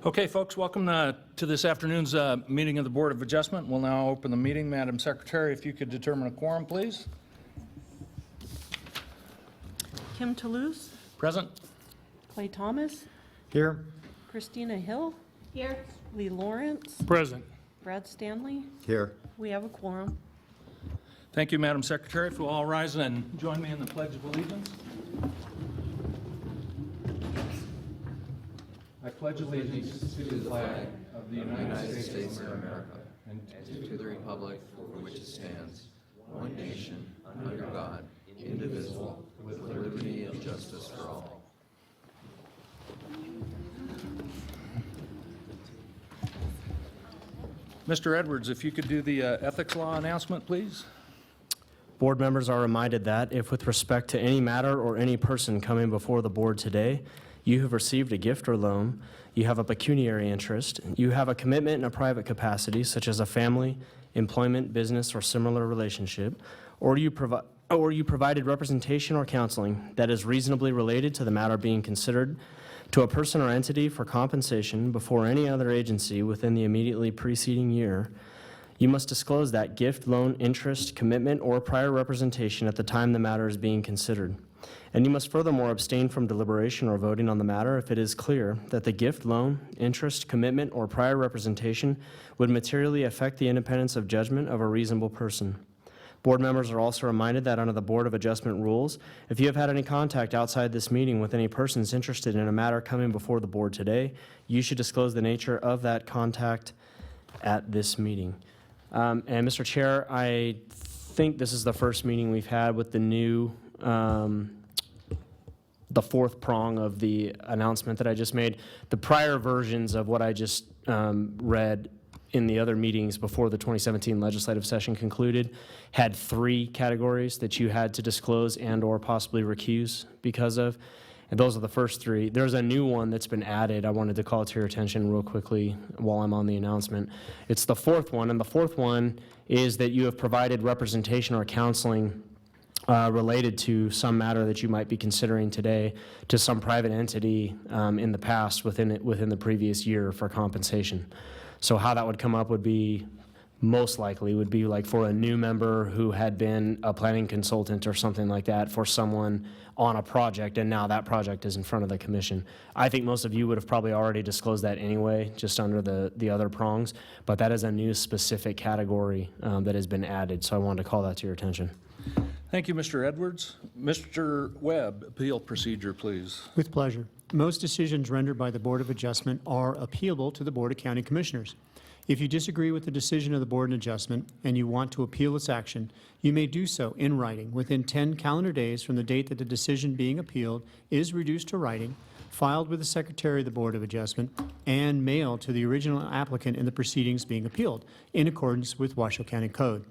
Okay, folks, welcome to this afternoon's meeting of the Board of Adjustment. We'll now open the meeting. Madam Secretary, if you could determine a quorum, please. Kim Toulouse, Present. Clay Thomas, Here. Christina Hill, Here. Lee Lawrence, Present. Brad Stanley. Here. We have a quorum. Thank you, Madam Secretary. If you'll all rise and join me in the Pledge of Allegiance. I pledge allegiance to the flag of the United States of America and to the republic for which it stands, one nation, under God, indivisible, with liberty and justice for all. Mr. Edwards, if you could do the ethics law announcement, please. Board members are reminded that if with respect to any matter or any person coming before the board today, you have received a gift or loan, you have a pecuniary interest, you have a commitment in a private capacity, such as a family, employment, business, or similar relationship, or you provided representation or counseling that is reasonably related to the matter being considered to a person or entity for compensation before any other agency within the immediately preceding year, you must disclose that gift, loan, interest, commitment, or prior representation at the time the matter is being considered. And you must furthermore abstain from deliberation or voting on the matter if it is clear that the gift, loan, interest, commitment, or prior representation would materially affect the independence of judgment of a reasonable person. Board members are also reminded that under the Board of Adjustment rules, if you have had any contact outside this meeting with any persons interested in a matter coming before the board today, you should disclose the nature of that contact at this meeting. And Mr. Chair, I think this is the first meeting we've had with the new, the fourth prong of the announcement that I just made. The prior versions of what I just read in the other meetings before the 2017 legislative session concluded had 3 categories that you had to disclose and or possibly recuse because of. And those are the first 3. There's a new one that's been added. I wanted to call it to your attention real quickly while I'm on the announcement. It's the 4th one, and the 4th one is that you have provided representation or counseling related to some matter that you might be considering today to some private entity in the past within the previous year for compensation. So how that would come up would be most likely would be like for a new member who had been a planning consultant or something like that for someone on a project, and now that project is in front of the commission. I think most of you would have probably already disclosed that anyway, just under the other prongs, but that is a new specific category that has been added, so I wanted to call that to your attention. Thank you, Mr. Edwards. Mr. Webb, appeal procedure, please. With pleasure. Most decisions rendered by the Board of Adjustment are appealable to the Board of County Commissioners. If you disagree with the decision of the Board of Adjustment and you want to appeal its action, you may do so in writing within 10 calendar days from the date that the decision being appealed is reduced to writing, filed with the Secretary of the Board of Adjustment, and mailed to the original applicant in the proceedings being appealed in accordance with Washoe County Code.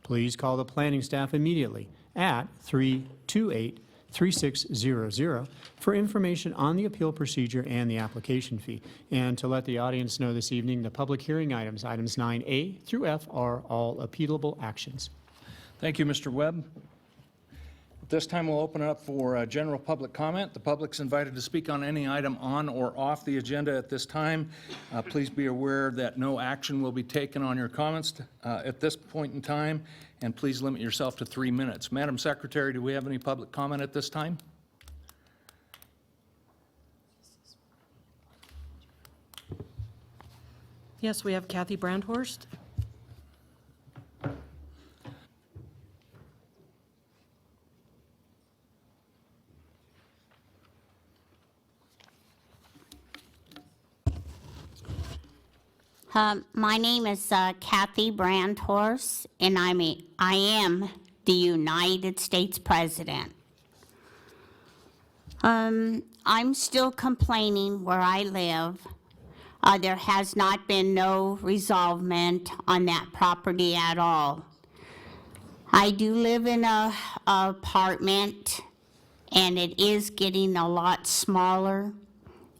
Please call the planning staff immediately at 328-3600 for information on the appeal procedure and the application fee. And to let the audience know this evening, the public hearing items 9A through F, are all appealable actions. Thank you, Mr. Webb. At this time, we'll open it up for general public comment. The public's invited to speak on any item on or off the agenda at this time. Please be aware that no action will be taken on your comments at this point in time, and please limit yourself to 3 minutes. Madam Secretary, do we have any public comment at this time? Yes, we have Kathy Brandhorst. My name is Kathy Brandhorst, and I am the United States President. I'm still complaining where I live. There has not been no resolvement on that property at all. I do live in a apartment, and it is getting a lot smaller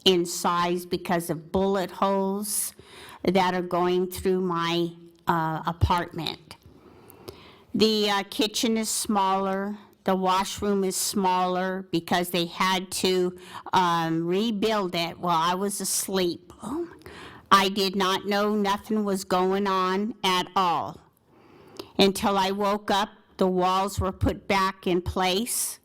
in size because of bullet holes that are going through my apartment. The kitchen is smaller, The washroom is smaller because they had to rebuild it while I was asleep. Oh, I did not know nothing was going on at all. Until I woke up, the walls were put back in place.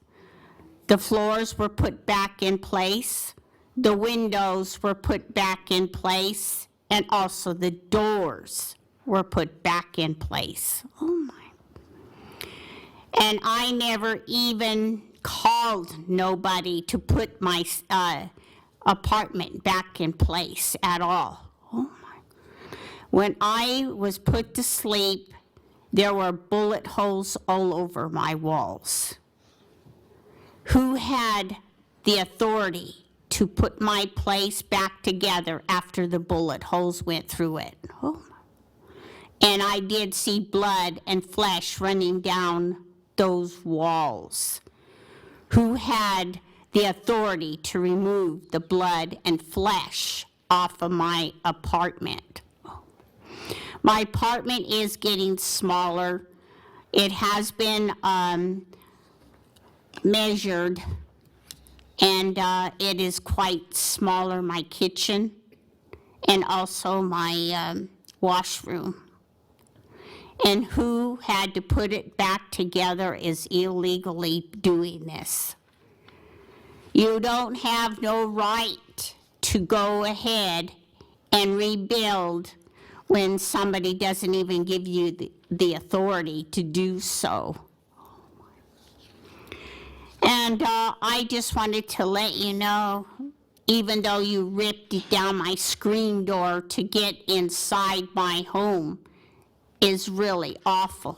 The floors were put back in place. The windows were put back in place. And also the doors were put back in place. Oh my. And I never even called nobody to put my apartment back in place at all. Oh my. When I was put to sleep, there were bullet holes all over my walls. Who had the authority to put my place back together after the bullet holes went through it? Oh. And I did see blood and flesh running down those walls. Who had the authority to remove the blood and flesh off of my apartment? My apartment is getting smaller. It has been measured, and it is quite smaller, my kitchen, and also my washroom. And who had to put it back together is illegally doing this. You don't have no right to go ahead and rebuild when somebody doesn't even give you the authority to do so. And I just wanted to let you know, even though you ripped down my screen door to get inside my home is really awful.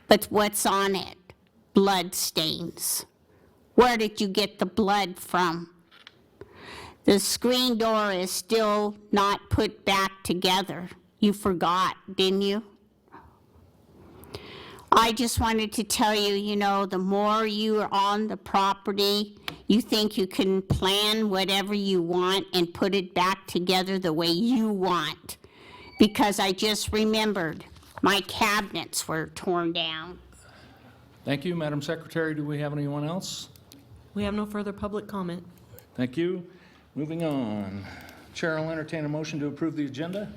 But what's on it? Blood stains. Where did you get the blood from? The screen door is still not put back together. You forgot, didn't you? I just wanted to tell you, you know, the more you are on the property, you think you can plan whatever you want and put it back together the way you want. Because I just remembered my cabinets were torn down. Thank you, Madam Secretary. Do we have anyone else? We have no further public comment. Thank you. Moving on. Chair will entertain a motion to approve the agenda.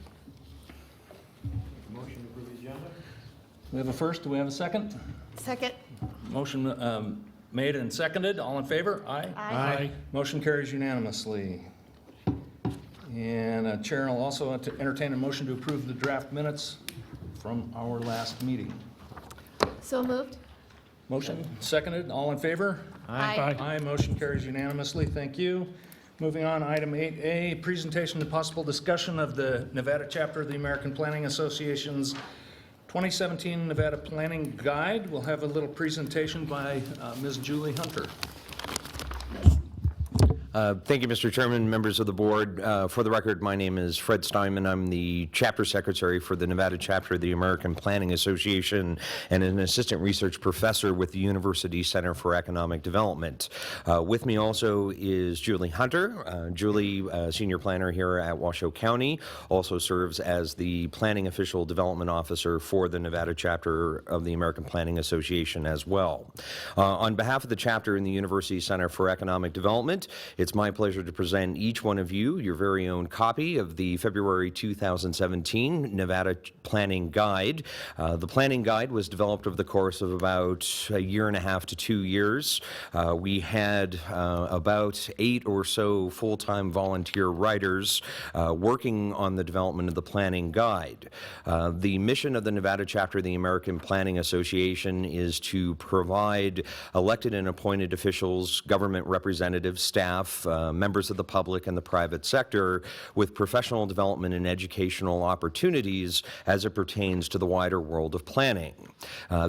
Motion to approve the agenda? We have a first. Do we have a second? Second. Motion made and seconded. All in favor? Aye. Aye. Motion carries unanimously. And Chair will also entertain a motion to approve the draft minutes from our last meeting. So moved. Motion seconded. All in favor? Aye. Aye. Motion carries unanimously. Thank you. Moving on, item 8A, presentation and possible discussion of the Nevada chapter of the American Planning Association's 2017 Nevada Planning Guide. We'll have a little presentation by Ms. Julie Hunter. Thank you, Mr. Chairman, members of the board. For the record, my name is Fred Steinman. I'm the chapter secretary for the Nevada chapter of the American Planning Association and an assistant research professor with the University Center for Economic Development. With me also is Julie Hunter. Julie, senior planner here at Washoe County, also serves as the planning official development officer for the Nevada chapter of the American Planning Association as well. On behalf of the chapter in the University Center for Economic Development, it's my pleasure to present each one of you your very own copy of the February 2017 Nevada Planning Guide. The Planning Guide was developed over the course of about a year and a half to 2 years. We had about 8 or so full-time volunteer writers working on the development of the Planning Guide. The mission of the Nevada chapter of the American Planning Association is to provide elected and appointed officials, government representatives, staff, members of the public and the private sector with professional development and educational opportunities as it pertains to the wider world of planning.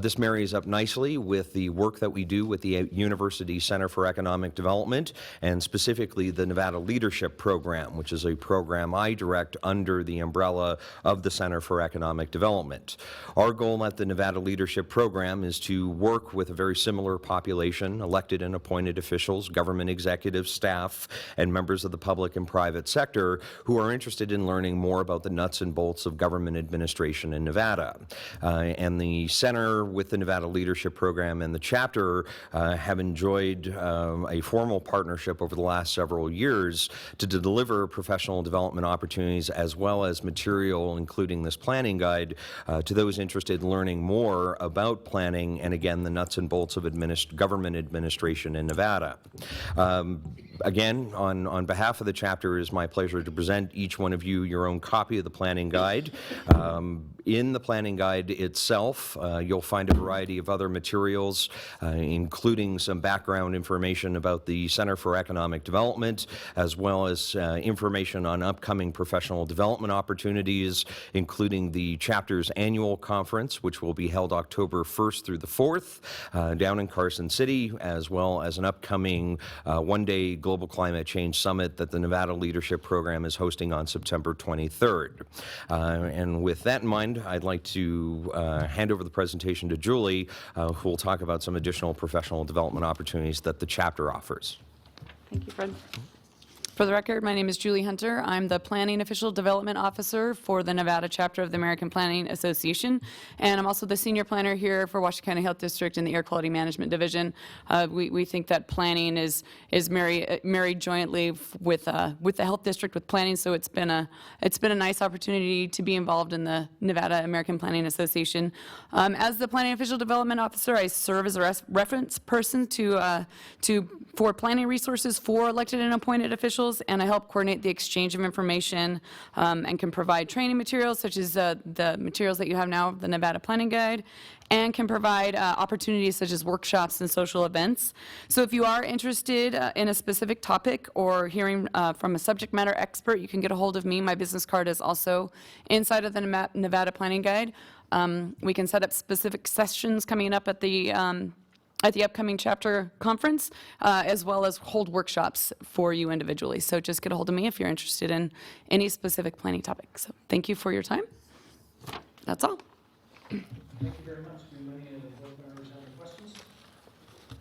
This marries up nicely with the work that we do with the University Center for Economic Development and specifically the Nevada Leadership Program, which is a program I direct under the umbrella of the Center for Economic Development. Our goal at the Nevada Leadership Program is to work with a very similar population, elected and appointed officials, government executives, staff, and members of the public and private sector who are interested in learning more about the nuts and bolts of government administration Administration in Nevada. And the Center with the Nevada Leadership Program and the chapter have enjoyed a formal partnership over the last several years to deliver professional development opportunities as well as material, including this planning guide, to those interested in learning more about planning and, again, the nuts and bolts of government administration in Nevada. Again, on behalf of the chapter, it is my pleasure to present each one of you your own copy of the planning guide. In the planning guide itself, you'll find a variety of other materials, including some background information about the Center for Economic Development, as well as information on upcoming professional development opportunities, including the chapter's annual conference, which will be held October 1st through the 4th down in Carson City, as well as an upcoming one-day Global Climate Change Summit that the Nevada Leadership Program is hosting on September 23rd. And with that in mind, I'd like to hand over the presentation to Julie, who will talk about some additional professional development opportunities that the chapter offers. Thank you, Fred. For the record, my name is Julie Hunter. I'm the Planning Official Development Officer for the Nevada chapter of the American Planning Association, and I'm also the Senior Planner here for Washington County Health District in the Air Quality Management Division. We think that planning is married jointly with the Health District with planning, so it's been a nice opportunity to be involved in the Nevada American Planning Association. As the Planning Official Development Officer, I serve as a reference person for planning resources for elected and appointed officials, and I help coordinate the exchange of information and can provide training materials such as the materials that you have now, the Nevada Planning Guide, and can provide opportunities such as workshops and social events. So if you are interested in a specific topic or hearing from a subject matter expert, you can get a hold of me. My business card is also inside of the Nevada Planning Guide. We can set up specific sessions coming up at the upcoming chapter conference, as well as hold workshops for you individually. So just get a hold of me if you're interested in any specific planning topic. So thank you for your time. That's all. Thank you very much. Do any of the board members have any questions?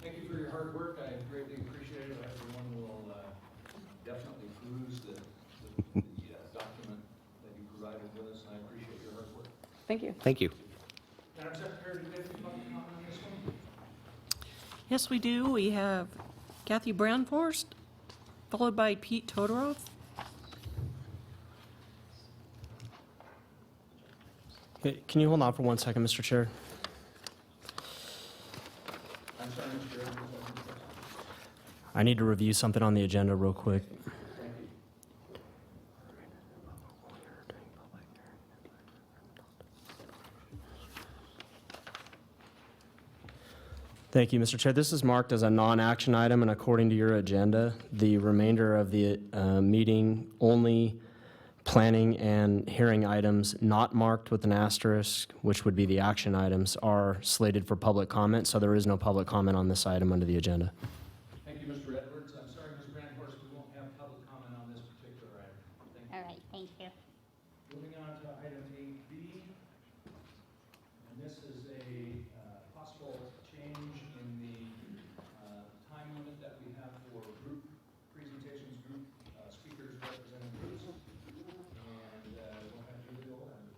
Thank you for your hard work. I greatly appreciate it. Everyone will definitely peruse the document that you provided with us, and I appreciate your hard work. Thank you. Thank you. Madam Secretary, do you have any public comment on this one? Yes, we do. We have Kathy Brownforst, followed by Pete Todorov. Okay, can you hold on for 1 second, Mr. Chair? I'm sorry, Mr. Chairman. I need to review something on the agenda real quick. Thank you, Mr. Chair. This is marked as a non-action item, and according to your agenda, the remainder of the meeting, only planning and hearing items not marked with an asterisk, which would be the action items, are slated for public comment, so there is no public comment on this item under the agenda. Thank you, Mr. Edwards. I'm sorry, Ms. Brandhorst, we won't have public comment on this particular item. Thank you. All right, thank you. Moving on to item 8B, and this is a possible change in the time limit that we have for group presentations, group speakers representing groups. And we'll have Julie Olander.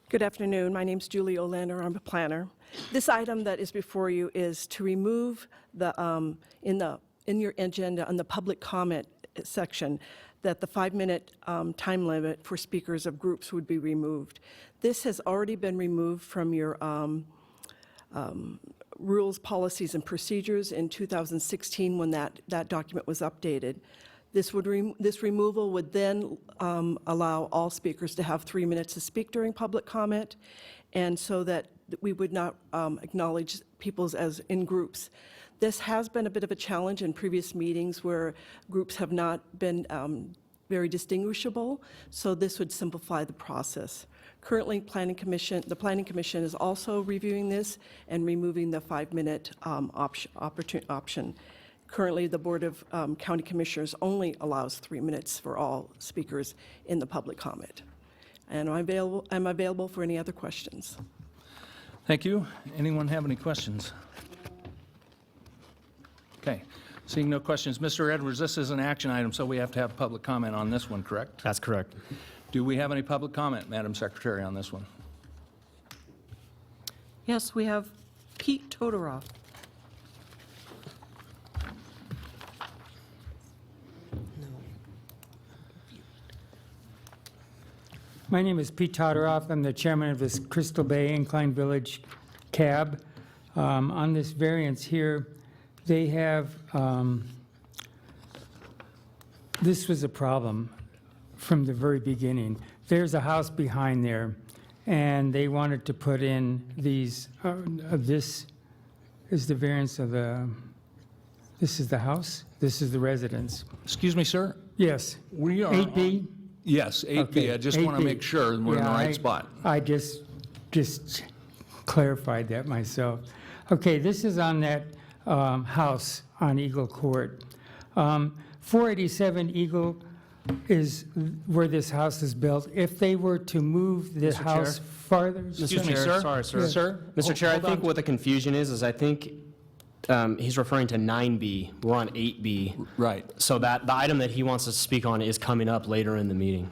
Good afternoon. My name's Julie Olander. I'm a planner. This item that is before you is to remove the in your agenda on the public comment section that the 5-minute time limit for speakers of groups would be removed. This has already been removed from your rules, policies, and procedures in 2016 when that document was updated. This removal would then allow all speakers to have 3 minutes to speak during public comment, and so that we would not acknowledge people's as in groups. This has been a bit of a challenge in previous meetings where groups have not been very distinguishable, so this would simplify the process. Currently, the Planning Commission is also reviewing this and removing the 5-minute option. Currently, the Board of County Commissioners only allows 3 minutes for all speakers in the public comment. And I'm available for any other questions. Thank you. Anyone have any questions? Okay, Seeing no questions, Mr. Edwards, this is an action item, so we have to have public comment on this one, correct? That's correct. Do we have any public comment, Madam Secretary, on this one? Yes, we have Pete Todoroff. My name is Pete Todoroff. I'm the chairman of this Crystal Bay Incline Village CAB. On this variance here, they have, this was a problem from the very beginning. There's a house behind there, and they wanted to put in these, this is the variance of the, this is the house, this is the residence. Excuse me, sir? Yes. We are 8B? Yes, 8B. Okay, I just want to 8B. make sure we're in the Yeah, right spot. I just clarified that myself. Okay, this is on that house on Eagle Court. 487 Eagle is where this house is built. If they were to move this Mr. house Chair? farther... Excuse me, Chair, sir? sorry, sir. Sir? Mr. Chair, I Hold on. think what the confusion is I think he's referring to 9B. We're on 8B. Right, So that the item that he wants us to speak on is coming up later in the meeting.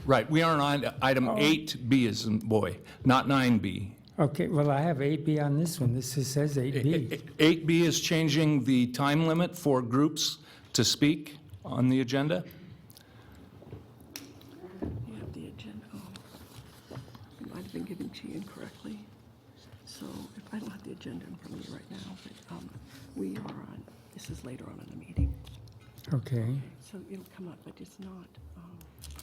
right. We are on item 8B as in boy, not 9B. Okay, well, I have 8B on this one. This says 8B. 8B is changing the time limit for groups to speak on the agenda. You have the agenda. Oh, it might have been given to you incorrectly. So if I don't have the agenda in front of me right now, but we are on, this is later on in the meeting. Okay. So it'll come up, but it's not,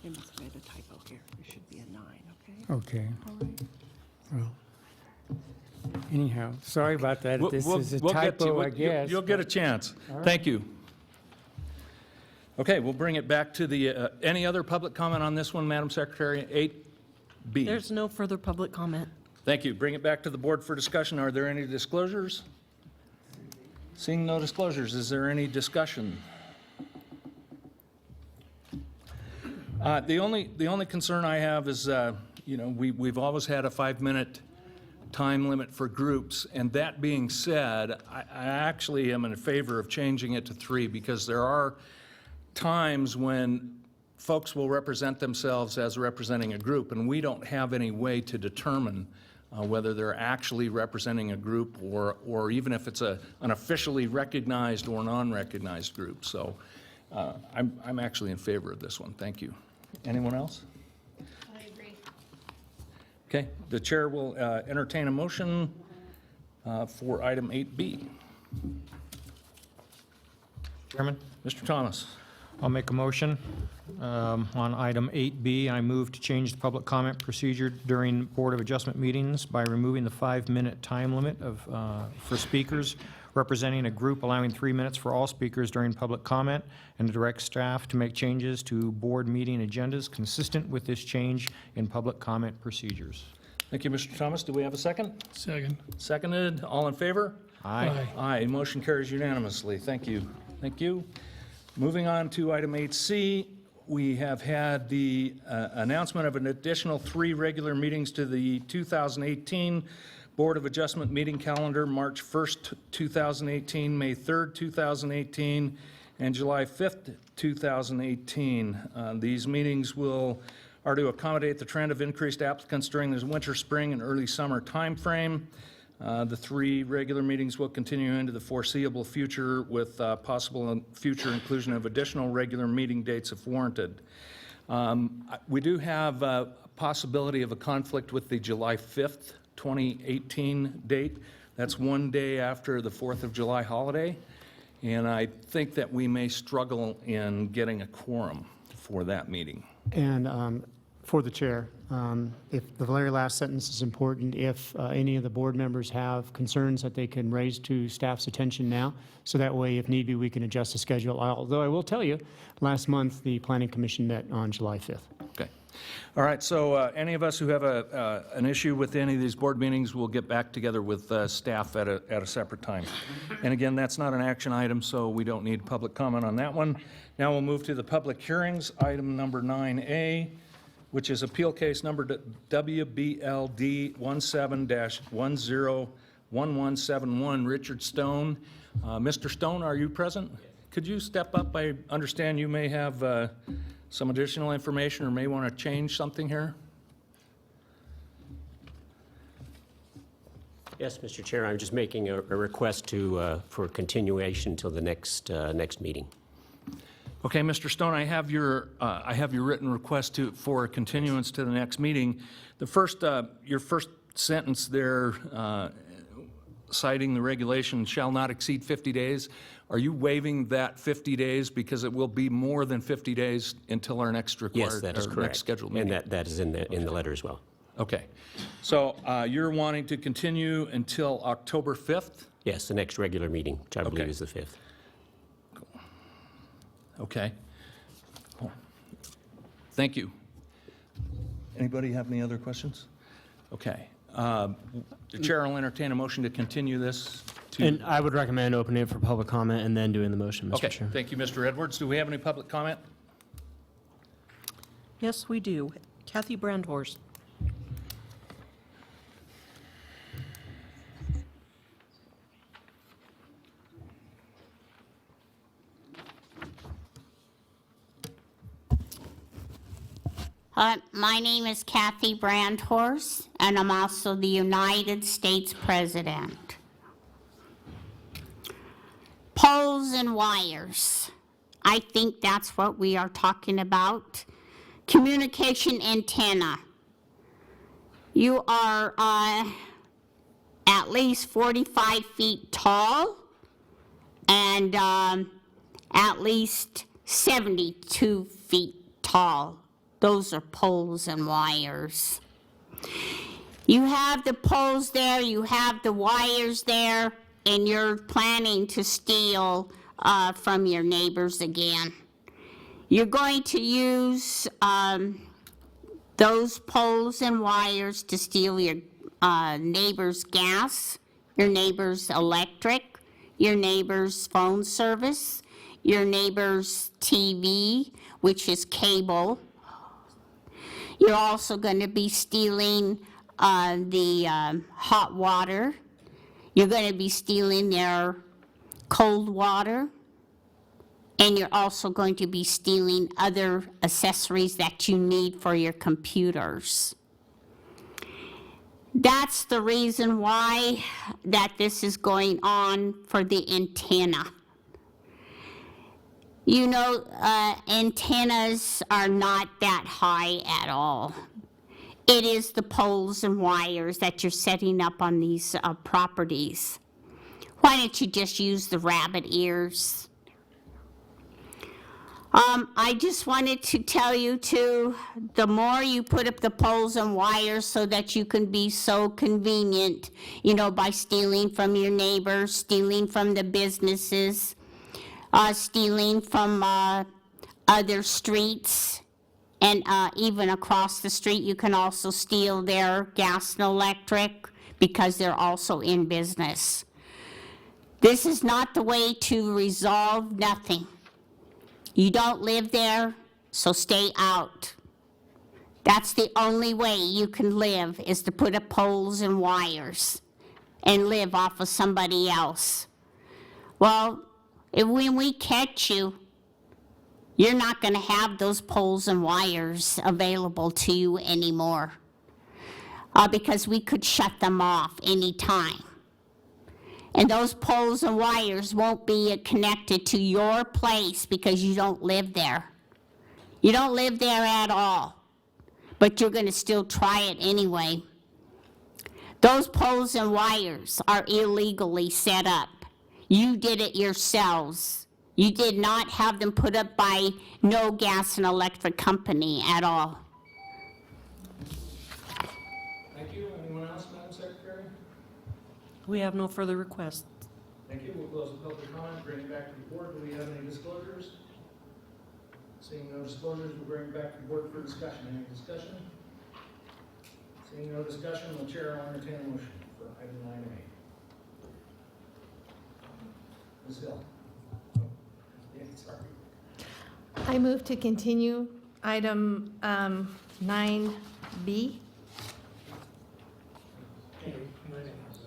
they must have made a typo here. It should be a 9, okay? Okay. All right. Well, anyhow, sorry about that. This is a We'll get to- typo, I guess. You'll get a chance. Thank you. Okay, we'll bring it back to the, any other public comment on this one, Madam Secretary? 8B. There's no further public comment. Thank you. Bring it back to the board for discussion. Are there any disclosures? Seeing no disclosures, is there any discussion? The only concern I have is, you know, we've always had a 5-minute time limit for groups, and that being said, I actually am in favor of changing it to 3 because there are times when folks will represent themselves as representing a group, and we don't have any way to determine whether they're actually representing a group or even if it's an officially recognized or non-recognized group. So I'm actually in favor of this one. Thank you. Anyone else? I agree. Okay, the chair will entertain a motion for item 8B. Chairman, Mr. Thomas. I'll make a motion on item 8B. I move to change the public comment procedure during Board of Adjustment meetings by removing the 5-minute time limit for speakers representing a group, allowing 3 minutes for all speakers during public comment, and to direct staff to make changes to board meeting agendas consistent with this change in public comment procedures. Thank you, Mr. Thomas. Do we have a second? Second. Seconded. All in favor? Aye. Aye. Motion carries unanimously. Thank you. Thank you. Moving on to item 8C, we have had the announcement of an additional 3 regular meetings to the 2018 Board of Adjustment meeting calendar, March 1st, 2018, May 3rd, 2018, and July 5th, 2018. These meetings are to accommodate the trend of increased applicants during the winter, spring, and early summer timeframe. The 3 regular meetings will continue into the foreseeable future with possible future inclusion of additional regular meeting dates if warranted. We do have a possibility of a conflict with the July 5th, 2018 date. That's one day after the 4th of July holiday, and I think that we may struggle in getting a quorum for that meeting. And for the chair, if the very last sentence is important, if any of the board members have concerns that they can raise to staff's attention now, so that way, if need be, we can adjust the schedule. Although I will tell you, last month, the Planning Commission met on July 5th. Okay. All right, so any of us who have an issue with any of these board meetings, we'll get back together with staff at a separate time. And again, that's not an action item, so we don't need public comment on that one. Now we'll move to the public hearings, item number 9A, which is appeal case number WBLD 17-101171, Richard Stone. Mr. Stone, are you present? could you step up? I understand you may have some additional information or may want to change something here. Yes, Mr. Chair, I'm just making a request to, for continuation till the next meeting. Okay, Mr. Stone, I have your written request for continuance to the next meeting. The first, your first sentence there, citing the regulation shall not exceed 50 days. Are you waiving that 50 days because it will be more than 50 days until our next required, Yes, that is or correct. next scheduled meeting? And that is in the letter as well. Okay. So you're wanting to continue until October 5th? Yes, the next regular meeting, which I believe Okay. is the 5th. Okay. Cool. Thank you. Anybody have any other questions? Okay. The chair will entertain a motion to continue this to... And I would recommend opening it for public comment and then doing the motion, Mr. Okay, Chair. thank you, Mr. Edwards. Do we have any public comment? Yes, we do. Kathy Brandhorst. My name is Kathy Brandhorst, and I'm also the United States President. Poles and wires. I think that's what we are talking about. Communication antenna. You are at least 45 feet tall and at least 72 feet tall. Those are poles and wires. You have the poles there, you have the wires there, and you're planning to steal from your neighbors again. You're going to use those poles and wires to steal your neighbor's gas, your neighbor's electric, your neighbor's phone service, your neighbor's TV, which is cable. You're also going to be stealing the hot water. You're going to be stealing their cold water. And you're also going to be stealing other accessories that you need for your computers. That's the reason why that this is going on for the antenna. You know, antennas are not that high at all. It is the poles and wires that you're setting up on these properties. Why don't you just use the rabbit ears? I just wanted to tell you too, the more you put up the poles and wires so that you can be so convenient, you know, by stealing from your neighbors, stealing from the businesses, stealing from other streets, and even across the street you can also steal their gas and electric because they're also in business. This is not the way to resolve nothing. You don't live there, so stay out. That's the only way you can live, is to put up poles and wires and live off of somebody else. Well, when we catch you, you're not going to have those poles and wires available to you anymore because we could shut them off anytime. And those poles and wires won't be connected to your place because you don't live there. You don't live there at all, but you're going to still try it anyway. Those poles and wires are illegally set up. You did it yourselves. You did not have them put up by no gas and electric company at all. Thank you. Anyone else, Madam Secretary? We have no further requests. Thank you. We'll close the public comment, bring it back to the board. Do we have any disclosures? Seeing no disclosures, we'll bring it back to the board for discussion. Any discussion? Seeing no discussion, the chair will entertain a motion for item 9A. Ms. Hill. Yeah, sorry. I move to continue item 9B.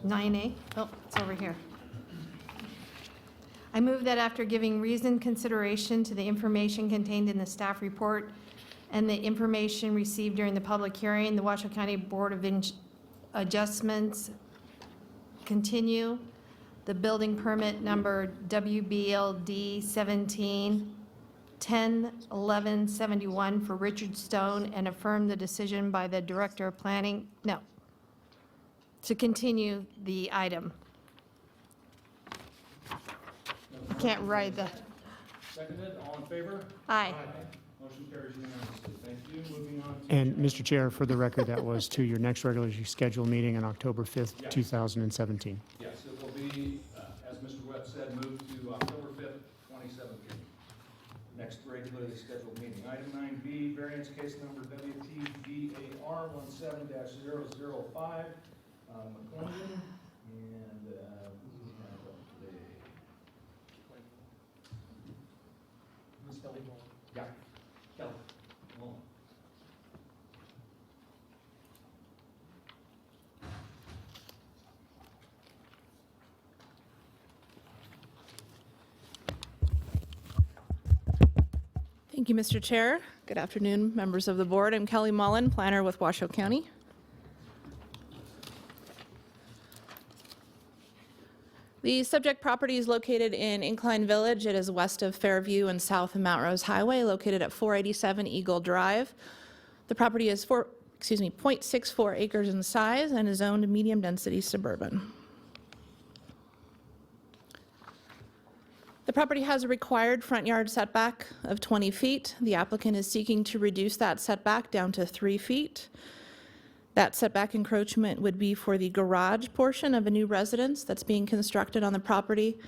9A, oh, it's over here. I move that after giving reasoned consideration to the information contained in the staff report and the information received during the public hearing, the Washoe County Board of Adjustments continue the building permit number WBLD 17-10-1171 for Richard Stone and affirm the decision by the Director of Planning, to continue the item. Can't write the, Seconded, all in favor? aye. Motion carries unanimously. Thank you. Moving on to. And, Mr. Chair, for the record, that was to your next regularly scheduled meeting on October 5th, 2017. Yes, it will be, as Mr. Webb said, moved to October 5th, 2017. Next regularly scheduled meeting. Item 9B, variance case number WTVAR 17-005, McClendon, and who do we have up today? Ms. Kelly? Yeah, Kelly. Mullen. Thank you, Mr. Chair. Good afternoon, members of the board. I'm Kelly Mullen, planner with Washoe County. The subject property is located in Incline Village. It is west of Fairview and south of Mount Rose Highway, located at 487 Eagle Drive. The property is 0.64 acres in size and is zoned medium-density suburban. The property has a required front yard setback of 20 feet. The applicant is seeking to reduce that setback down to 3 feet. That setback encroachment would be for the garage portion of a new residence that's being constructed on the property.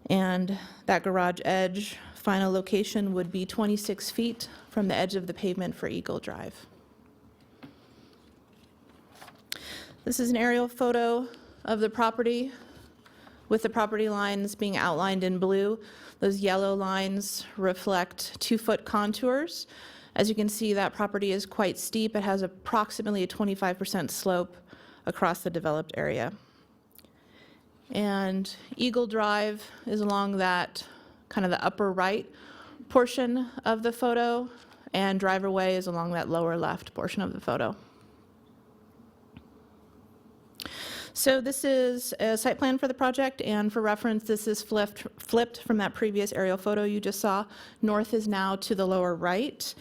And that garage edge final location would be 26 feet from the edge of the pavement for Eagle Drive. This is an aerial photo of the property with the property lines being outlined in blue. Those yellow lines reflect 2-foot contours. As you can see, that property is quite steep. It has approximately a 25% slope across the developed area. And Eagle Drive is along that kind of the upper right portion of the photo, and Driver Way is along that lower left portion of the photo. So this is a site plan for the project, and for reference, this is flipped from that previous aerial photo you just saw. North is now to the lower right.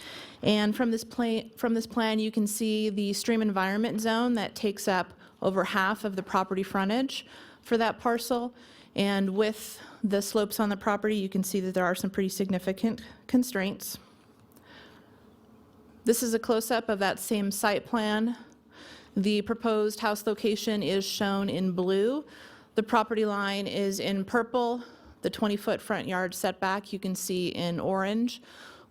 And from this plan, you can see the stream environment zone that takes up over half of the property frontage for that parcel. And with the slopes on the property, you can see that there are some pretty significant constraints. This is a close-up of that same site plan. The proposed house location is shown in blue. The property line is in purple. The 20-foot front yard setback you can see in orange,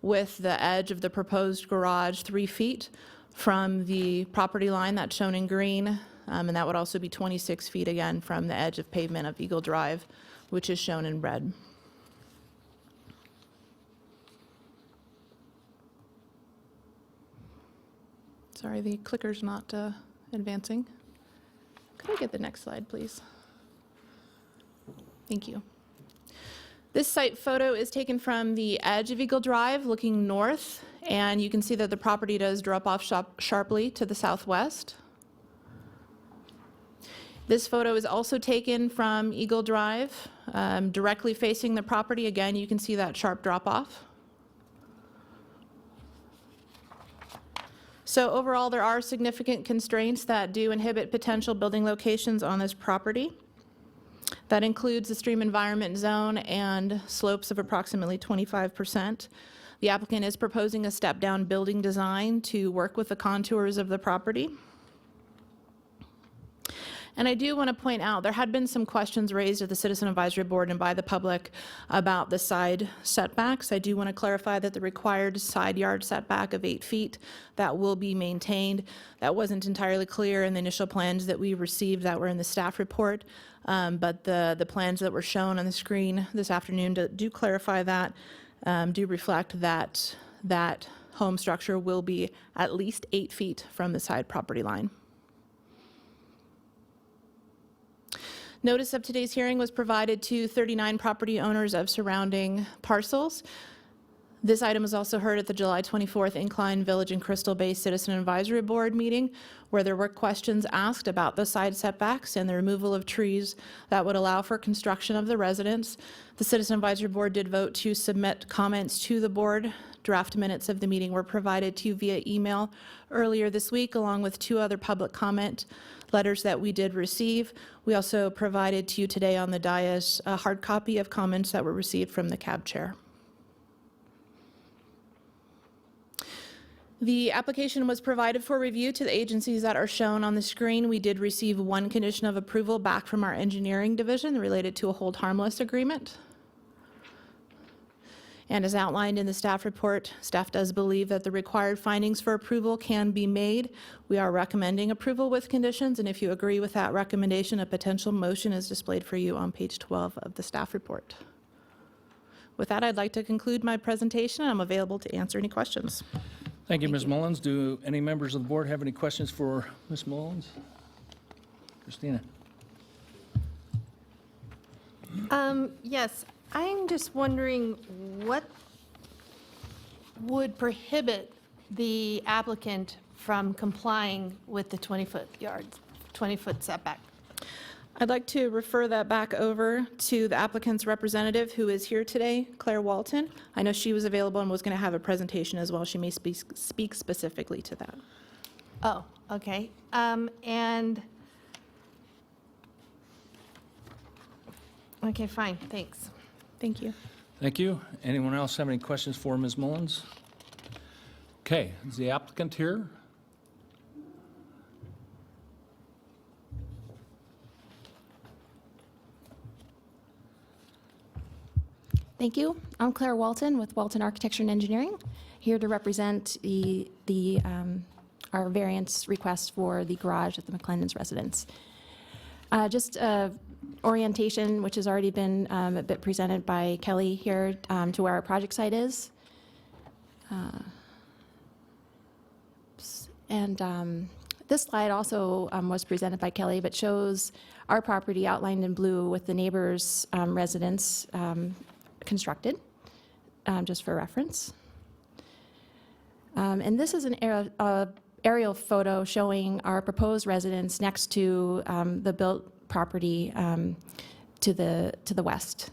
with the edge of the proposed garage 3 feet from the property line that's shown in green. And that would also be 26 feet again from the edge of pavement of Eagle Drive, which is shown in red. Sorry, the clicker's not advancing. Could I get the next slide, please? Thank you. This site photo is taken from the edge of Eagle Drive looking north, and you can see that the property does drop off sharply to the southwest. This photo is also taken from Eagle Drive, directly facing the property. Again, you can see that sharp drop off. So overall, there are significant constraints that do inhibit potential building locations on this property. That includes the stream environment zone and slopes of approximately 25%. The applicant is proposing a step-down building design to work with the contours of the property. And I do want to point out, there had been some questions raised at the Citizen Advisory Board and by the public about the side setbacks. I do want to clarify that the required side yard setback of 8 feet, that will be maintained. That wasn't entirely clear in the initial plans that we received that were in the staff report, but the plans that were shown on the screen this afternoon do clarify that, do reflect that that home structure will be at least 8 feet from the side property line. Notice of today's hearing was provided to 39 property owners of surrounding parcels. This item was also heard at the July 24th Incline Village and Crystal Bay Citizen Advisory Board meeting, where there were questions asked about the side setbacks and the removal of trees that would allow for construction of the residence. The Citizen Advisory Board did vote to submit comments to the board. Draft minutes of the meeting were provided to you via email earlier this week, along with 2 other public comment letters that we did receive. We also provided to you today on the dais a hard copy of comments that were received from the CAB chair. The application was provided for review to the agencies that are shown on the screen. We did receive 1 condition of approval back from our engineering division related to a hold harmless agreement. And as outlined in the staff report, staff does believe that the required findings for approval can be made. We are recommending approval with conditions, and if you agree with that recommendation, a potential motion is displayed for you on page 12 of the staff report. With that, I'd like to conclude my presentation. I'm available to answer any questions. Thank you, Ms. Mullins. Do any members of the board have any questions for Ms. Mullins? Christina? Yes, I'm just wondering what would prohibit the applicant from complying with the 20-foot setback? I'd like to refer that back over to the applicant's representative who is here today, Claire Walton. I know she was available and was going to have a presentation as well. She may speak specifically to that. Oh, okay. Okay, fine, thanks. Thank you. Thank you. Anyone else have any questions for Ms. Mullins? Okay, is the applicant here? Thank you. I'm Claire Walton with Walton Architecture and Engineering, here to represent our variance request for the garage at the McClendon's residence. Just orientation, which has already been a bit presented by Kelly here, to where our project site is. This slide also was presented by Kelly, but shows our property outlined in blue with the neighbor's residence constructed, just for reference. And this is an aerial photo showing our proposed residence next to the built property to the west.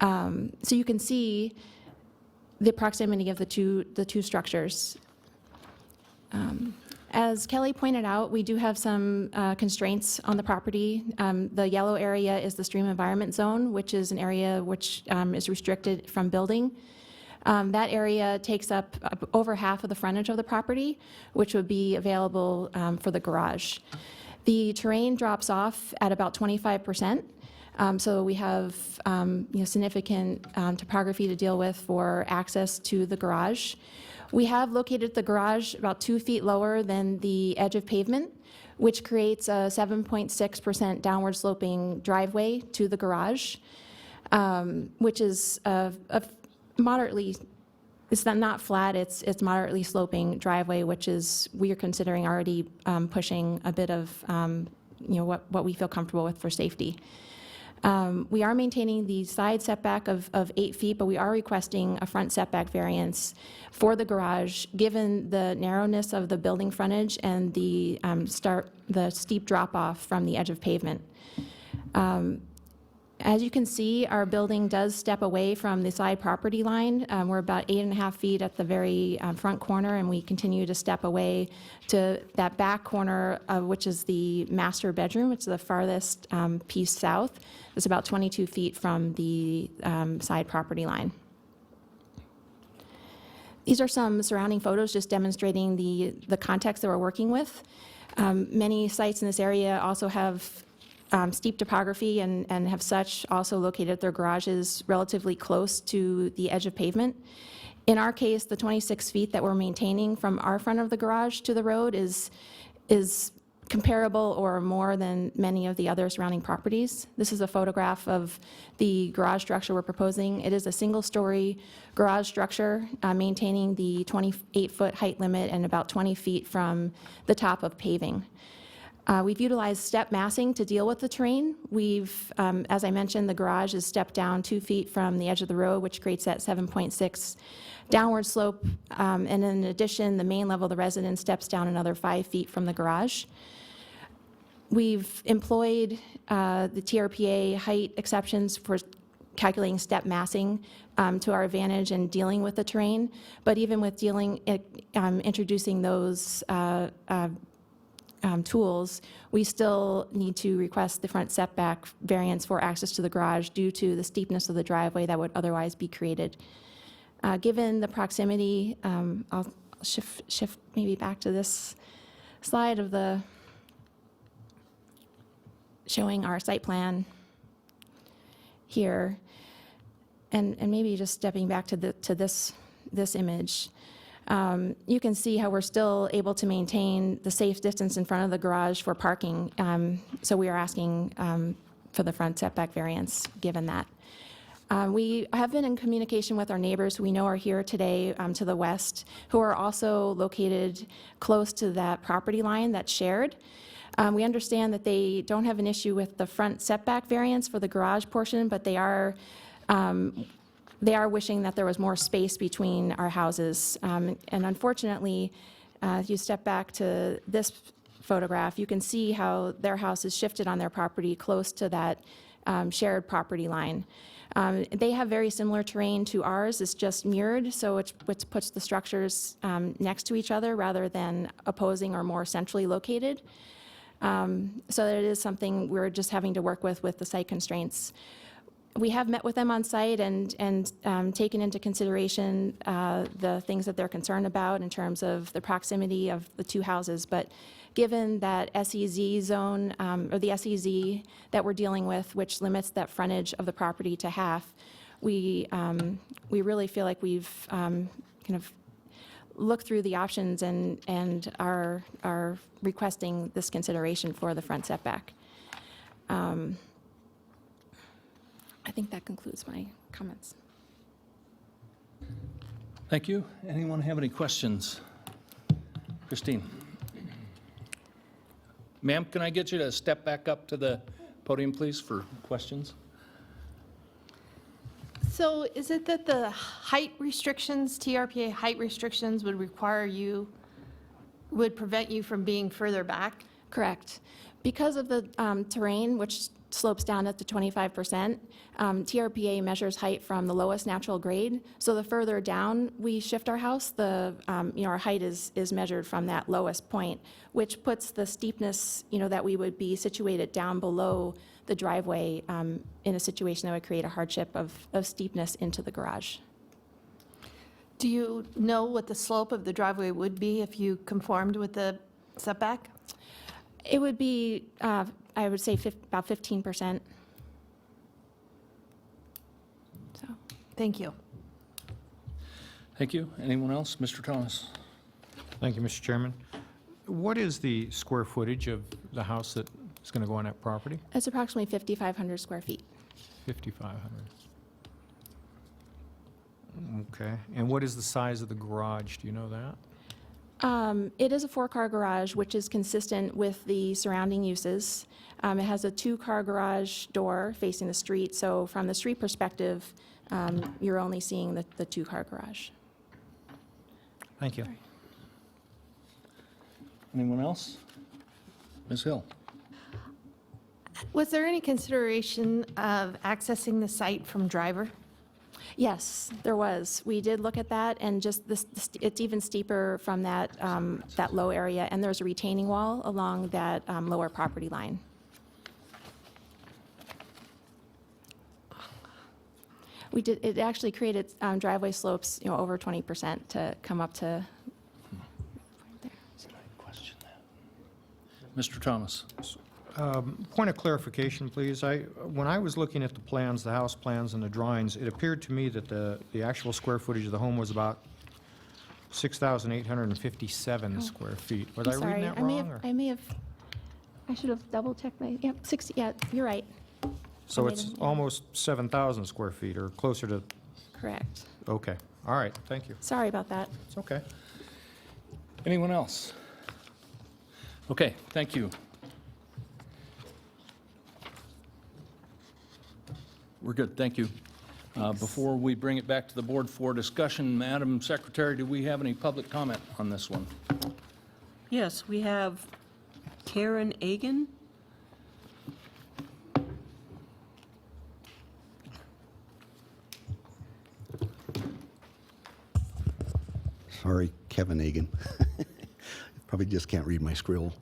So you can see the proximity of the two structures. As Kelly pointed out, we do have some constraints on the property. The yellow area is the stream environment zone, which is an area which is restricted from building. That area takes up over half of the frontage of the property, which would be available for the garage. The terrain drops off at about 25%. So we have significant topography to deal with for access to the garage. We have located the garage about 2 feet lower than the edge of pavement, which creates a 7.6% downward sloping driveway to the garage, which is a moderately, it's not flat, it's moderately sloping driveway, which is, we are considering already pushing a bit of what we feel comfortable with for safety. We are maintaining the side setback of 8 feet, but we are requesting a front setback variance for the garage, given the narrowness of the building frontage and the steep drop-off from the edge of pavement. As you can see, our building does step away from the side property line. We're about 8.5 feet at the very front corner, and we continue to step away to that back corner, which is the master bedroom. It's the farthest piece south. It's about 22 feet from the side property line. These are some surrounding photos just demonstrating the context that we're working with. Many sites in this area also have steep topography and have such also located their garages relatively close to the edge of pavement. In our case, the 26 feet that we're maintaining from our front of the garage to the road is comparable or more than many of the other surrounding properties. This is a photograph of the garage structure we're proposing. It is a single-story garage structure maintaining the 28-foot height limit and about 20 feet from the top of paving. We've utilized step massing to deal with the terrain. We've, as I mentioned, the garage is stepped down 2 feet from the edge of the road, which creates that 7.6 downward slope. And in addition, the main level of the residence steps down another 5 feet from the garage. We've employed the TRPA height exceptions for calculating step massing to our advantage in dealing with the terrain. But even with introducing those tools, we still need to request the front setback variance for access to the garage due to the steepness of the driveway that would otherwise be created. Given the proximity, I'll shift maybe back to this slide of the showing our site plan here, and maybe just stepping back to this image. You can see how we're still able to maintain the safe distance in front of the garage for parking. So we are asking for the front setback variance, given that. We have been in communication with our neighbors who we know are here today to the west, who are also located close to that property line that's shared. We understand that they don't have an issue with the front setback variance for the garage portion, but they are wishing that there was more space between our houses. And unfortunately, if you step back to this photograph, you can see how their house is shifted on their property close to that shared property line. They have very similar terrain to ours. It's just mirrored, so which puts the structures next to each other rather than opposing or more centrally located. So that it is something we're just having to work with the site constraints. We have met with them on site and taken into consideration the things that they're concerned about in terms of the proximity of the two houses. But given that SEZ zone, or the SEZ that we're dealing with, which limits that frontage of the property to half, we really feel like we've kind of looked through the options and are requesting this consideration for the front setback. I think that concludes my comments. Thank you. Anyone have any questions? Christine? Ma'am, can I get you to step back up to the podium, please, for questions? So is it that the height restrictions, TRPA height restrictions would prevent you from being further back? Correct. Because of the terrain, which slopes down at the 25%, TRPA measures height from the lowest natural grade. So the further down we shift our house, our height is measured from that lowest point, which puts the steepness, that we would be situated down below the driveway in a situation that would create a hardship of steepness into the garage. Do you know what the slope of the driveway would be if you conformed with the setback? It would be, I would say about 15%. So, thank you. Thank you. Anyone else? Mr. Thomas? Thank you, Mr. Chairman. What is the square footage of the house that is going to go on that property? It's approximately 5,500 square feet. 5,500. Okay. And what is the size of the garage? Do you know that? It is a 4-car garage, which is consistent with the surrounding uses. It has a 2-car garage door facing the street, so from the street perspective, you're only seeing the 2-car garage. Thank you. Anyone else? Ms. Hill? Was there any consideration of accessing the site from driver? Yes, there was. We did look at that, and just it's even steeper from that low area, and there's a retaining wall along that lower property line. We did. It actually created driveway slopes, over 20% to come up to. Question that. Mr. Thomas? Point of clarification, please. When I was looking at the plans, the house plans and the drawings, it appeared to me that the actual square footage of the home was about 6,857 square feet. Was I reading that wrong? I should have double checked my, 60, yeah, you're right. So it's almost 7,000 square feet, or closer to, Correct. okay. All right, thank you. Sorry about that. It's okay. Anyone else? Okay, thank you. We're good, thank you. Before we bring it back to the board for discussion, Madam Secretary, do we have any public comment on this one? Yes, we have Karen Agan. Sorry, Kevin Egan. Probably just can't read my scribble.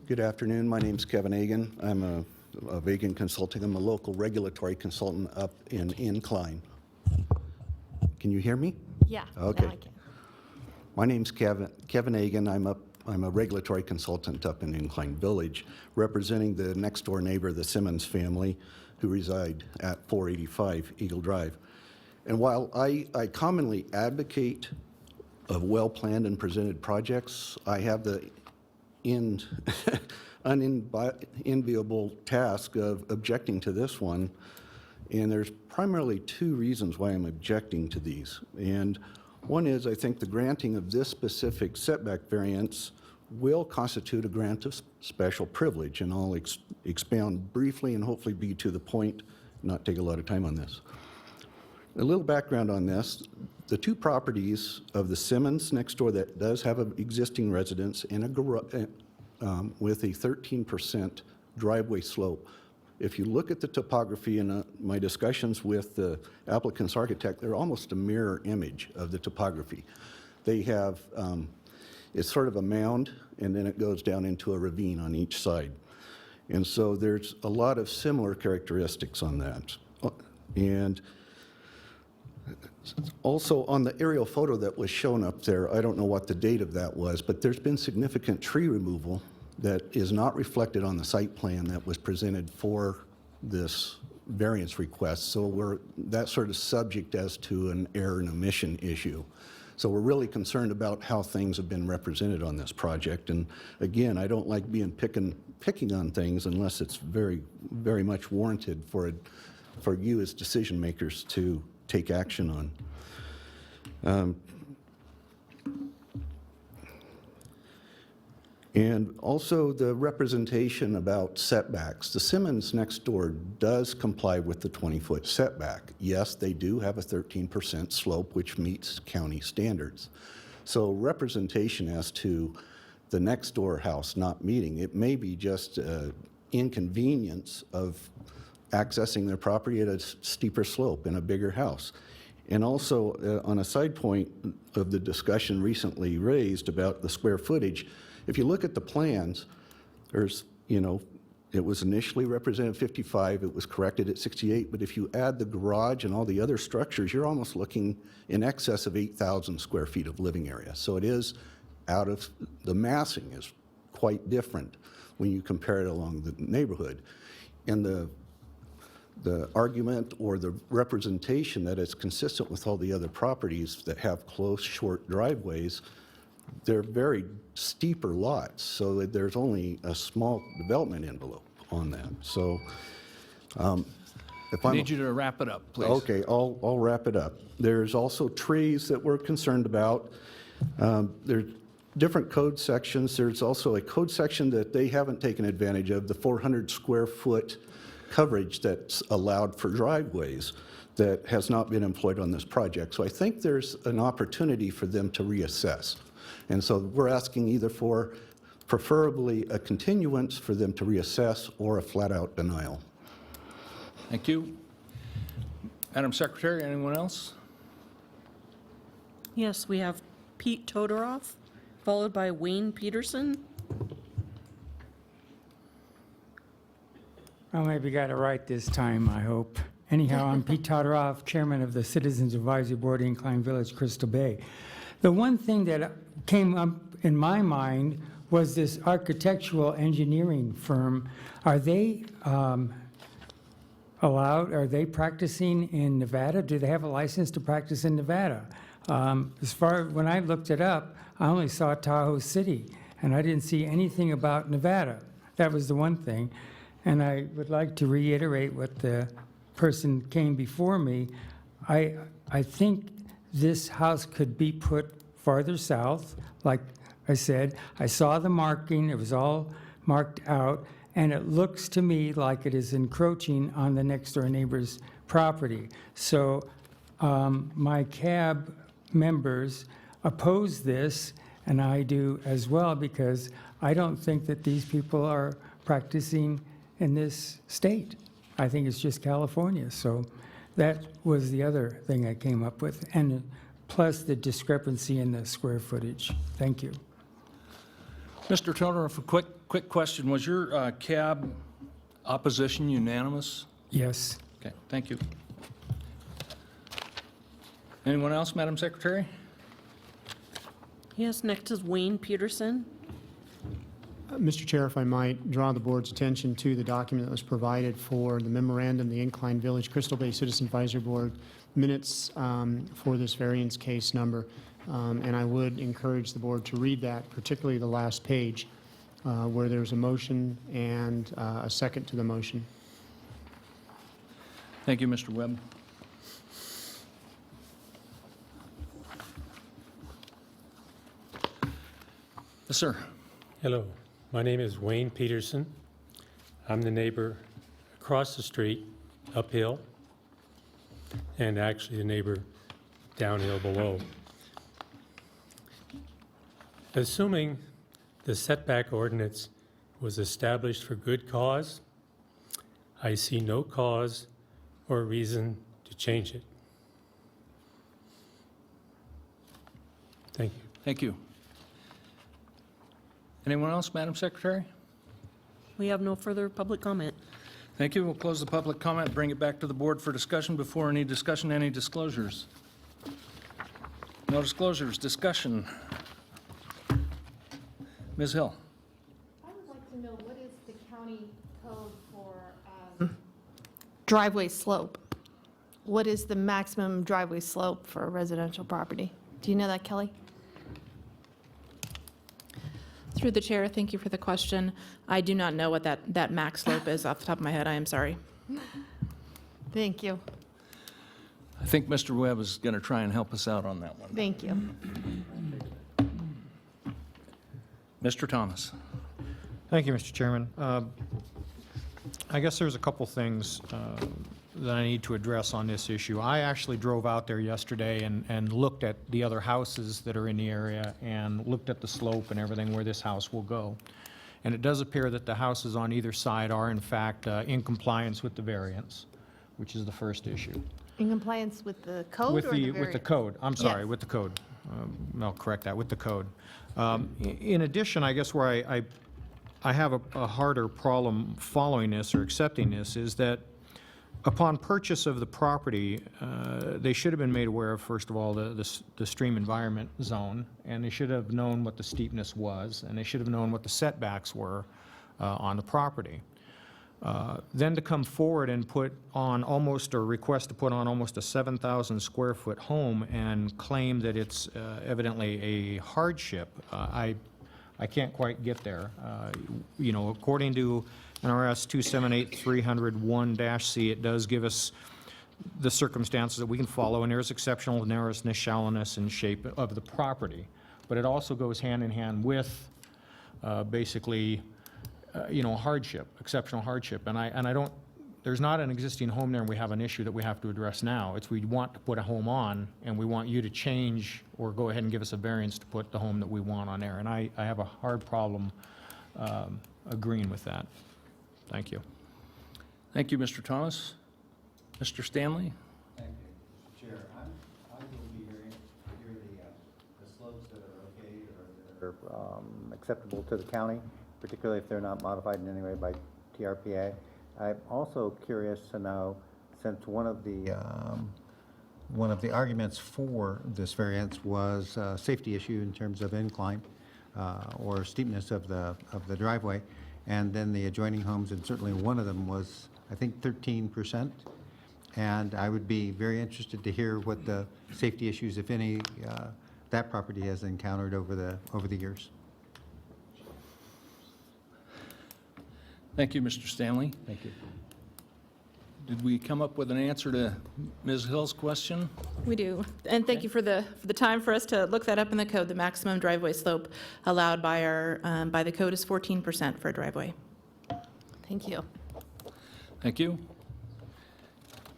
Good afternoon. My name's Kevin Egan. I'm of Egan Consulting. I'm a local regulatory consultant up in Incline. Can you hear me? Yeah. Okay. now I can. My name's Kevin Egan. I'm a regulatory consultant up in Incline Village, representing the next door neighbor, the Simmons family, who reside at 485 Eagle Drive. And while I commonly advocate of well-planned and presented projects, I have the unenviable task of objecting to this one. And there's primarily two reasons why I'm objecting to these. And one is I think the granting of this specific setback variance will constitute a grant of special privilege, and I'll expound briefly and hopefully be to the point, not take a lot of time on this. A little background on this: the two properties of the Simmons next door that does have an existing residence and a garage with a 13% driveway slope. If you look at the topography in my discussions with the applicant's architect, they're almost a mirror image of the topography. They have it's sort of a mound, and then it goes down into a ravine on each side. And so there's a lot of similar characteristics on that. And also on the aerial photo that was shown up there, I don't know what the date of that was, but there's been significant tree removal that is not reflected on the site plan that was presented for this variance request. So that's sort of subject as to an error and omission issue. So we're really concerned about how things have been represented on this project. And again, I don't like being picking on things unless it's very, very much warranted for you as decision makers to take action on. And also the representation about setbacks. The Simmons next door does comply with the 20-foot setback. Yes, they do have a 13% slope, which meets county standards. So representation as to the next door house not meeting, it may be just inconvenience of accessing their property at a steeper slope in a bigger house. And also, on a side point of the discussion recently raised about the square footage, if you look at the plans, there's, it was initially represented 55, it was corrected at 68, but if you add the garage and all the other structures, you're almost looking in excess of 8,000 square feet of living area. So it is the massing is quite different when you compare it along the neighborhood. And the argument or the representation that it's consistent with all the other properties that have close, short driveways, they're very steeper lots, so there's only a small development envelope on that. So I need you to wrap it up, please. Okay, I'll wrap it up. There's also trees that we're concerned about. There's different code sections. There's also a code section that they haven't taken advantage of, the 400 square foot coverage that's allowed for driveways that has not been employed on this project. So I think there's an opportunity for them to reassess. And so we're asking either for preferably a continuance for them to reassess or a flat-out denial. Thank you. Madam Secretary, anyone else? Yes, we have Pete Todoroff, followed by Wayne Peterson. I maybe got it right this time, I hope. Anyhow, I'm Pete Todoroff, Chairman of the Citizens Advisory Board, Incline Village, Crystal Bay. The one thing that came up in my mind was this architectural engineering firm. Are they allowed, are they practicing in Nevada? Do they have a license to practice in Nevada? When I looked it up, I only saw Tahoe City, and I didn't see anything about Nevada. That was the one thing. And I would like to reiterate what the person came before me. I think this house could be put farther south. Like I said, I saw the marking, it was all marked out, and it looks to me like it is encroaching on the next-door neighbor's property. So my cab members oppose this, and I do as well, because I don't think that these people are practicing in this state. I think it's just California. So that was the other thing I came up with, and plus the discrepancy in the square footage. Thank you. Mr. Todorov, a quick question. Was your cab opposition unanimous? Yes. Okay, thank you. Anyone else, Madam Secretary? Yes, next is Wayne Peterson. Mr. Chair, if I might draw the board's attention to the document that was provided for the memorandum, the Incline Village Crystal Bay Citizen Advisory Board minutes for this variance case number. And I would encourage the board to read that, particularly the last page, where there's a motion and a second to the motion. Thank you, Mr. Webb. Yes, sir. Hello, my name is Wayne Peterson. I'm the neighbor across the street, uphill, and actually the neighbor downhill below. Assuming the setback ordinance was established for good cause, I see no cause or reason to change it. Thank you. Thank you. Anyone else, Madam Secretary? We have no further public comment. Thank you. We'll close the public comment, bring it back to the board for discussion. Before any discussion, any disclosures? No disclosures. Discussion. Ms. Hill. I would like to know, what is the county code for driveway slope? What is the maximum driveway slope for a residential property? Do you know that, Kelly? Through the chair, thank you for the question. I do not know what that max slope is off the top of my head. I am sorry. Thank you. I think Mr. Webb is going to try and help us out on that one. Thank you. Mr. Thomas. Thank you, Mr. Chairman. I guess there's a couple things that I need to address on this issue. I actually drove out there yesterday and looked at the other houses that are in the area and looked at the slope and everything where this house will go. And it does appear that the houses on either side are in fact in compliance with the variance, which is the first issue. In compliance with the code With or the variance? code, I'm sorry, Yes. with the code. I'll correct that, with the code. In addition, I guess where I have a harder problem following this or accepting this is that upon purchase of the property, they should have been made aware of, first of all, the stream environment zone, and they should have known what the steepness was, and they should have known what the setbacks were on the property. Then to come forward and put on almost, or request to put on almost a 7,000 square foot home and claim that it's evidently a hardship, I can't quite get there. You know, according to NRS 278-301-C, it does give us the circumstances that we can follow, and there's exceptional narrowness, shallowness, and shape of the property. But it also goes hand in hand with basically, you know, hardship, exceptional hardship. And I don't, there's not an existing home there and we have an issue that we have to address now. It's we want to put a home on and we want you to change or go ahead and give us a variance to put the home that we want on there. And I have a hard problem agreeing with that. Thank you. Thank you, Mr. Thomas. Mr. Stanley? Thank you. Chair, I will be hearing the slopes that are okay or that are acceptable to the county, particularly if they're not modified in any way by TRPA. I'm also curious to know, since one of the arguments for this variance was a safety issue in terms of incline or steepness of the driveway, and then the adjoining homes, and certainly one of them was, I think, 13%. And I would be very interested to hear what the safety issues, if any, that property has encountered over the years. Thank you, Mr. Stanley. Thank you. Did we come up with an answer to Ms. Hill's question? We do. And thank you for the time for us to look that up in the code. The maximum driveway slope allowed by our, by the code is 14% for a driveway. Thank you. Thank you.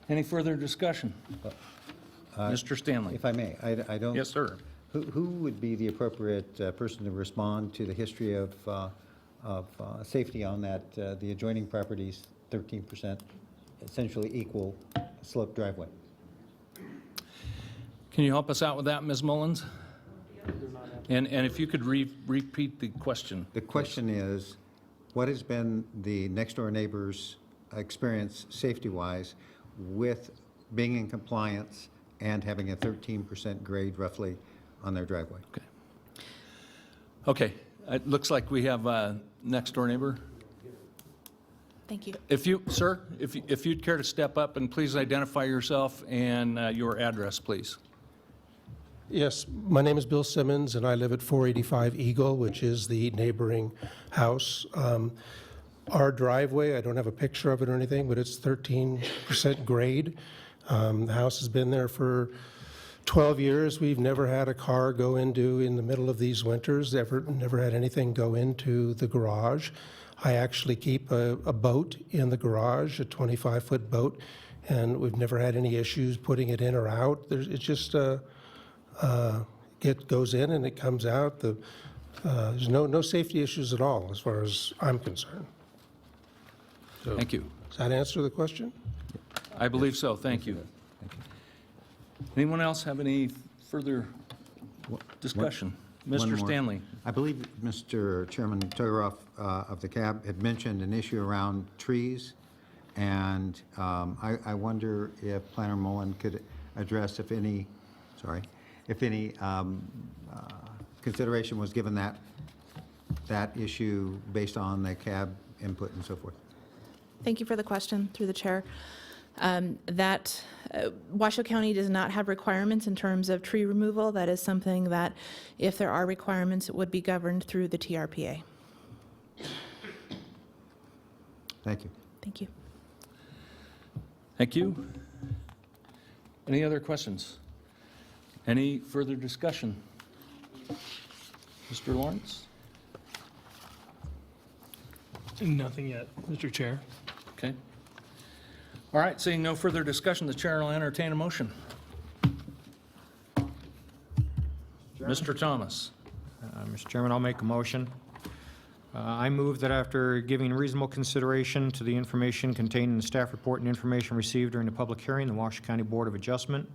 Any further discussion? Mr. Stanley? If I may, I don't. Yes, sir. Who would be the appropriate person to respond to the history of safety on that, the adjoining properties, 13%, essentially equal slope driveway? Can you help us out with that, Ms. Mullins? And if you could repeat the question. The question is, what has been the next-door neighbor's experience safety-wise with being in compliance and having a 13% grade roughly on their driveway? Okay, it looks like we have a next-door neighbor. Thank you. If you, sir, if you'd care to step up and please identify yourself and your address, please. Yes, my name is Bill Simmons, and I live at 485 Eagle, which is the neighboring house. Our driveway, I don't have a picture of it or anything, but it's 13% grade. The house has been there for 12 years. We've never had a car go into, in the middle of these winters, never had anything go into the garage. I actually keep a boat in the garage, a 25-foot boat, and we've never had any issues putting it in or out. It's just it goes in and it comes out. There's no safety issues at all, as far as I'm concerned. So, Thank you. does that answer the question? I believe so, thank you. Anyone else have any further discussion? One Mr. more. Stanley? I believe Mr. Chairman Todoroff of the CAB had mentioned an issue around trees, and I wonder if Planner Mullen could address if any consideration was given that issue based on the CAB input and so forth. Thank you for the question, through the chair. Washoe County does not have requirements in terms of tree removal. That is something that, if there are requirements, it would be governed through the TRPA. Thank you. Thank you. Thank you. Any other questions? Any further discussion? Mr. Lawrence? Nothing yet, Mr. Chair. Okay. All right, seeing no further discussion, the chair will entertain a motion. Mr. Thomas. Mr. Chairman, I'll make a motion. I move that after giving reasonable consideration to the information contained in the staff report and information received during the public hearing, the Washoe County Board of Adjustment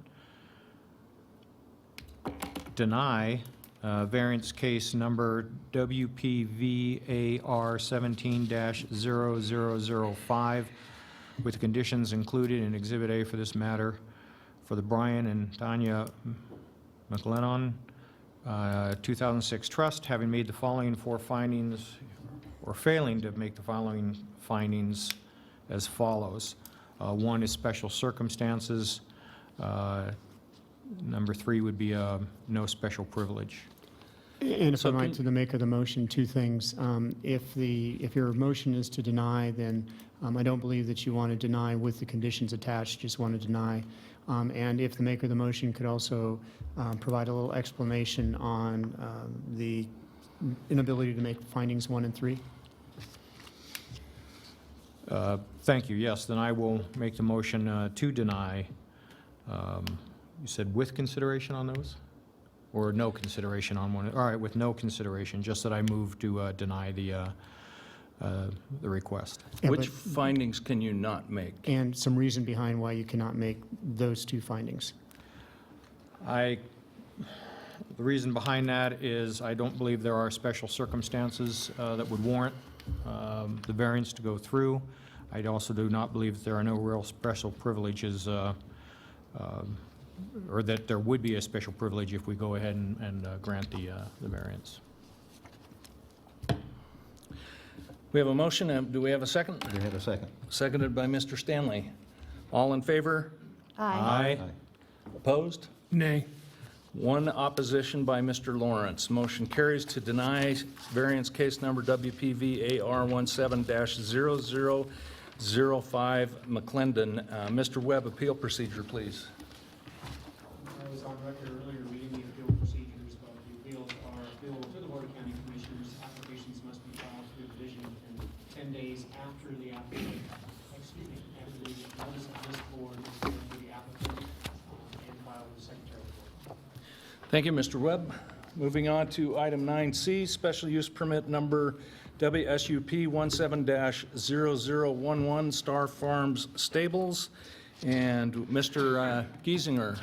deny variance case number WPVAR 17-0005 with conditions included in Exhibit A for this matter for the Brian and Tanya McLennan 2006 trust, having made the following four findings, or failing to make the following findings as follows. One is special circumstances. Number three would be no special privilege. And if I might, to the maker of the motion, two things. If your motion is to deny, then I don't believe that you want to deny with the conditions attached, just want to deny. And if the maker of the motion could also provide a little explanation on the inability to make findings 1 and 3. Thank you. Yes, then I will make the motion to deny. You said with consideration on those? Or no consideration on one? All right, with no consideration, just that I move to deny the request. Yeah, Which findings can you not make? And some reason behind why you cannot make those two findings. The reason behind that is I don't believe there are special circumstances that would warrant the variance to go through. I also do not believe that there are no real special privileges or that there would be a special privilege if we go ahead and grant the variance. We have a motion. Do we have a second? We have a second. Seconded by Mr. Stanley. All in favor? Aye. Aye. Opposed? Nay. One opposition by Mr. Lawrence. Motion carries to deny variance case number WPVAR 17-0005 McClendon. Mr. Webb, appeal procedure, please. I was on record earlier reading the appeal procedures, but the appeals are appealable to the Board of County Commissioners. Applications must be filed to the division within 10 days after the Thank you, Mr. Webb. Moving on to item 9C, special use permit number WSUP 17-0011, Star Farms Stables. And Mr. Giesinger.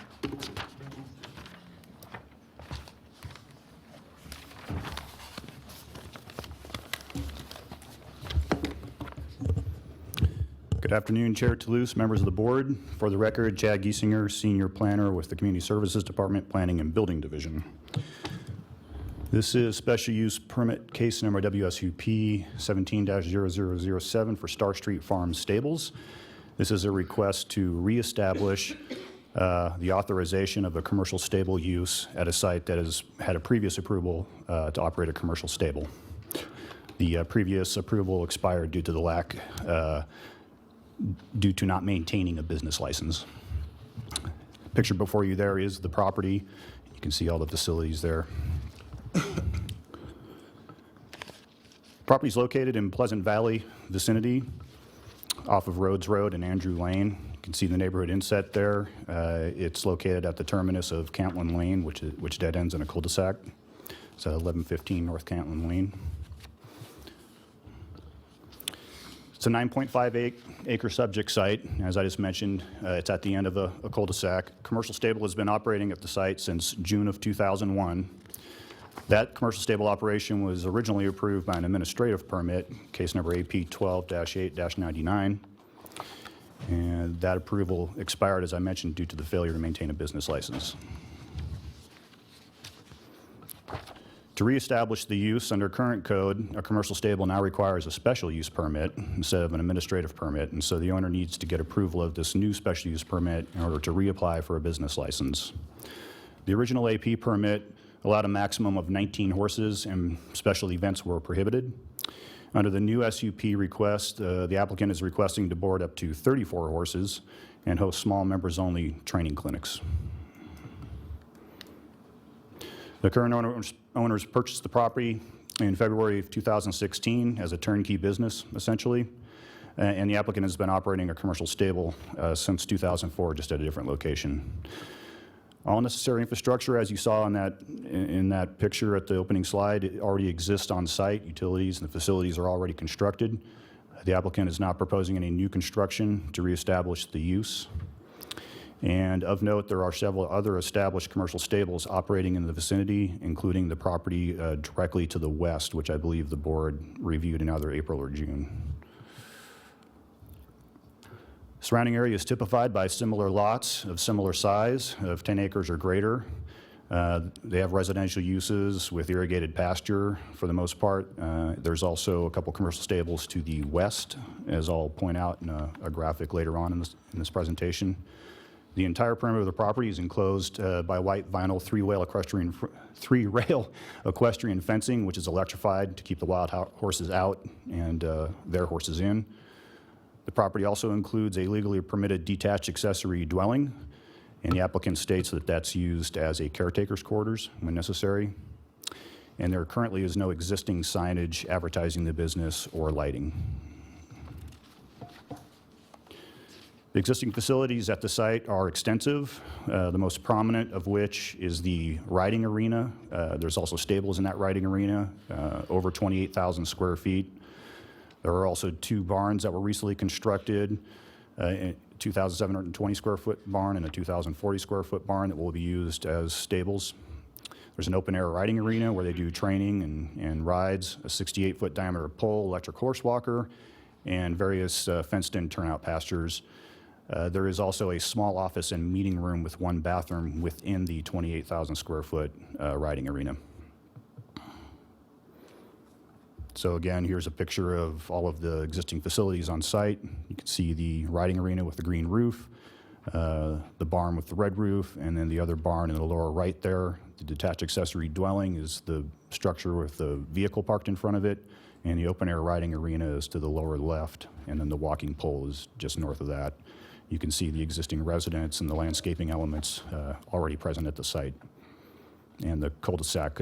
Good afternoon, Chair Toulouse, members of the board. For the record, Chad Giesinger, Senior Planner with the Community Services Department, Planning and Building Division. This is special use permit case number WSUP 17-0007 for Star Street Farm Stables. This is a request to reestablish the authorization of a commercial stable use at a site that has had a previous approval to operate a commercial stable. The previous approval expired due to the lack due to not maintaining a business license. Picture before you there is the property. You can see all the facilities there. Property is located in Pleasant Valley vicinity off of Rhodes Road and Andrew Lane. You can see the neighborhood inset there. It's located at the terminus of Cantland Lane, which dead ends in a cul-de-sac. It's at 1115 North Cantland Lane. It's a 9.5 acre subject site. As I just mentioned, it's at the end of a cul-de-sac. Commercial stable has been operating at the site since June of 2001. That commercial stable operation was originally approved by an administrative permit, case number AP 12-8-99. And that approval expired, as I mentioned, due to the failure to maintain a business license. To reestablish the use under current code, a commercial stable now requires a special use permit instead of an administrative permit, and so the owner needs to get approval of this new special use permit in order to reapply for a business license. The original AP permit allowed a maximum of 19 horses, and special events were prohibited. Under the new SUP request, the applicant is requesting to board up to 34 horses and host small members-only training clinics. The current owners purchased the property in February of 2016 as a turnkey business, essentially, and the applicant has been operating a commercial stable since 2004, just at a different location. All necessary infrastructure, as you saw in that picture at the opening slide, it already exists on site. Utilities and the facilities are already constructed. The applicant is not proposing any new construction to reestablish the use. And of note, there are several other established commercial stables operating in the vicinity, including the property directly to the west, which I believe the board reviewed in either April or June. Surrounding area is typified by similar lots of similar size, of 10 acres or greater. They have residential uses with irrigated pasture for the most part. There's also a couple commercial stables to the west, as I'll point out in a graphic later on in this presentation. The entire perimeter of the property is enclosed by white vinyl three-rail equestrian fencing, which is electrified to keep the wild horses out and their horses in. The property also includes a legally permitted detached accessory dwelling, and the applicant states that that's used as a caretaker's quarters when necessary. And there currently is no existing signage advertising the business or lighting. The existing facilities at the site are extensive, the most prominent of which is the riding arena. There's also stables in that riding arena, over 28,000 square feet. There are also two barns that were recently constructed, a 2,720 square foot barn and a 2,040 square foot barn that will be used as stables. There's an open air riding arena where they do training and rides, a 68-foot diameter pole, electric horse walker, and various fenced-in turnout pastures. There is also a small office and meeting room with one bathroom within the 28,000 square foot riding arena. So again, here's a picture of all of the existing facilities on site. You can see the riding arena with the green roof, the barn with the red roof, and then the other barn in the lower right there. The detached accessory dwelling is the structure with the vehicle parked in front of it, and the open air riding arena is to the lower left, and then the walking pole is just north of that. You can see the existing residents and the landscaping elements already present at the site, and the cul-de-sac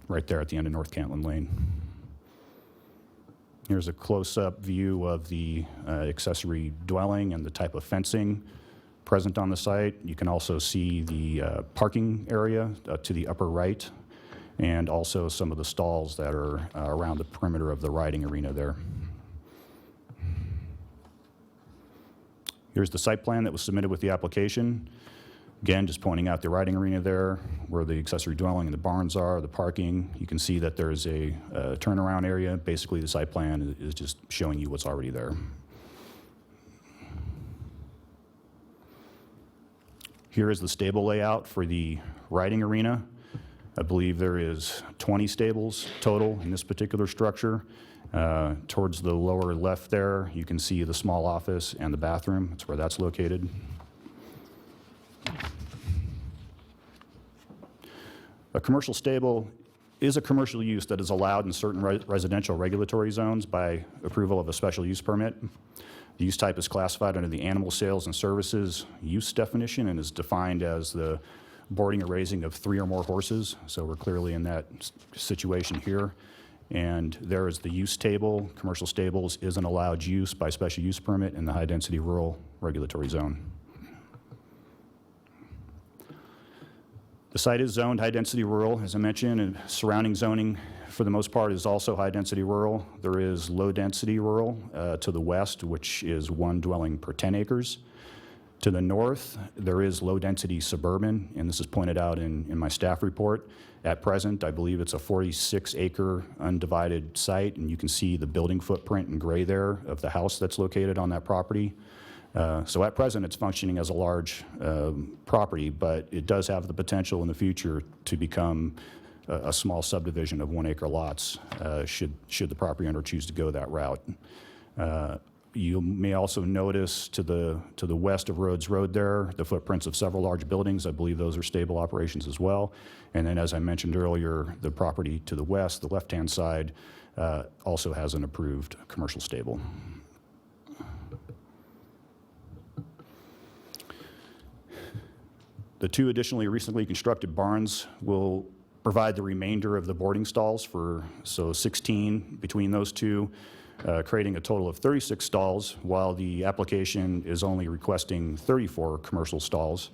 right there at the end of North Cantland Lane. Here's a close-up view of the accessory dwelling and the type of fencing. present on the site. You can also see the parking area to the upper right, and also some of the stalls that are around the perimeter of the riding arena there. Here's the site plan that was submitted with the application. Again, just pointing out the riding arena there, where the accessory dwelling and the barns are, the parking. You can see that there's a turnaround area. Basically, the site plan is just showing you what's already there. Here is the stable layout for the riding arena. I believe there is 20 stables total in this particular structure. Towards the lower left there, you can see the small office and the bathroom. That's where that's located. A commercial stable is a commercial use that is allowed in certain residential regulatory zones by approval of a special use permit. The use type is classified under the animal sales and services use definition and is defined as the boarding or raising of 3 or more horses. So we're clearly in that situation here. And there is the use table. Commercial stables is an allowed use by special use permit in the high-density rural regulatory zone. The site is zoned high-density rural, as I mentioned, and surrounding zoning, for the most part, is also high-density rural. There is low-density rural to the west, which is 1 dwelling per 10 acres. To the north, there is low-density suburban, and this is pointed out in my staff report. At present, I believe it's a 46-acre undivided site, and you can see the building footprint in gray there of the house that's located on that property. So at present, it's functioning as a large property, but it does have the potential in the future to become a small subdivision of 1-acre lots should the property owner choose to go that route. You may also notice to the west of Rhodes Road there, the footprints of several large buildings. I believe those are stable operations as well. And then, as I mentioned earlier, the property to the west, the left-hand side, also has an approved commercial stable. The 2 additionally recently constructed barns will provide the remainder of the boarding stalls so 16 between those 2, creating a total of 36 stalls, while the application is only requesting 34 commercial stalls.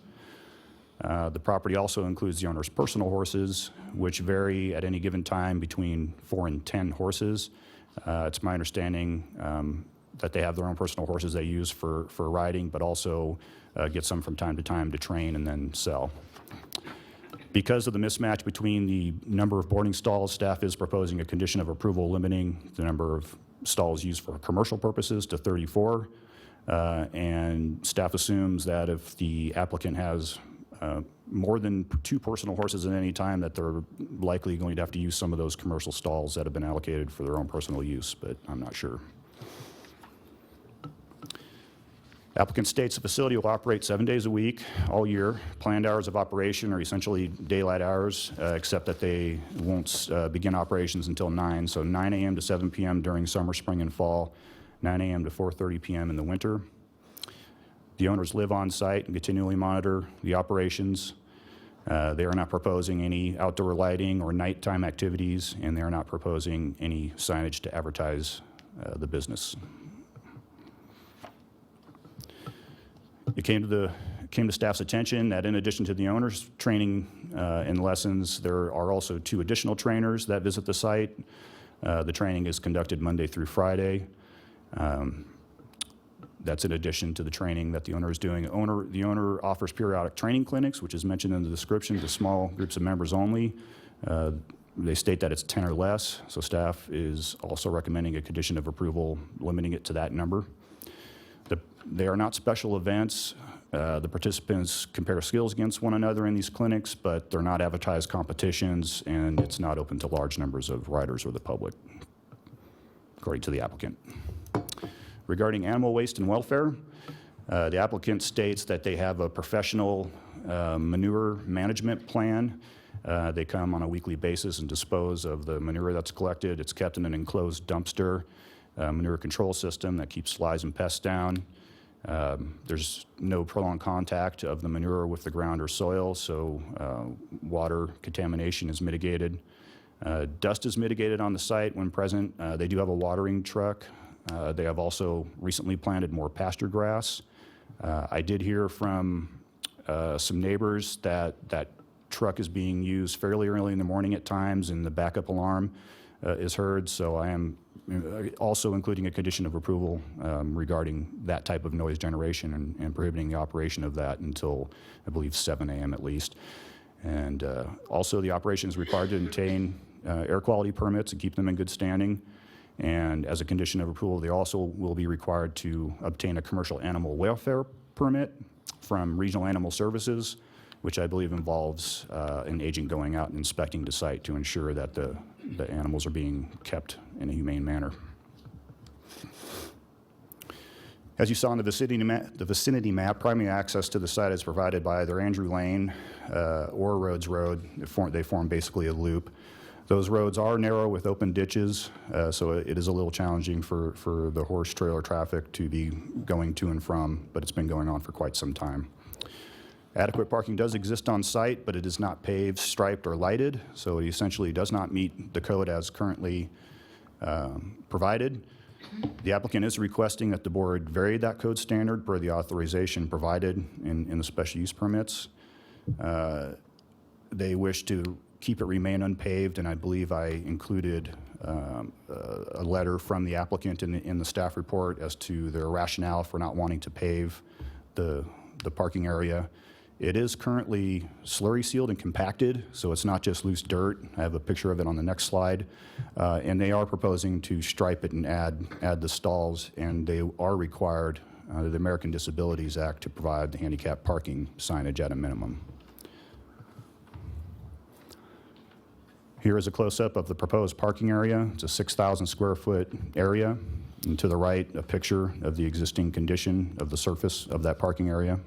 The property also includes the owner's personal horses, which vary at any given time between 4 and 10 horses. It's my understanding that they have their own personal horses they use for riding, but also get some from time to time to train and then sell. Because of the mismatch between the number of boarding stalls, staff is proposing a condition of approval limiting the number of stalls used for commercial purposes to 34. And staff assumes that if the applicant has more than 2 personal horses at any time, that they're likely going to have to use some of those commercial stalls that have been allocated for their own personal use, but I'm not sure. Applicant states the facility will operate 7 days a week, all year. Planned hours of operation are essentially daylight hours, except that they won't begin operations until 9. So 9 a.m. to 7 p.m. during summer, spring, and fall, 9 a.m. to 4:30 p.m. in the winter. The owners live on site and continually monitor the operations. They are not proposing any outdoor lighting or nighttime activities, and they are not proposing any signage to advertise the business. It came to staff's attention that in addition to the owners' training and lessons, there are also 2 additional trainers that visit the site. The training is conducted Monday through Friday. That's in addition to the training that the owner is doing. The owner offers periodic training clinics, which is mentioned in the description, to small groups of members only. They state that it's 10 or less, so staff is also recommending a condition of approval limiting it to that number. They are not special events. The participants compare skills against one another in these clinics, but they're not advertised competitions, and it's not open to large numbers of riders or the public, according to the applicant. Regarding animal waste and welfare, the applicant states that they have a professional manure management plan. They come on a weekly basis and dispose of the manure that's collected. It's kept in an enclosed dumpster, manure control system that keeps flies and pests down. There's no prolonged contact of the manure with the ground or soil, so water contamination is mitigated. Dust is mitigated on the site when present. They do have a watering truck. They have also recently planted more pasture grass I did hear from some neighbors that that truck is being used fairly early in the morning at times, and the backup alarm is heard. So I am also including a condition of approval regarding that type of noise generation and prohibiting the operation of that until, I believe, 7 a.m. at least. And also the operation is required to obtain air quality permits and keep them in good standing. And as a condition of approval, they also will be required to obtain a commercial animal welfare permit from Regional Animal Services, which I believe involves an agent going out and inspecting the site to ensure that the animals are being kept in a humane manner. As you saw in the vicinity map, primary access to the site is provided by either Andrew Lane or Rhodes Road. They form basically a loop. Those roads are narrow with open ditches, so it is a little challenging for the horse trailer traffic to be going to and from, but it's been going on for quite some time. Adequate parking does exist on site, but it is not paved, striped, or lighted, so it essentially does not meet the code as currently provided. The applicant is requesting that the board vary that code standard per the authorization provided in the special use permits. They wish to keep it remain unpaved, and I believe I included a letter from the applicant in the staff report as to their rationale for not wanting to pave the parking area. It is currently slurry sealed and compacted, so it's not just loose dirt. I have a picture of it on the next slide. And they are proposing to stripe it and add the stalls, and they are required under the American Disabilities Act to provide the handicap parking signage at a minimum. Here is a close-up of the proposed parking area. It's a 6,000 square foot area. And to the right, a picture of the existing condition of the surface of that parking area.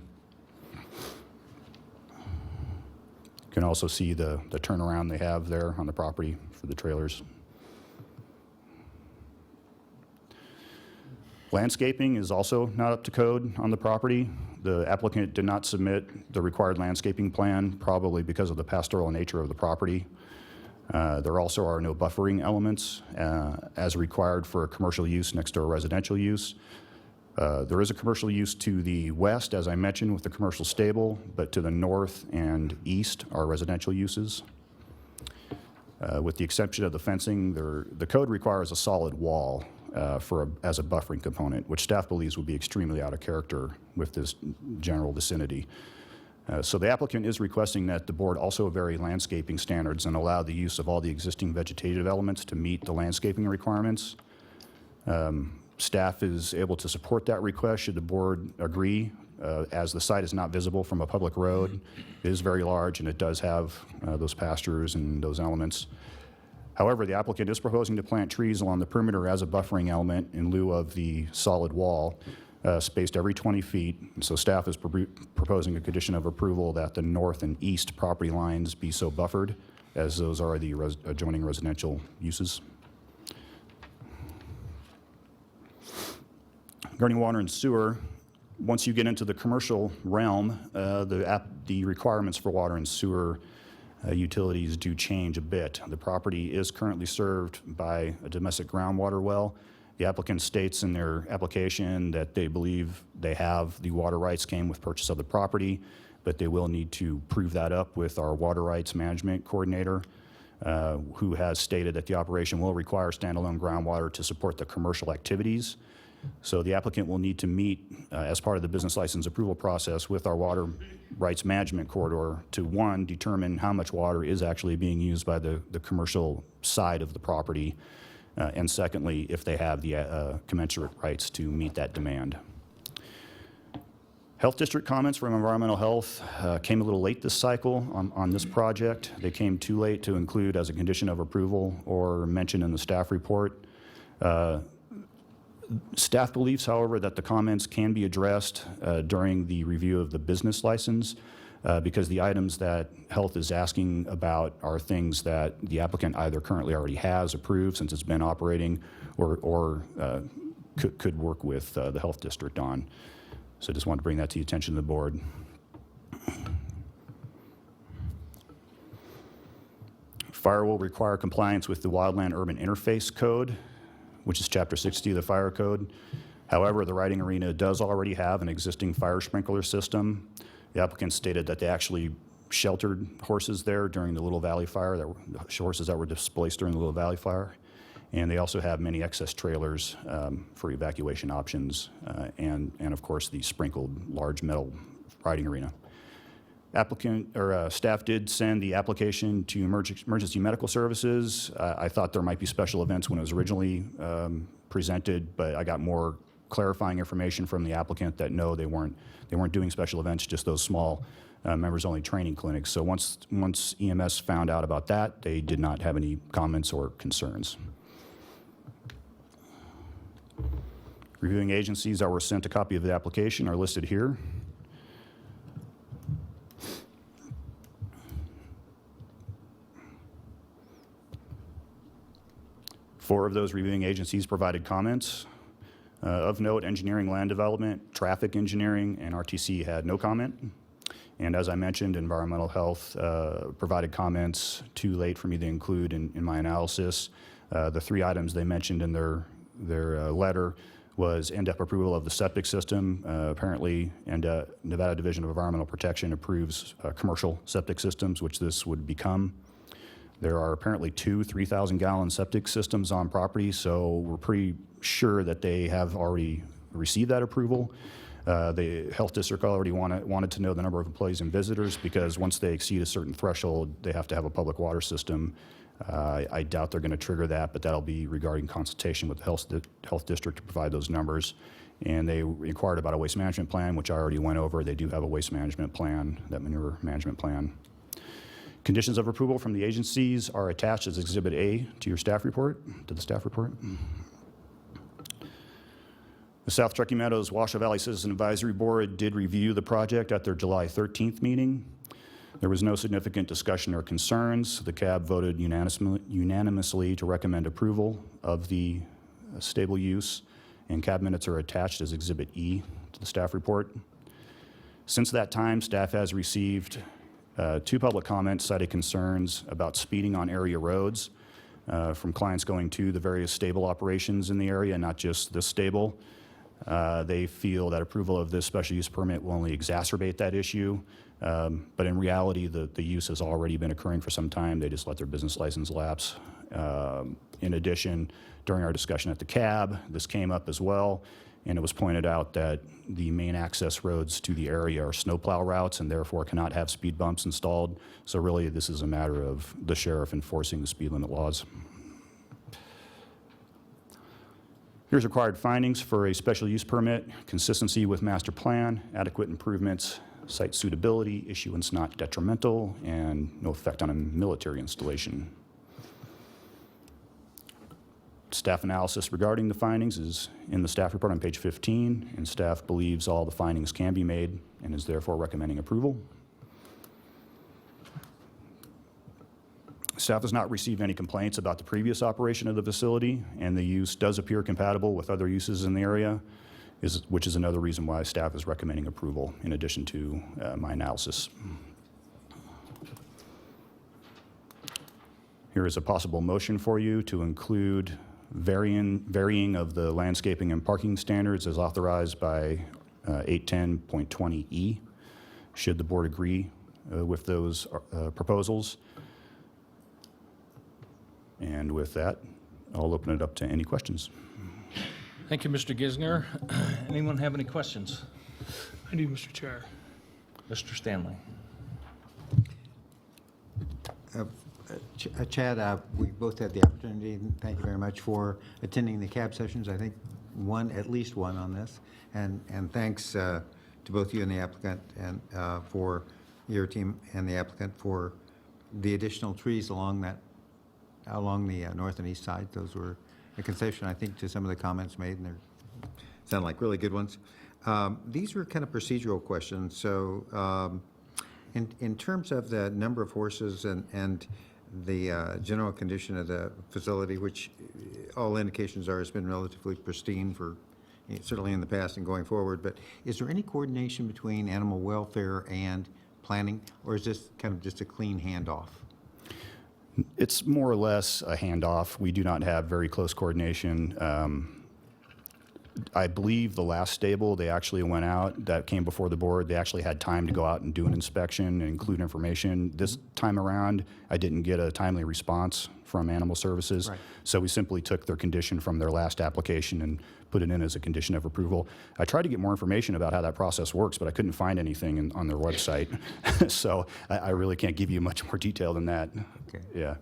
You can also see the turnaround they have there on the property for the trailers. Landscaping is also not up to code on the property. The applicant did not submit the required landscaping plan, probably because of the pastoral nature of the property. There also are no buffering elements as required for a commercial use next to a residential use. There is a commercial use to the west, as I mentioned, with the commercial stable, but to the north and east are residential uses. With the exception of the fencing, the code requires a solid wall as a buffering component, which staff believes would be extremely out of character with this general vicinity. So the applicant is requesting that the board also vary landscaping standards and allow the use of all the existing vegetative elements to meet the landscaping requirements. Staff is able to support that request should the board agree, as the site is not visible from a public road. It is very large, and it does have those pastures and those elements. However, the applicant is proposing to plant trees along the perimeter as a buffering element in lieu of the solid wall, spaced every 20 feet. And so staff is proposing a condition of approval that the north and east property lines be so buffered, as those are the adjoining residential uses. Regarding water and sewer, once you get into the commercial realm, the requirements for water and sewer utilities do change a bit. The property is currently served by a domestic groundwater well. The applicant states in their application that they believe they have the water rights came with purchase of the property, but they will need to prove that up with our water rights management coordinator, who has stated that the operation will require standalone groundwater to support the commercial activities. So the applicant will need to meet, as part of the business license approval process, with our water rights management corridor to, one, determine how much water is actually being used by the commercial side of the property, and secondly, if they have the commensurate rights to meet that demand. Health district comments from environmental health came a little late this cycle on this project. They came too late to include as a condition of approval or mention in the staff report. Staff believes, however, that the comments can be addressed during the review of the business license because the items that health is asking about are things that the applicant either currently already has approved since it's been operating or could work with the health district on. So just wanted to bring that to the attention of the board. Fire will require compliance with the Wildland Urban Interface Code, which is Chapter 60 of the Fire Code. However, the riding arena does already have an existing fire sprinkler system. The applicant stated that they actually sheltered horses there during the Little Valley fire, horses that were displaced during the Little Valley fire. And they also have many excess trailers for evacuation options and of course, the sprinkled large metal riding arena. Staff did send the application to emergency medical services. I thought there might be special events when it was originally presented, but I got more clarifying information from the applicant that no, they weren't doing special events, just those small members-only training clinics. So once EMS found out about that, they did not have any comments or concerns. Reviewing agencies that were sent a copy of the application are listed here. Four of those reviewing agencies provided comments. Of note, engineering, land development, traffic engineering, and RTC had no comment. And as I mentioned, environmental health provided comments too late for me to include in my analysis. The three items they mentioned in their letter was in-depth approval of the septic system. Apparently, Nevada Division of Environmental Protection approves commercial septic systems, which this would become. There are apparently two 3,000-gallon septic systems on property, so we're pretty sure that they have already received that approval. The health district already wanted to know the number of employees and visitors, because once they exceed a certain threshold, they have to have a public water system. I doubt they're going to trigger that, but that'll be regarding consultation with the health district to provide those numbers. And they inquired about a waste management plan, which I already went over. They do have a waste management plan, that manure management plan. Conditions of approval from the agencies are attached as Exhibit A to your staff report, to the staff report. The South Truckee Meadows Washoe Valley Citizen Advisory Board did review the project at their July 13th meeting. There was no significant discussion or concerns. The CAB voted unanimously to recommend approval of the stable use, and CAB minutes are attached as Exhibit E to the staff report. Since that time, staff has received two public comments citing concerns about speeding on area roads from clients going to the various stable operations in the area, not just this stable. They feel that approval of this special use permit will only exacerbate that issue. But in reality, the use has already been occurring for some time. They just let their business license lapse. In addition, during our discussion at the CAB, this came up as well, and it was pointed out that the main access roads to the area are snowplow routes and therefore cannot have speed bumps installed. So really, this is a matter of the sheriff enforcing the speed limit laws. Here's required findings for a special use permit: consistency with master plan, adequate improvements, site suitability, issuance not detrimental, and no effect on a military installation. Staff analysis regarding the findings is in the staff report on page 15, and staff believes all the findings can be made and is therefore recommending approval. Staff has not received any complaints about the previous operation of the facility, and the use does appear compatible with other uses in the area, which is another reason why staff is recommending approval in addition to my analysis. Here is a possible motion for you to include varying of the landscaping and parking standards as authorized by 810.20E. Should the board agree with those proposals? And with that, I'll open it up to any questions. Thank you, Mr. Gisner. Anyone have any questions? I do, Mr. Chair. Mr. Stanley. Chad, we both had the opportunity, and thank you very much for attending the CAB sessions. I think at least one on this. And thanks to both you and the applicant, and for your team and the applicant for the additional trees along the north and east side. Those were a concession, I think, to some of the comments made, and they sound like really good ones. These were kind of procedural questions. So in terms of the number of horses and the general condition of the facility, which all indications are has been relatively pristine for certainly in the past and going forward, but is there any coordination between animal welfare and planning, or is this kind of just a clean handoff? It's more or less a handoff. We do not have very close coordination. I believe the last stable, they actually went out, that came before the board, they actually had time to go out and do an inspection and include information. This time around, I didn't get a timely response from Animal Services. Right. So we simply took their condition from their last application and put it in as a condition of approval. I tried to get more information about how that process works, but I couldn't find anything on their website. So I really can't give you much more detail than that. Okay. Yeah.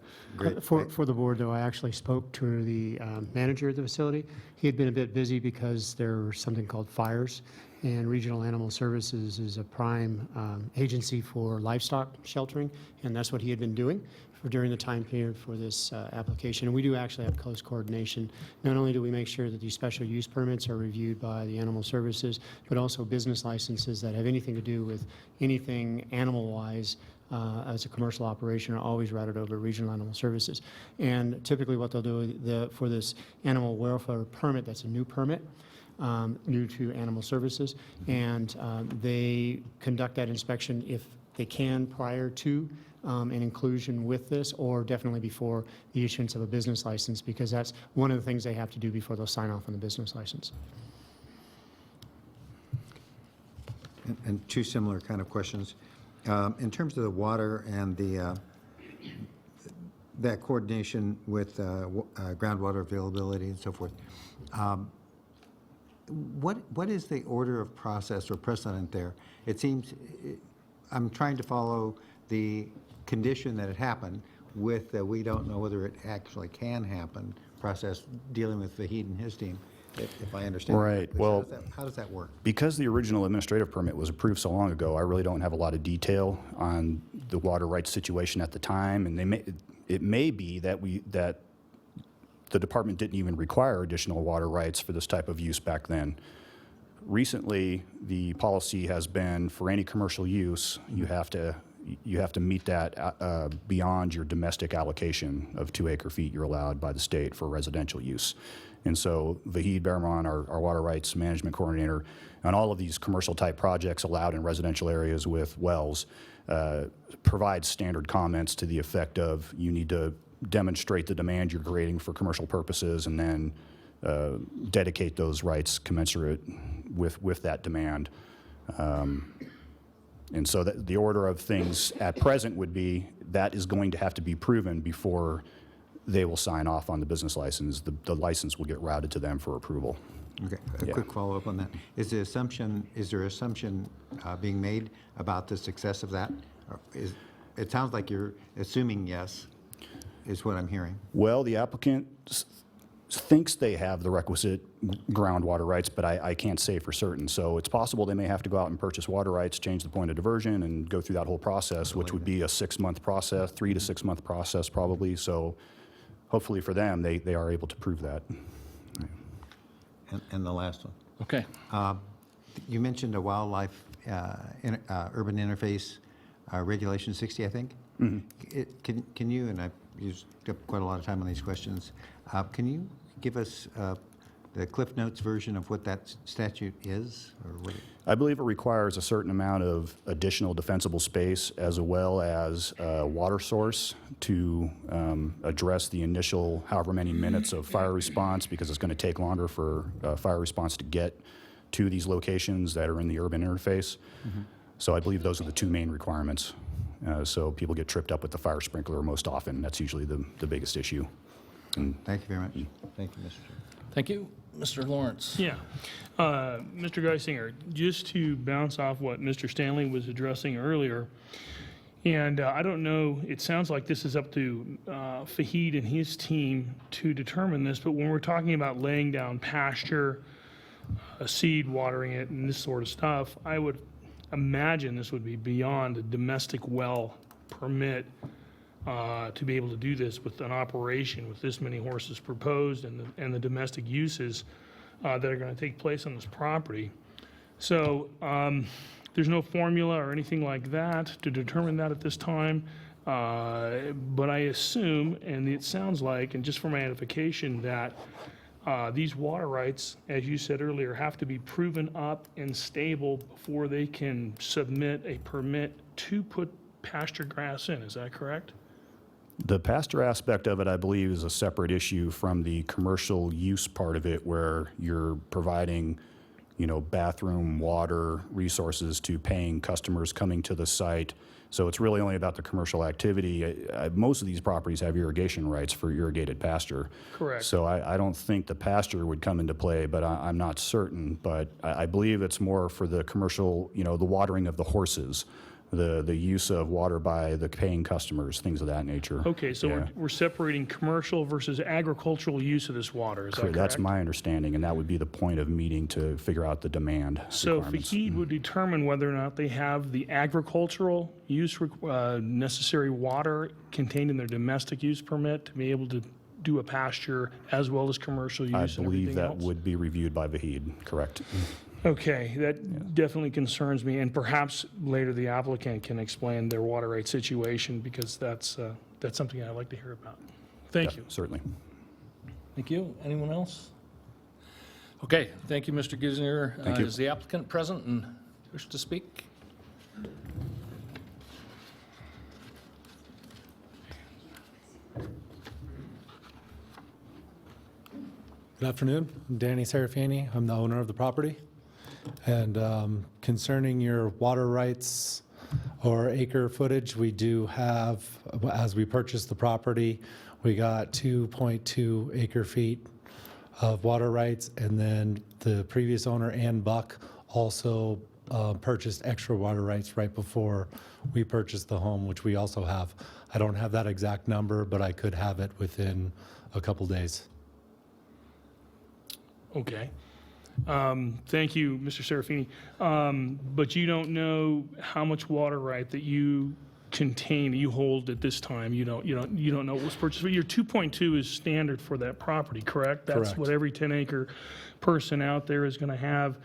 For the board, though, I actually spoke to the manager of the facility. He had been a bit busy because there were something called fires, and Regional Animal Services is a prime agency for livestock sheltering, and that's what he had been doing during the time period for this application. And we do actually have close coordination. Not only do we make sure that these special use permits are reviewed by the Animal Services, but also business licenses that have anything to do with anything animal-wise as a commercial operation are always routed over to Regional Animal Services. And typically what they'll do for this animal welfare permit, that's a new permit, new to Animal Services, and they conduct that inspection if they can prior to an inclusion with this, or definitely before the issuance of a business license, because that's one of the things they have to do before they'll sign off on the business license. And two similar kind of questions. In terms of the water and that coordination with groundwater availability and so forth, what is the order of process or precedent there? It seems, I'm trying to follow the condition that it happened with the we don't know whether it actually can happen process dealing with Vahid and his team, if I understand. Right. correctly. Well, how does that work? Because the original administrative permit was approved so long ago, I really don't have a lot of detail on the water rights situation at the time, and it may be that the department didn't even require additional water rights for this type of use back then. Recently, the policy has been for any commercial use, you have to meet that beyond your domestic allocation of 2 acre-feet you're allowed by the state for residential use. And so Vahid Berman, our water rights management coordinator, on all of these commercial type projects allowed in residential areas with wells, provides standard comments to the effect of you need to demonstrate the demand you're creating for commercial purposes and then dedicate those rights commensurate with that demand. And so the order of things at present would be that is going to have to be proven before they will sign off on the business license. The license will get routed to them for approval. Okay, a quick follow-up on that. Is there assumption being made about the success of that? It sounds like you're assuming yes, is what I'm hearing. Well, the applicant thinks they have the requisite groundwater rights, but I can't say for certain. So it's possible they may have to go out and purchase water rights, change the point of diversion, and go through that whole process, which would be a 6-month process, 3 to 6 month process probably. So hopefully for them, they are able to prove that. And the last one. Okay. You mentioned a wildlife urban interface regulation 60, I think. Mm-hmm. Can you, and I've used up quite a lot of time on these questions, can you give us the Cliff Notes version of what that statute is? Or what I believe it requires a certain amount of additional defensible space as well as water source to address the initial however many minutes of fire response, because it's going to take longer for fire response to get to these locations that are in the urban interface. Mm-hmm. So I believe those are the 2 main requirements. So people get tripped up with the fire sprinkler most often. That's usually the biggest issue. And thank you very much. Thank you, Mr. Chairman. Thank you. Mr. Lawrence. Yeah. Mr. Geisinger, just to bounce off what Mr. Stanley was addressing earlier, and I don't know, it sounds like this is up to Fahid and his team to determine this, but when we're talking about laying down pasture, seed, watering it, and this sort of stuff, I would imagine this would be beyond a domestic well permit to be able to do this with an operation with this many horses proposed and the domestic uses that are going to take place on this property. So there's no formula or anything like that to determine that at this time. But I assume, and it sounds like, and just for my edification, that these water rights, as you said earlier, have to be proven up and stable before they can submit a permit to put pasture grass in. Is that correct? The pasture aspect of it, I believe, is a separate issue from the commercial use part of it, where you're providing, bathroom, water, resources to paying customers coming to the site. So it's really only about the commercial activity. Most of these properties have irrigation rights for irrigated pasture. Correct. So I don't think the pasture would come into play, but I'm not certain. But I believe it's more for the commercial, the watering of the horses, the use of water by the paying customers, things of that nature. Okay, so Yeah. we're separating commercial versus agricultural use of this water, is that correct? That's my understanding, and that would be the point of meeting to figure out the demand So requirements. Fahid would determine whether or not they have the agricultural use necessary water contained in their domestic use permit to be able to do a pasture as well as commercial use I and believe everything that else? would be reviewed by Vahid, correct? Okay, that definitely concerns me, and perhaps later the applicant can explain their water right situation, because that's something I'd like to hear about. Thank you. Certainly. Thank you. Anyone else? Okay, thank you, Mr. Giesinger. Thank you. Is the applicant present and wish to speak? Good afternoon. I'm Danny Serafini. I'm the owner of the property. And concerning your water rights or acre footage, we do have, as we purchased the property, we got 2.2 acre feet of water rights. And then the previous owner, Ann Buck, also purchased extra water rights right before we purchased the home, which we also have. I don't have that exact number, but I could have it within a couple days. Okay. Thank you, Mr. Serafini. But you don't know how much water right that you contain, you hold at this time. You don't know what was purchased. But your 2.2 is standard for that property, correct? That's Correct. what every 10-acre person out there is going to have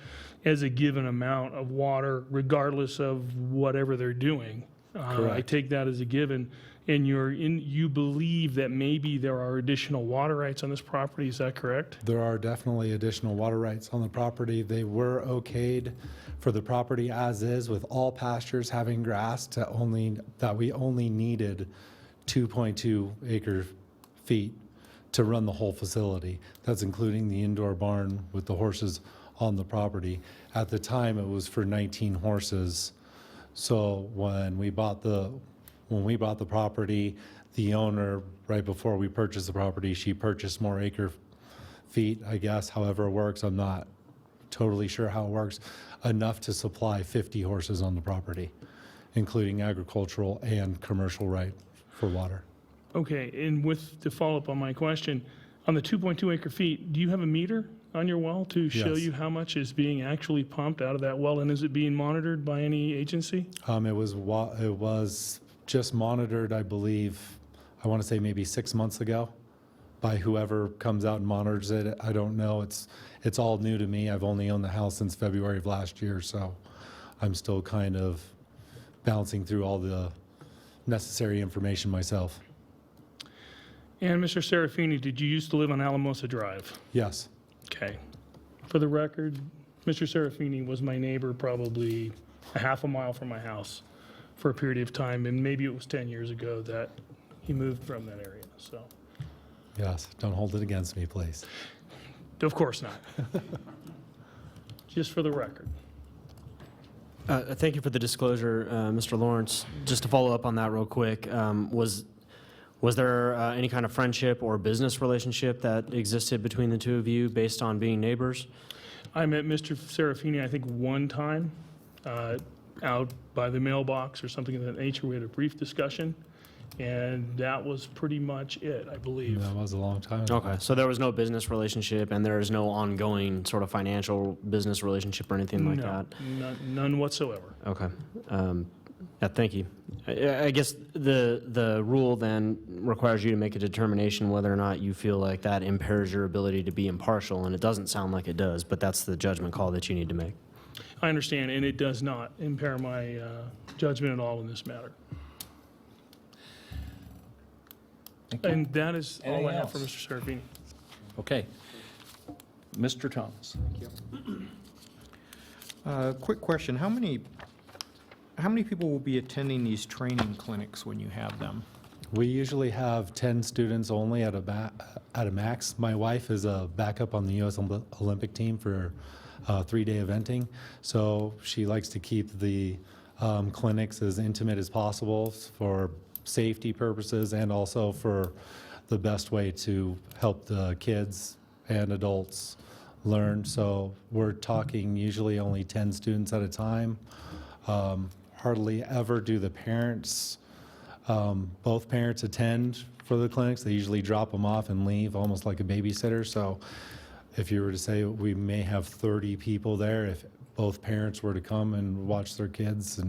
as a given amount of water, regardless of whatever they're doing. I Correct. take that as a given. And you believe that maybe there are additional water rights on this property, is that correct? There are definitely additional water rights on the property. They were okayed for the property as is, with all pastures having grass, that we only needed 2.2 acre feet to run the whole facility. That's including the indoor barn with the horses on the property. At the time, it was for 19 horses. So when we bought the property, the owner, right before we purchased the property, she purchased more acre feet, I guess, however it works. I'm not totally sure how it works, enough to supply 50 horses on the property, including agricultural and commercial right for water. Okay, and to follow up on my question, on the 2.2 acre feet, do you have a meter on your well to show Yes. you how much is being actually pumped out of that well, and is it being monitored by any agency? It was just monitored, I believe, I want to say maybe 6 months ago, by whoever comes out and monitors it. I don't know. It's all new to me. I've only owned the house since February of last year, so I'm still kind of bouncing through all the necessary information myself. And Mr. Serafini, did you used to live on Alamosa Drive? Yes. Okay. For the record, Mr. Serafini was my neighbor probably a half a mile from my house for a period of time, and maybe it was 10 years ago that he moved from that area, so. Yes. Don't hold it against me, please. Of course not. Just for the record. Thank you for the disclosure, Mr. Lawrence. Just to follow up on that real quick, was there any kind of friendship or business relationship that existed between the two of you based on being neighbors? I met Mr. Serafini, I think, one time out by the mailbox or something of that nature. We had a brief discussion, and that was pretty much it, I believe. That was a long time ago. Okay, so there was no business relationship, and there is no ongoing sort of financial business relationship or anything like that? None whatsoever. Okay. Yeah, thank you. I guess the rule then requires you to make a determination whether or not you feel like that impairs your ability to be impartial, and it doesn't sound like it does, but that's the judgment call that you need to make. I understand, and it does not impair my judgment at all in this matter. And that is all Anything I have for else? Mr. Serafini. Okay. Mr. Thomas. Quick question, how many people will be attending these training clinics when you have them? We usually have 10 students only at a max. My wife is a backup on the U.S. Olympic team for 3-day eventing, so she likes to keep the clinics as intimate as possible for safety purposes and also for the best way to help the kids and adults learn. So we're talking usually only 10 students at a time. Hardly ever do the parents, both parents attend for the clinics. They usually drop them off and leave, almost like a babysitter. So if you were to say we may have 30 people there if both parents were to come and watch their kids,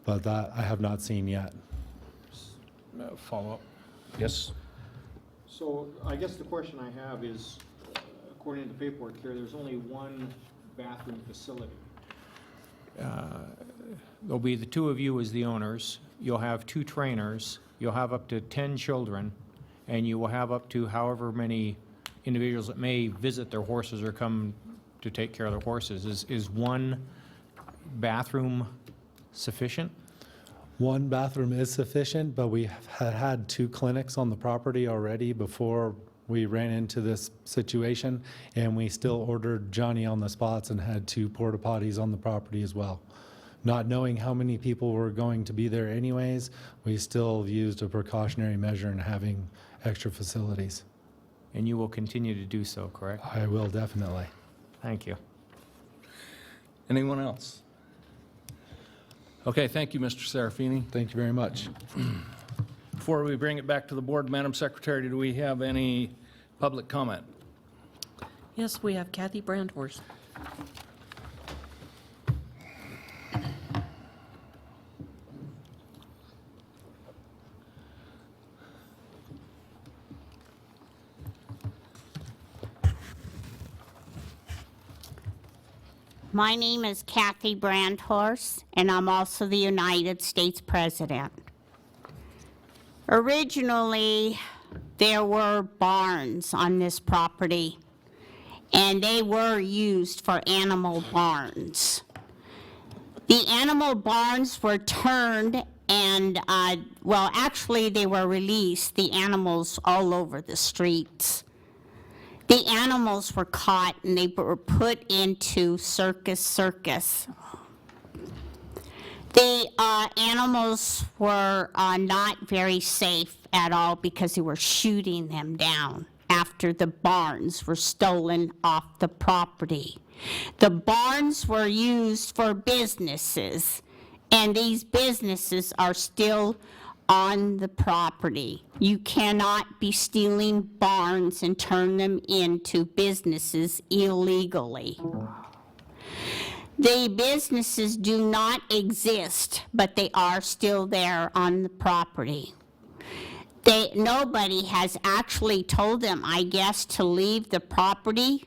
but that I have not seen yet. Follow-up. Yes? So I guess the question I have is, according to the paperwork here, there's only one bathroom facility. There'll be the two of you as the owners. You'll have 2 trainers. You'll have up to 10 children, and you will have up to however many individuals that may visit their horses or come to take care of their horses. Is one bathroom sufficient? One bathroom is sufficient, but we have had 2 clinics on the property already before we ran into this situation, and we still ordered Johnny on the spots and had 2 porta potties on the property as well. Not knowing how many people were going to be there anyways, we still used a precautionary measure in having extra facilities. And you will continue to do so, correct? I will definitely. Thank you. Anyone else? Okay, thank you, Mr. Serafini. Thank you very much. Before we bring it back to the board, Madam Secretary, do we have any public comment? Yes, we have Kathy Brandhorst. My name is Kathy Brandhorst, and I'm also the United States President. Originally, there were barns on this property, and they were used for animal barns. The animal barns were turned and, well, actually, they were released, the animals all over the streets. The animals were caught and they were put into circus. The animals were not very safe at all because they were shooting them down after the barns were stolen off the property. The barns were used for businesses, and these businesses are still on the property. You cannot be stealing barns and turn them into businesses illegally. The businesses do not exist, but they are still there on the property. Nobody has actually told them, I guess, to leave the property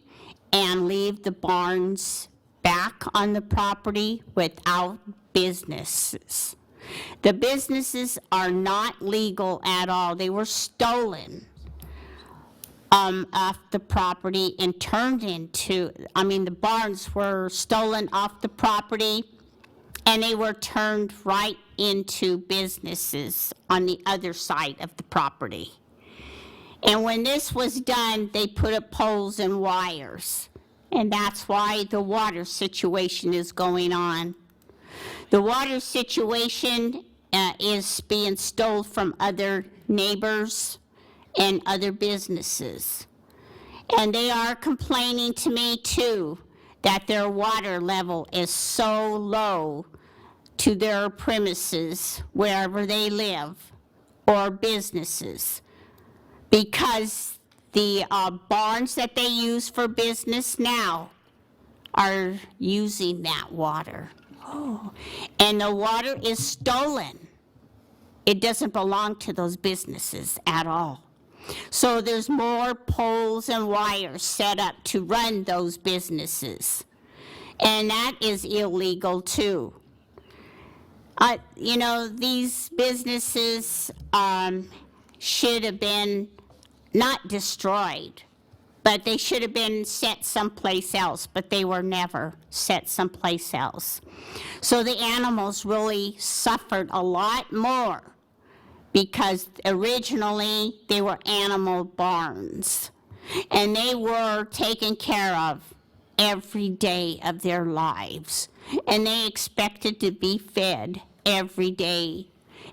and leave the barns back on the property without businesses. The businesses are not legal at all. They were stolen off the property and turned into, the barns were stolen off the property and they were turned right into businesses on the other side of the property. And when this was done, they put up poles and wires. And that's why the water situation is going on. The water situation is being stolen from other neighbors and other businesses. And they are complaining to me too that their water level is so low to their premises wherever they live or businesses, because the barns that they use for business now are using that water. Oh. And the water is stolen. It doesn't belong to those businesses at all. So there's more poles and wires set up to run those businesses. And that is illegal too. These businesses should have been not destroyed, but they should have been set someplace else, but they were never set someplace else. So the animals really suffered a lot more because originally they were animal barns, and they were taken care of every day of their lives, and they expected to be fed every day,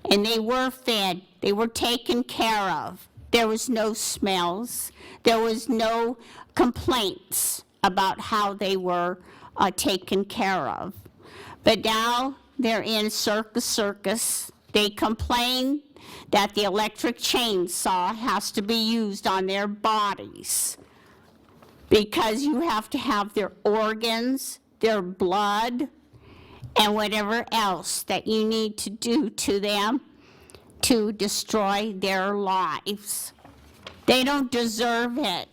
and they were fed, they were taken care of. There was no smells, there was no complaints about how they were taken care of. But now they're in circus. They complain that the electric chainsaw has to be used on their bodies because you have to have their organs, their blood, and whatever else that you need to do to them to destroy their lives. They don't deserve it.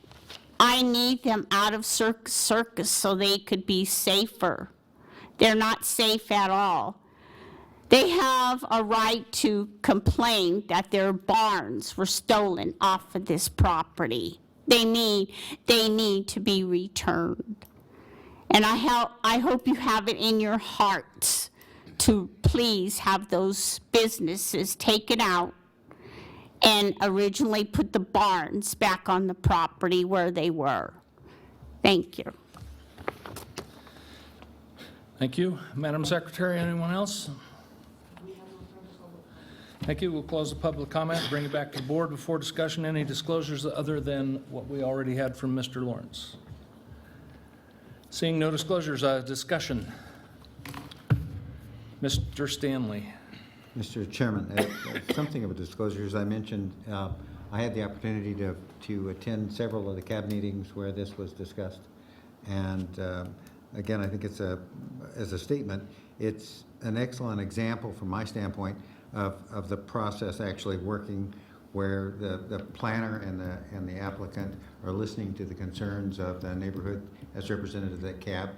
I need them out of circus so they could be safer. They're not safe at all. They have a right to complain that their barns were stolen off of this property. They need to be returned. And I hope you have it in your hearts to please have those businesses taken out and originally put the barns back on the property where they were. Thank you. Thank you. Madam Secretary, anyone else? Thank you. We'll close the public comment, bring it back to the board before discussion. Any disclosures other than what we already had from Mr. Lawrence? Seeing no disclosures, discussion. Mr. Stanley. Mr. Chairman, something of a disclosure, as I mentioned, I had the opportunity to attend several of the CAB meetings where this was discussed. And again, I think it's as a statement, it's an excellent example from my standpoint of the process actually working, where the planner and the applicant are listening to the concerns of the neighborhood as represented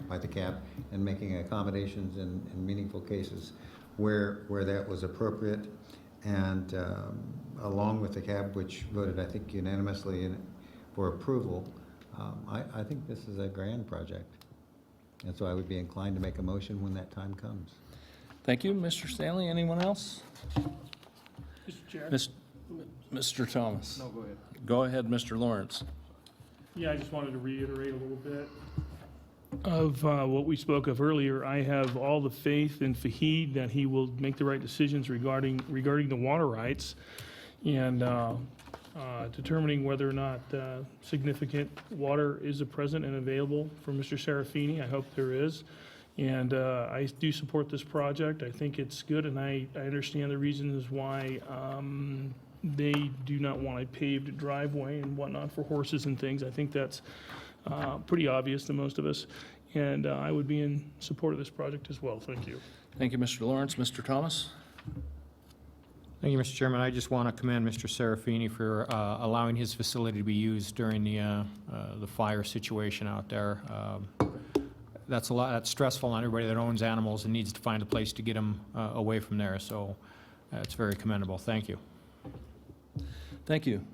by the CAB and making accommodations in meaningful cases where that was appropriate, and along with the CAB, which voted, I think, unanimously for approval. I think this is a grand project, and so I would be inclined to make a motion when that time comes. Thank you, Mr. Stanley. Anyone else? Mr. Chair? Mr. Thomas. No, go ahead. Go ahead, Mr. Lawrence. Yeah, I just wanted to reiterate a little bit of what we spoke of earlier. I have all the faith in Fahid that he will make the right decisions regarding the water rights and determining whether or not significant water is present and available for Mr. Serafini. I hope there is. And I do support this project. I think it's good, and I understand the reasons why they do not want a paved driveway and whatnot for horses and things. I think that's pretty obvious to most of us. And I would be in support of this project as well. Thank you. Thank you, Mr. Lawrence. Mr. Thomas? Thank you, Mr. Chairman. I just want to commend Mr. Serafini for allowing his facility to be used during the fire situation out there. That's stressful on everybody that owns animals and needs to find a place to get them away from there. So it's very commendable. Thank you. Thank you.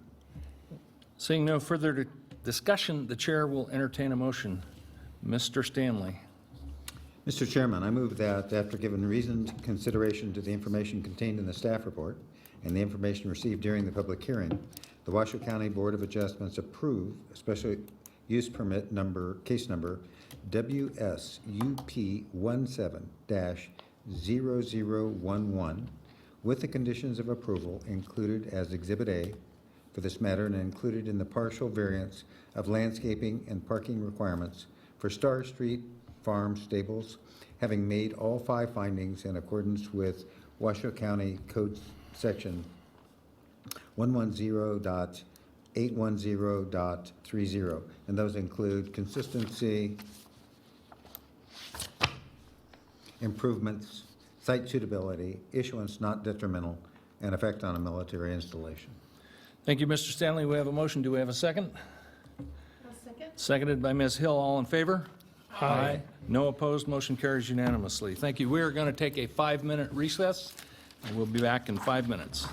Seeing no further discussion, the chair will entertain a motion. Mr. Stanley. Mr. Chairman, I move that after giving reasoned consideration to the information contained in the staff report and the information received during the public hearing, the Washoe County Board of Adjustments approve a special use permit case number WSUP 17-0011 with the conditions of approval included as Exhibit A for this matter and included in the partial variance of landscaping and parking requirements for Star Street Farm Stables, having made all 5 findings in accordance with Washoe County Code Section 110.810.30, and those include consistency, improvements, site suitability, issuance not detrimental, and effect on a military installation. Thank you, Mr. Stanley. We have a motion. Do we have a second? Second. Seconded by Ms. Hill. All in favor? Aye. No opposed. Motion carries unanimously. Thank you. We are going to take a 5-minute recess, and we'll be back in 5 minutes.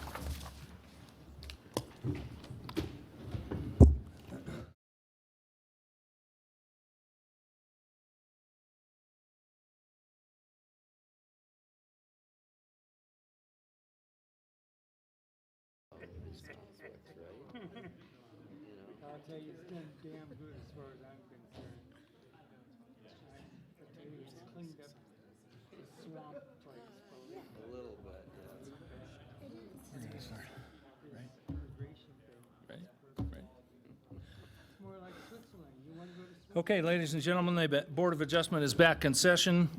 I'll tell you, it's done damn good as far as I'm concerned. I tell you, it's cleaned up the swamp place. A little bit, yeah. Where do you start? Right? Right? It's more like Switzerland. You want to go to Switzerland? Okay, ladies and gentlemen, the Board of Adjustment is back in session.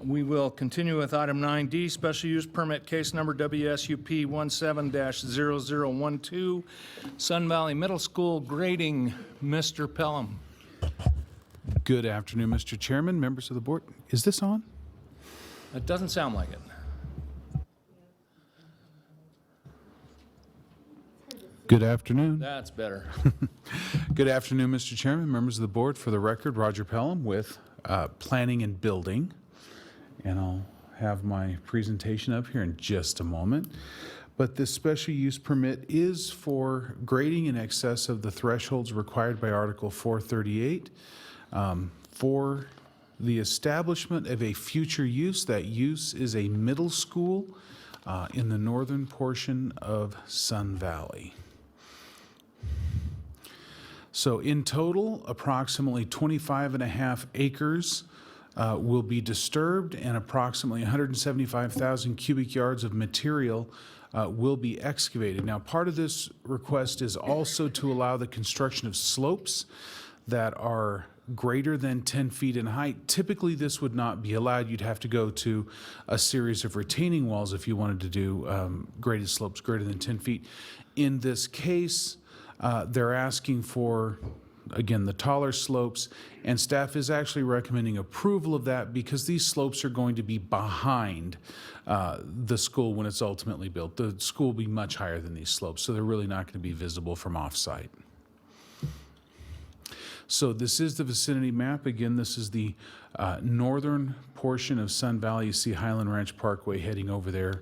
We will continue with item 9D, special use permit case number WSUP 17-0012, Sun Valley Middle School grading. Mr. Pelham. Good afternoon, Mr. Chairman, members of the board. Is this on? It doesn't sound like it. Good afternoon. That's better. Good afternoon, Mr. Chairman, members of the board. For the record, Roger Pelham with Planning and Building. And I'll have my presentation up here in just a moment. But this special use permit is for grading in excess of the thresholds required by Article 438 for the establishment of a future use. That use is a middle school in the northern portion of Sun Valley. So in total, approximately 25.5 acres will be disturbed, and approximately 175,000 cubic yards of material will be excavated. Now, part of this request is also to allow the construction of slopes that are greater than 10 feet in height. Typically, this would not be allowed. You'd have to go to a series of retaining walls if you wanted to do graded slopes greater than 10 feet. In this case, they're asking for, again, the taller slopes, and staff is actually recommending approval of that because these slopes are going to be behind the school when it's ultimately built. The school will be much higher than these slopes, so they're really not going to be visible from off-site. So this is the vicinity map. Again, this is the northern portion of Sun Valley. You see Highland Ranch Parkway heading over there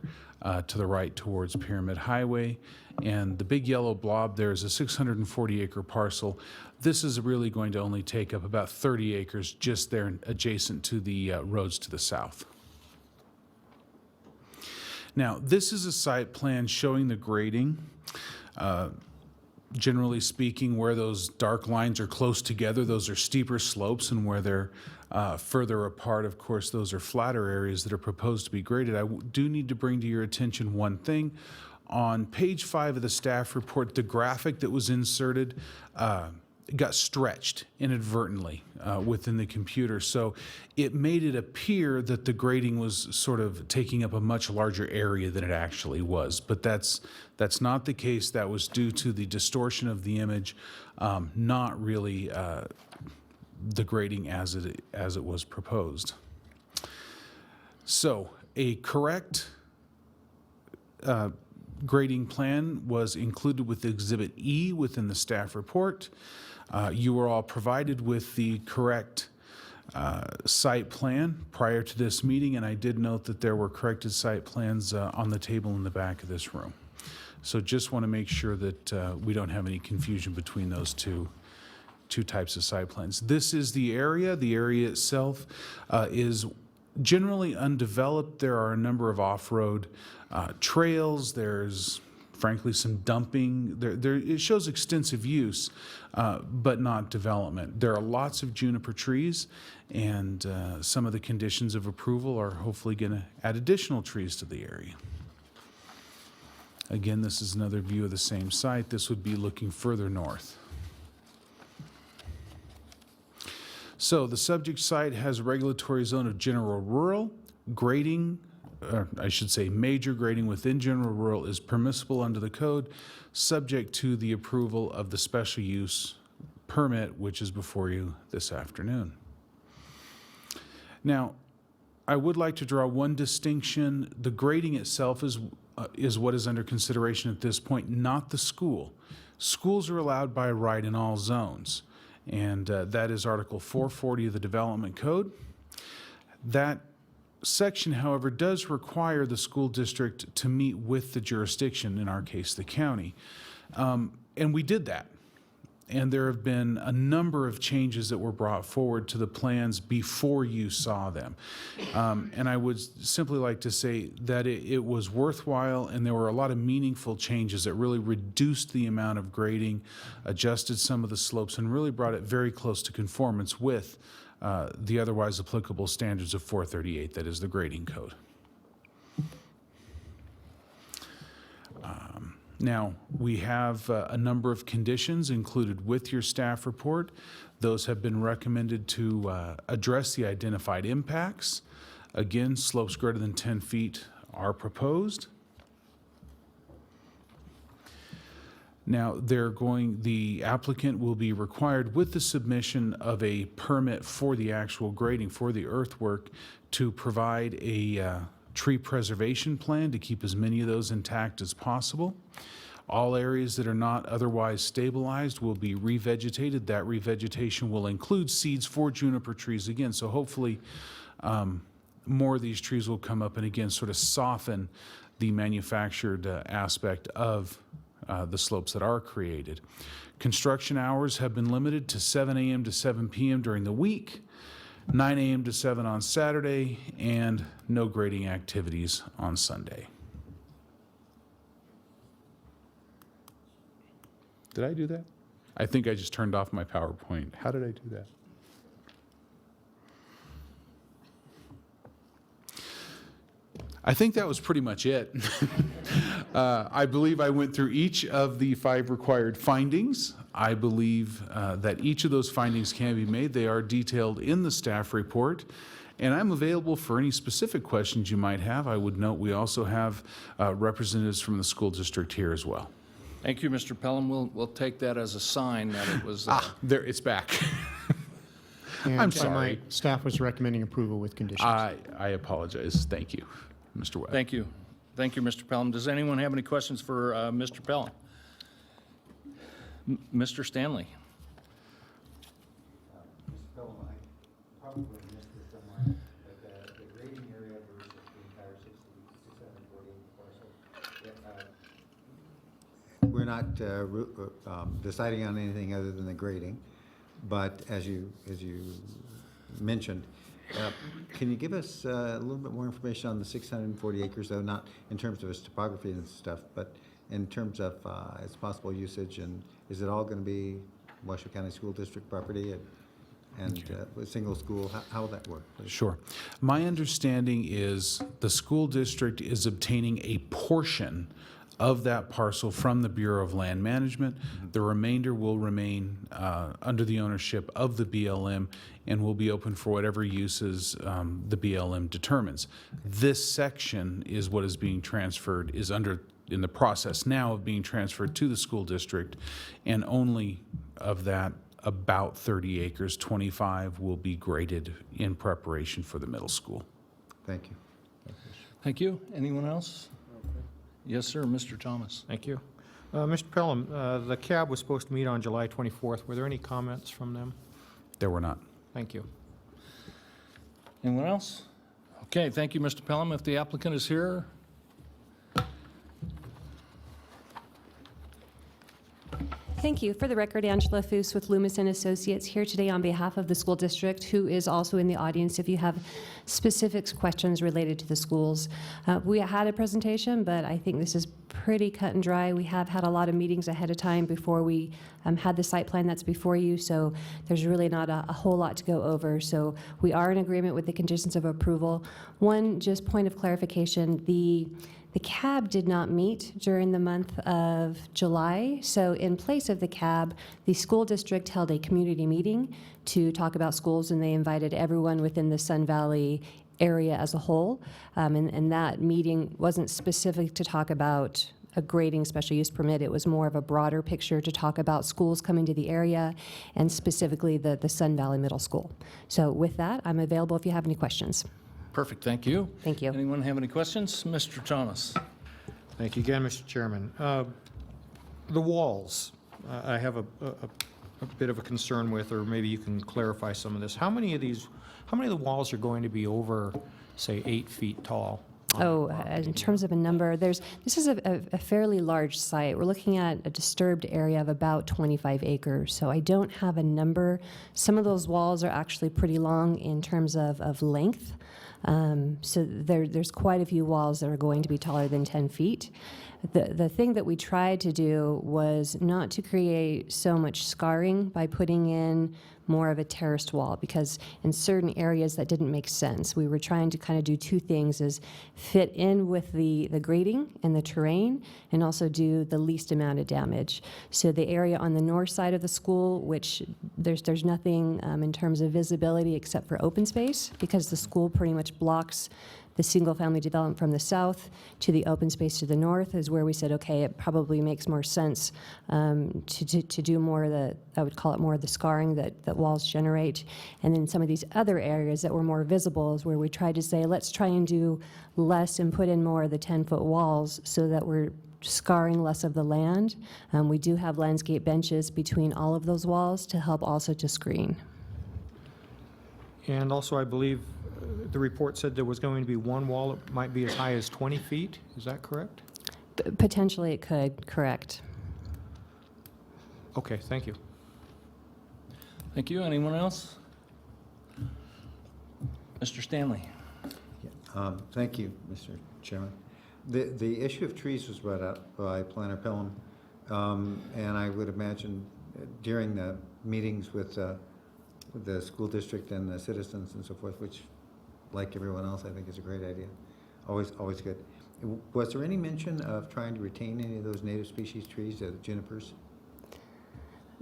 to the right towards Pyramid Highway. And the big yellow blob there is a 640-acre parcel. This is really going to only take up about 30 acres just there adjacent to the roads to the south. Now, this is a site plan showing the grading. Generally speaking, where those dark lines are close together, those are steeper slopes, and where they're further apart, of course, those are flatter areas that are proposed to be graded. I do need to bring to your attention one thing. On page 5 of the staff report, the graphic that was inserted got stretched inadvertently within the computer. So it made it appear that the grading was sort of taking up a much larger area than it actually was. But that's not the case. That was due to the distortion of the image, not really the grading as it was proposed. So a correct grading plan was included with Exhibit E within the staff report. You were all provided with the correct site plan prior to this meeting, and I did note that there were corrected site plans on the table in the back of this room. So just want to make sure that we don't have any confusion between those two types of site plans. This is the area. The area itself is generally undeveloped. There are a number of off-road trails. There's frankly some dumping. It shows extensive use, but not development. There are lots of juniper trees, and some of the conditions of approval are hopefully going to add additional trees to the area. Again, this is another view of the same site. This would be looking further north. So the subject site has a regulatory zone of general rural. Grading, or I should say major grading within general rural is permissible under the code, subject to the approval of the special use permit, which is before you this afternoon. Now, I would like to draw one distinction. The grading itself is what is under consideration at this point, not the school. Schools are allowed by right in all zones, and that is Article 440 of the Development Code. That section, however, does require the school district to meet with the jurisdiction, in our case, the county. And we did that. And there have been a number of changes that were brought forward to the plans before you saw them. And I would simply like to say that it was worthwhile, and there were a lot of meaningful changes that really reduced the amount of grading, adjusted some of the slopes, and really brought it very close to conformance with the otherwise applicable standards of 438, that is the grading code. Now, we have a number of conditions included with your staff report. Those have been recommended to address the identified impacts. Again, slopes greater than 10 feet are proposed. Now, the applicant will be required with the submission of a permit for the actual grading, for the earthwork, to provide a tree preservation plan to keep as many of those intact as possible. All areas that are not otherwise stabilized will be revegetated. That revegetation will include seeds for juniper trees again. So hopefully more of these trees will come up and again sort of soften the manufactured aspect of the slopes that are created. Construction hours have been limited to 7 a.m. to 7 p.m. during the week, 9 a.m. to 7 on Saturday, and no grading activities on Sunday. Did I do that? I think I just turned off my PowerPoint. How did I do that? I think that was pretty much it. I believe I went through each of the 5 required findings. I believe that each of those findings can be made. They are detailed in the staff report. And I'm available for any specific questions you might have. I would note we also have representatives from the school district here as well. Thank you, Mr. Pelham. We'll take that as a sign that it was. There, it's back. And I'm sorry. Staff was recommending approval with conditions. I apologize. Thank you, Mr. Webb. Thank you. Thank you, Mr. Pelham. Does anyone have any questions for Mr. Pelham? Mr. Stanley. Mr. Pelham, I probably missed this somewhere, but the grading area versus the entire 648 parcel. We're not deciding on anything other than the grading, but as you mentioned, can you give us a little bit more information on the 640 acres, though, not in terms of its topography and stuff, but in terms of its possible usage, and is it all going to be Washoe County School District property and a single school? How will that work, please? Sure. My understanding is the school district is obtaining a portion of that parcel from the Bureau of Land Management. The remainder will remain under the ownership of the BLM and will be open for whatever uses the BLM determines. This section is what is being transferred, is in the process now of being transferred to the school district, and only of that about 30 acres, 25 will be graded in preparation for the middle school. Thank you. Thank you. Anyone else? Yes, sir, Mr. Thomas. Thank you. Mr. Pelham, the CAB was supposed to meet on July 24th. Were there any comments from them? There were not. Thank you. Anyone else? Okay, thank you, Mr. Pelham. If the applicant is here. Thank you. For the record, Angela Foos with Loomis and Associates here today on behalf of the school district, who is also in the audience if you have specific questions related to the schools. We had a presentation, but I think this is pretty cut and dry. We have had a lot of meetings ahead of time before we had the site plan that's before you, so there's really not a whole lot to go over. So we are in agreement with the conditions of approval. One just point of clarification, the CAB did not meet during the month of July, so in place of the CAB, the school district held a community meeting to talk about schools, and they invited everyone within the Sun Valley area as a whole. And that meeting wasn't specific to talk about a grading special use permit. It was more of a broader picture to talk about schools coming to the area, and specifically the Sun Valley Middle School. So with that, I'm available if you have any questions. Perfect, thank you. Thank you. Anyone have any questions? Mr. Thomas. Thank you again, Mr. Chairman. The walls, I have a bit of a concern with, or maybe you can clarify some of this. How many of the walls are going to be over, say, 8 feet tall? In terms of a number, this is a fairly large site. We're looking at a disturbed area of about 25 acres, so I don't have a number. Some of those walls are actually pretty long in terms of length. So there's quite a few walls that are going to be taller than 10 feet. The thing that we tried to do was not to create so much scarring by putting in more of a terraced wall, because in certain areas that didn't make sense. We were trying to kind of do two things, is fit in with the grading and the terrain, and also do the least amount of damage. So the area on the north side of the school, which there's nothing in terms of visibility except for open space, because the school pretty much blocks the single-family development from the south to the open space to the north, is where we said, okay, it probably makes more sense to do more of the, I would call it more of the scarring that walls generate. And then some of these other areas that were more visible is where we tried to say, let's try and do less and put in more of the 10-foot walls so that we're scarring less of the land. We do have landscape benches between all of those walls to help also to screen. And also, I believe the report said there was going to be one wall that might be as high as 20 feet. Is that correct? Potentially it could, correct. Okay, thank you. Thank you. Anyone else? Mr. Stanley. Thank you, Mr. Chairman. The issue of trees was brought up by Planner Pelham, and I would imagine during the meetings with the school district and the citizens and so forth, which, like everyone else, I think is a great idea. Always good. Was there any mention of trying to retain any of those native species trees, the junipers?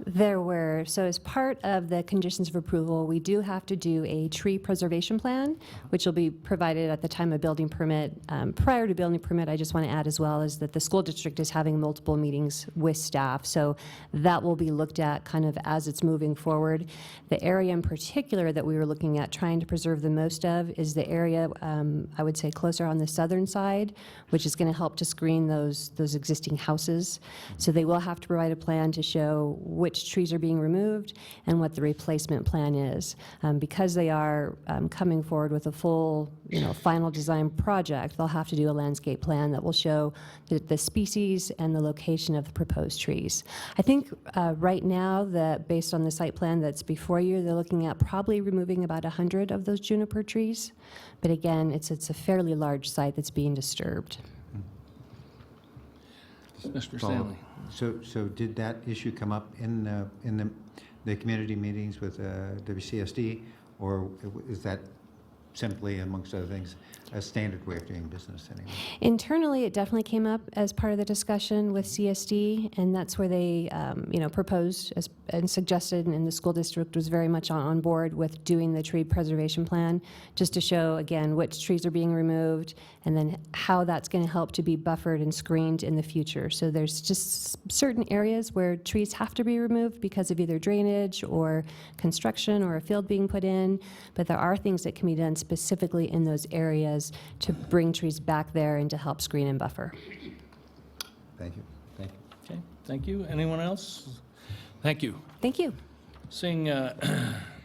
There were. So as part of the conditions of approval, we do have to do a tree preservation plan, which will be provided at the time of building permit. Prior to building permit, I just want to add as well is that the school district is having multiple meetings with staff. So that will be looked at kind of as it's moving forward. The area in particular that we were looking at trying to preserve the most of is the area, I would say closer on the southern side, which is going to help to screen those existing houses. So they will have to provide a plan to show which trees are being removed and what the replacement plan is. Because they are coming forward with a full, final design project, they'll have to do a landscape plan that will show the species and the location of the proposed trees. I think right now that based on the site plan that's before you, they're looking at probably removing about 100 of those juniper trees. But again, it's a fairly large site that's being disturbed. Mr. Stanley. So did that issue come up in the community meetings with WCSD, or is that simply, amongst other things, a standard way of doing business anyway? Internally, it definitely came up as part of the discussion with CSD, and that's where they, proposed and suggested, and the school district was very much on board with doing the tree preservation plan, just to show, again, which trees are being removed, and then how that's going to help to be buffered and screened in the future. So there's just certain areas where trees have to be removed because of either drainage or construction or a field being put in, but there are things that can be done specifically in those areas to bring trees back there and to help screen and buffer. Thank you. Thank you. Okay, thank you. Anyone else? Thank you. Thank you. Seeing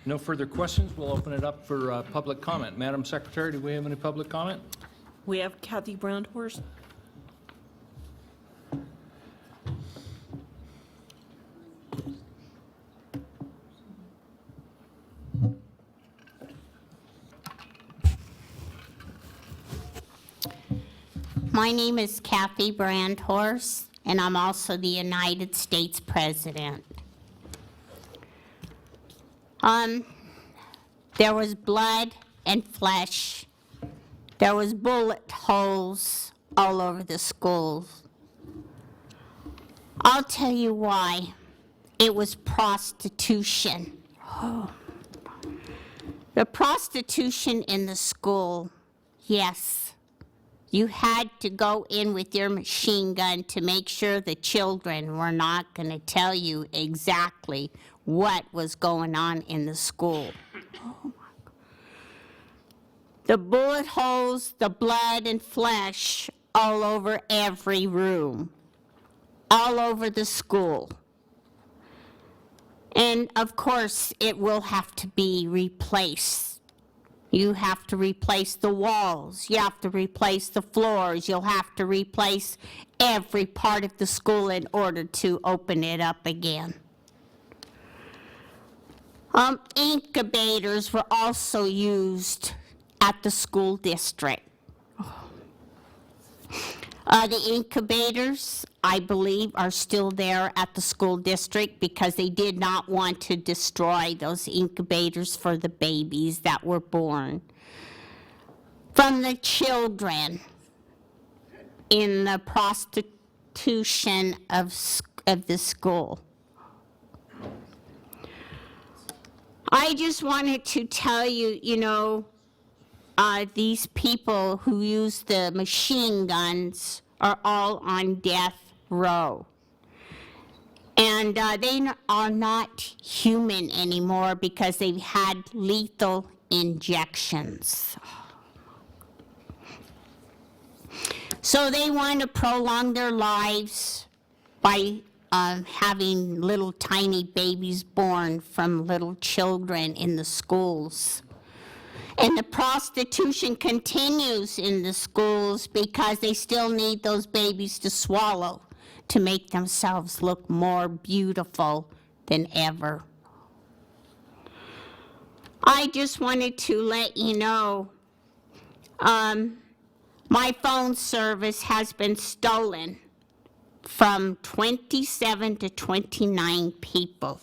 no further questions, we'll open it up for public comment. Madam Secretary, do we have any public comment? We have Kathy Brownhorst. My name is Kathy Brandhorst, and I'm also the United States President. There was blood and flesh. There was bullet holes all over the schools. I'll tell you why. It was prostitution. The prostitution in the school, yes. You had to go in with your machine gun to make sure the children were not going to tell you exactly what was going on in the school. The bullet holes, the blood and flesh all over every room, all over the school. And of course, it will have to be replaced You have to replace the walls, you have to replace the floors, you'll have to replace every part of the school in order to open it up again. Incubators were also used at the school district. The incubators, I believe, are still there at the school district because they did not want to destroy those incubators for the babies that were born from the children in the prostitution of the school. I just wanted to tell you, these people who use the machine guns are all on death row. And they are not human anymore because they've had lethal injections. So they want to prolong their lives by having little tiny babies born from little children in the schools. And the prostitution continues in the schools because they still need those babies to swallow to make themselves look more beautiful than ever. I just wanted to let you know, my phone service has been stolen from 27 to 29 people.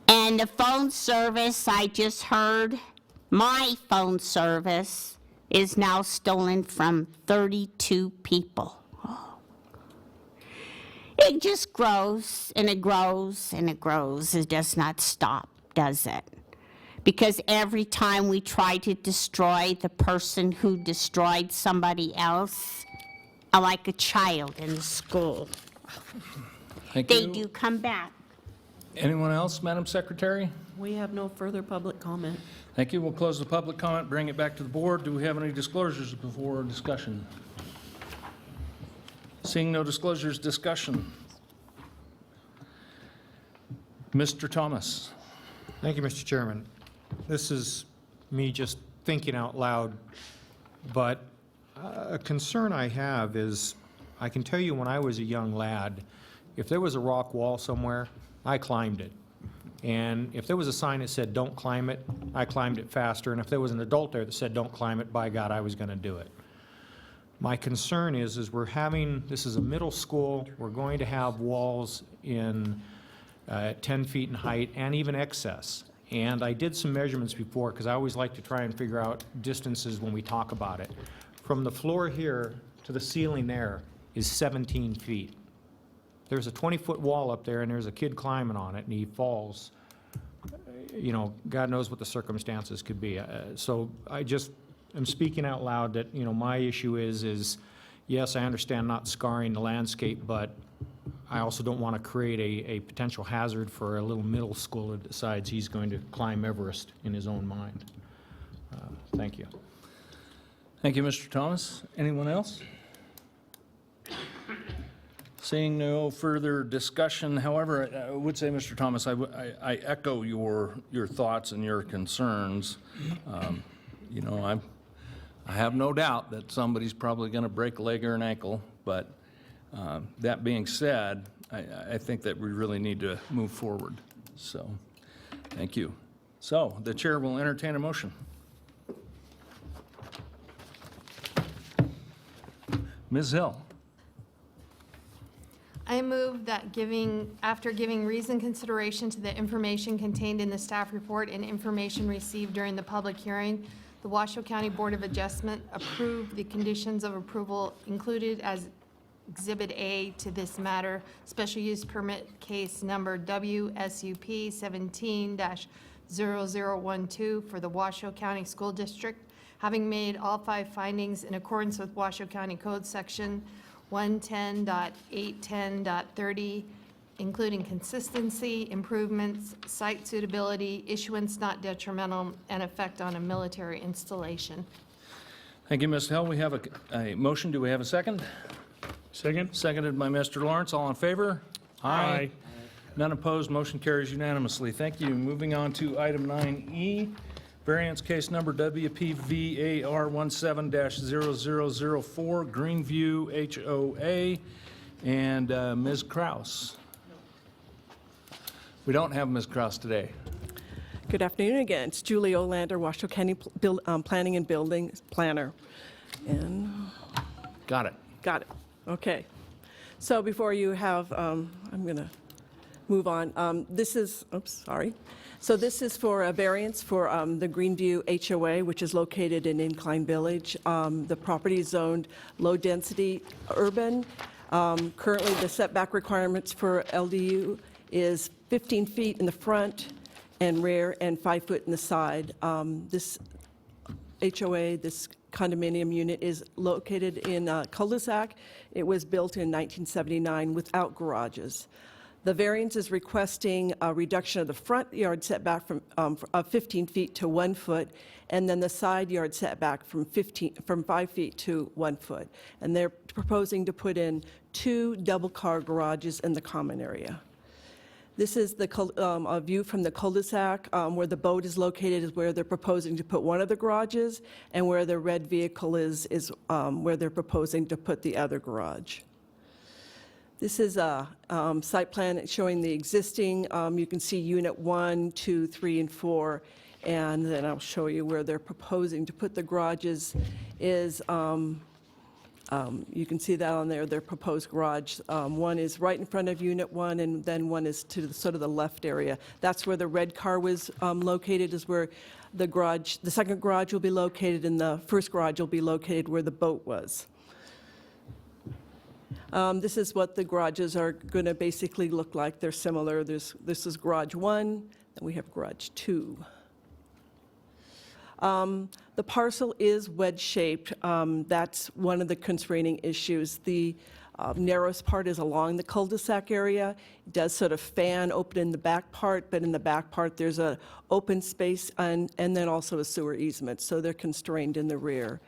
And the phone service, I just heard, my phone service is now stolen from 32 people. It just grows and it grows and it grows. It does not stop, does it? Because every time we try to destroy the person who destroyed somebody else, like a child in the school, Thank they you. do come back. Anyone else, Madam Secretary? We have no further public comment. Thank you. We'll close the public comment, bring it back to the board. Do we have any disclosures before discussion? Seeing no disclosures, discussion. Mr. Thomas. Thank you, Mr. Chairman. This is me just thinking out loud, but a concern I have is, I can tell you when I was a young lad, if there was a rock wall somewhere, I climbed it. And if there was a sign that said, don't climb it, I climbed it faster. And if there was an adult there that said, don't climb it, by God, I was going to do it. My concern is this is a middle school, we're going to have walls in 10 feet in height and even excess. And I did some measurements before because I always like to try and figure out distances when we talk about it. From the floor here to the ceiling there is 17 feet. There's a 20-foot wall up there and there's a kid climbing on it and he falls. God knows what the circumstances could be. So I just am speaking out loud that, my issue is yes, I understand not scarring the landscape, but I also don't want to create a potential hazard for a little middle schooler that decides he's going to climb Everest in his own mind. Thank you. Thank you, Mr. Thomas. Anyone else? Seeing no further discussion, however, I would say, Mr. Thomas, I echo your thoughts and your concerns. I have no doubt that somebody's probably going to break a leg or an ankle, but that being said, I think that we really need to move forward. So, thank you. So, the chair will entertain a motion. Ms. Hill. I move that after giving reasoned consideration to the information contained in the staff report and information received during the public hearing, the Washoe County Board of Adjustment approve the conditions of approval included as Exhibit A to this matter, special use permit case number WSUP 17-0012 for the Washoe County School District, having made all 5 findings in accordance with Washoe County Code Section 110.810.30, including consistency, improvements, site suitability, issuance not detrimental, and effect on a military installation. Thank you, Ms. Hill. We have a motion. Do we have a second? Second. Seconded by Mr. Lawrence. All in favor? None opposed. Motion carries unanimously. Thank you. Moving on to item 9E, Variance case number WPVAR 17-0004, Greenview HOA, and Ms. Kraus. We don't have Ms. Kraus today. Good afternoon again. It's Julie Olander, Washoe County Planning and Building Planner. And Got it. got it. Okay. So before you have, I'm going to move on. This is, oops, sorry. So this is for a variance for the Greenview HOA, which is located in Incline Village. The property is zoned low-density urban. Currently, the setback requirements for LDU is 15 feet in the front and rear and 5 foot in the side. This HOA, this condominium unit, is located in cul-de-sac. It was built in 1979 without garages. The variance is requesting a reduction of the front yard setback from 15 feet to 1 foot, and then the side yard setback from 5 feet to 1 foot. And they're proposing to put in 2 double-car garages in the common area. This is the a view from the cul-de-sac. Where the boat is located is where they're proposing to put one of the garages, and where the red vehicle is where they're proposing to put the other garage. This is a site plan showing the existing. You can see Unit 1, 2, 3, and 4, and then I'll show you where they're proposing to put the garages is, you can see that on there, their proposed garage. One is right in front of Unit 1, and then one is to the, sort of the left area. That's where the red car was located, is where the garage, the second garage will be located, and the first garage will be located where the boat was. This is what the garages are going to basically look like. They're similar. This is garage 1, and we have garage 2. The parcel is wedge-shaped. That's one of the constraining issues. The narrowest part is along the cul-de-sac area. It does sort of fan open in the back part, but in the back part there's an open space and then also a sewer easement, so they're constrained in the rear.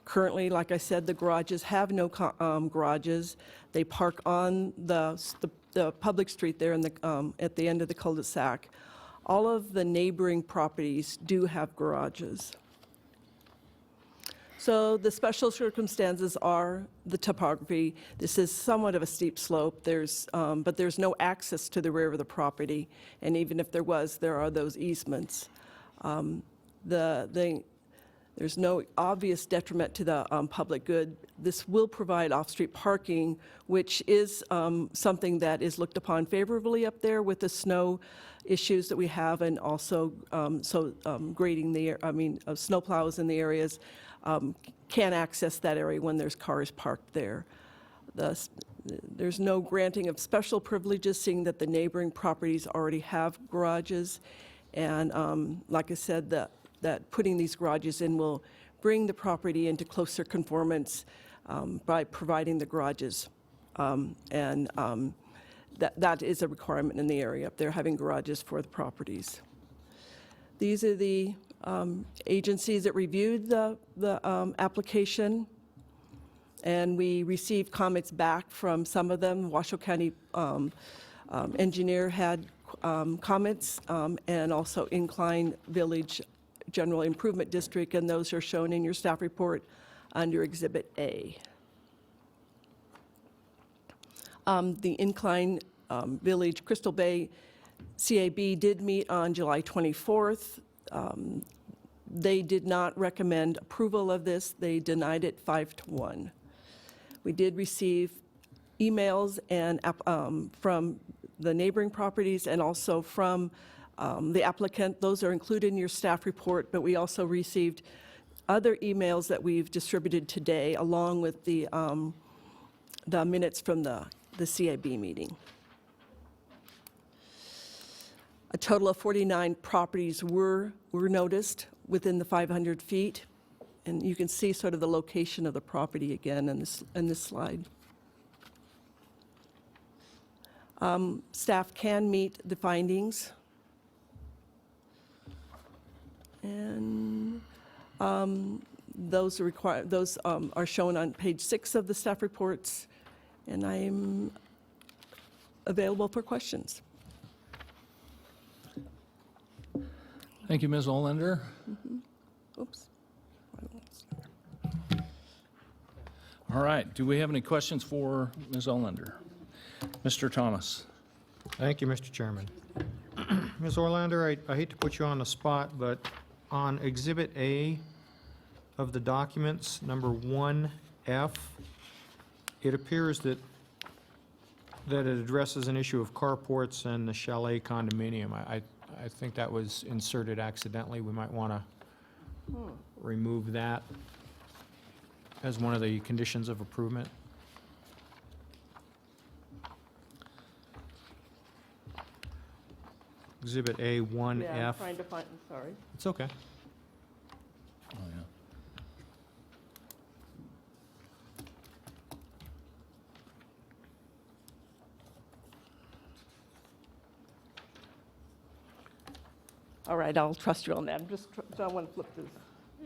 Currently, like I said, the garages have no garages. They park on the public street there in the, at the end of the cul-de-sac. All of the neighboring properties do have garages. So the special circumstances are the topography. This is somewhat of a steep slope. But there's no access to the rear of the property, and even if there was, there are those easements. There's no obvious detriment to the public good. This will provide off-street parking, which is something that is looked upon favorably up there with the snow issues that we have, and also grading the, snow plows in the areas can't access that area when there's cars parked there. There's no granting of special privileges, seeing that the neighboring properties already have garages. And like I said, that putting these garages in will bring the property into closer conformance by providing the garages. That is a requirement in the area up there, having garages for the properties. These are the agencies that reviewed the application, and we received comments back from some of them. Washoe County engineer had comments, and also Incline Village General Improvement District, and those are shown in your staff report under Exhibit A. The Incline Village Crystal Bay CAB did meet on July 24th. They did not recommend approval of this. They denied it 5-1. We did receive emails and from the neighboring properties and also from the applicant. Those are included in your staff report, but we also received other emails that we've distributed today, along with the minutes from the CAB meeting. A total of 49 properties were noticed within the 500 feet, and you can see sort of the location of the property again in this slide. Staff can meet the findings. And those are shown on page 6 of the staff reports, and I am available for questions. Thank you, Ms. Olander. Oops. All right, do we have any questions for Ms. Olander? Mr. Thomas? Thank you, Mr. Chairman. Ms. Orlander, I hate to put you on the spot, but on Exhibit A of the documents, number 1F, it appears that it addresses an issue of carports and the chalet condominium. I think that was inserted accidentally. We might want to remove that as one of the conditions of approval. Exhibit A 1F. Yeah, I'm trying to find, sorry. It's okay. Oh, yeah. All right, I'll trust you on that. I'm just, I want to flip this.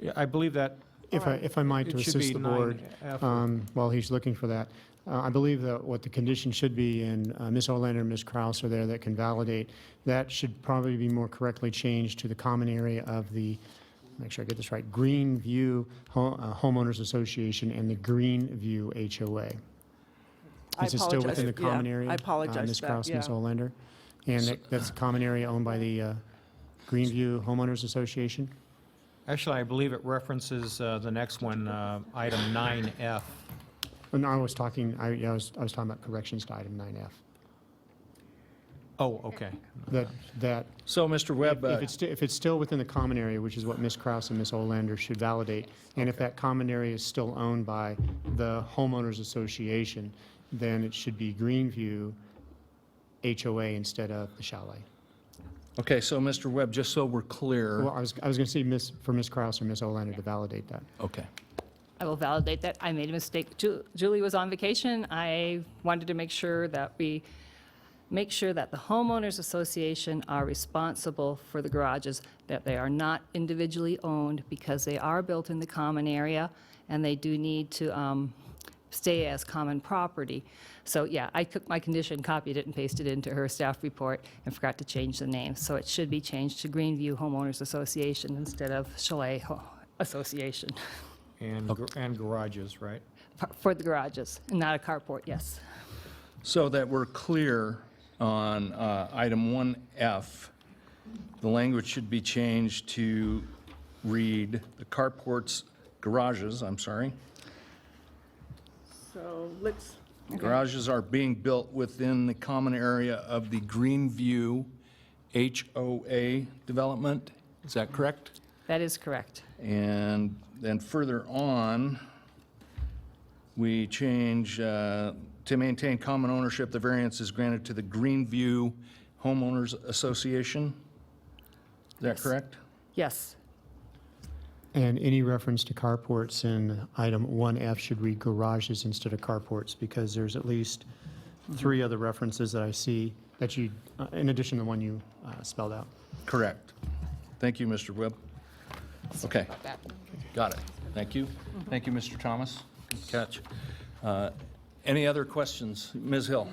Yeah, I believe that. If I might, to It should assist be the board, 9F. while he's looking for that, I believe that what the condition should be, and Ms. Olander and Ms. Kraus are there that can validate, that should probably be more correctly changed to the common area of the, make sure I get this right, Greenview Homeowners Association and the Greenview HOA. I Is it still within the apologize. common Yeah, area? I apologize Ms. for that, Kraus, Ms. yeah. Olander? And that's a common area owned by the Greenview Homeowners Association? Actually, I believe it references the next one, item 9F. Oh, no, I was talking talking about corrections to item 9F. Oh, okay. That. So, Mr. Webb, If it's still within the common area, which is what Ms. Kraus and Ms. Olander should validate, and if that common area is still owned by the homeowners association, then it should be Greenview HOA instead of the chalet. okay, so Mr. Webb, just so we're clear. Well, I was going to say for Ms. Kraus or Ms. Olander to validate that. Okay. I will validate that. I made a mistake. Julie was on vacation. I wanted to make sure that we make sure that the homeowners association are responsible for the garages, that they are not individually owned because they are built in the common area and they do need to stay as common property. So yeah, I took my condition, copied it and pasted it into her staff report and forgot to change the name. So it should be changed to Greenview Homeowners Association instead of Chalet Association. And garages, right? For the garages, and not a carport, yes. So that we're clear on item 1F, the language should be changed to read the carports, garages, I'm sorry. So let's, Garages are being built within the common area of the Greenview HOA development. Is that correct? That is correct. And then further on, we change to maintain common ownership, the variance is granted to the Greenview Homeowners Association. Is that correct? Yes. And any reference to carports in item 1F should read garages instead of carports, because there's at least 3 other references that I see that you, in addition to the one you spelled out. Correct. Thank you, Mr. Webb. Okay. Got it. Thank you. Thank you, Mr. Thomas. Good catch. Any other questions? Ms. Hill?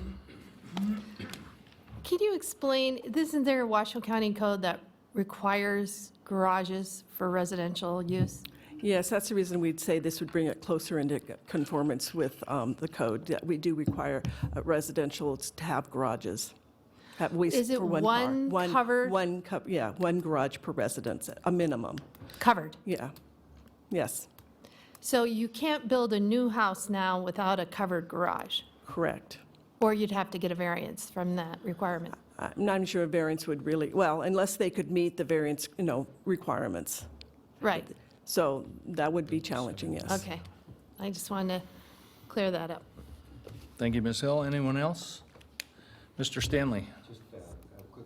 Can you explain, isn't there a Washoe County code that requires garages for residential use? yes, that's the reason we'd say this would bring it closer into conformance with the code. That we do require residentials to have garages. At least Is it for one car. one covered? One garage per residence, a minimum. Covered? Yeah, yes, So you can't build a new house now without a covered garage? correct. Or you'd have to get a variance from that requirement? I'm not sure a variance would really, well, unless they could meet the variance, requirements. Right, So that would be challenging, yes. okay. I just wanted to clear that up. Thank you, Ms. Hill. Anyone else? Mr. Stanley? Just a quick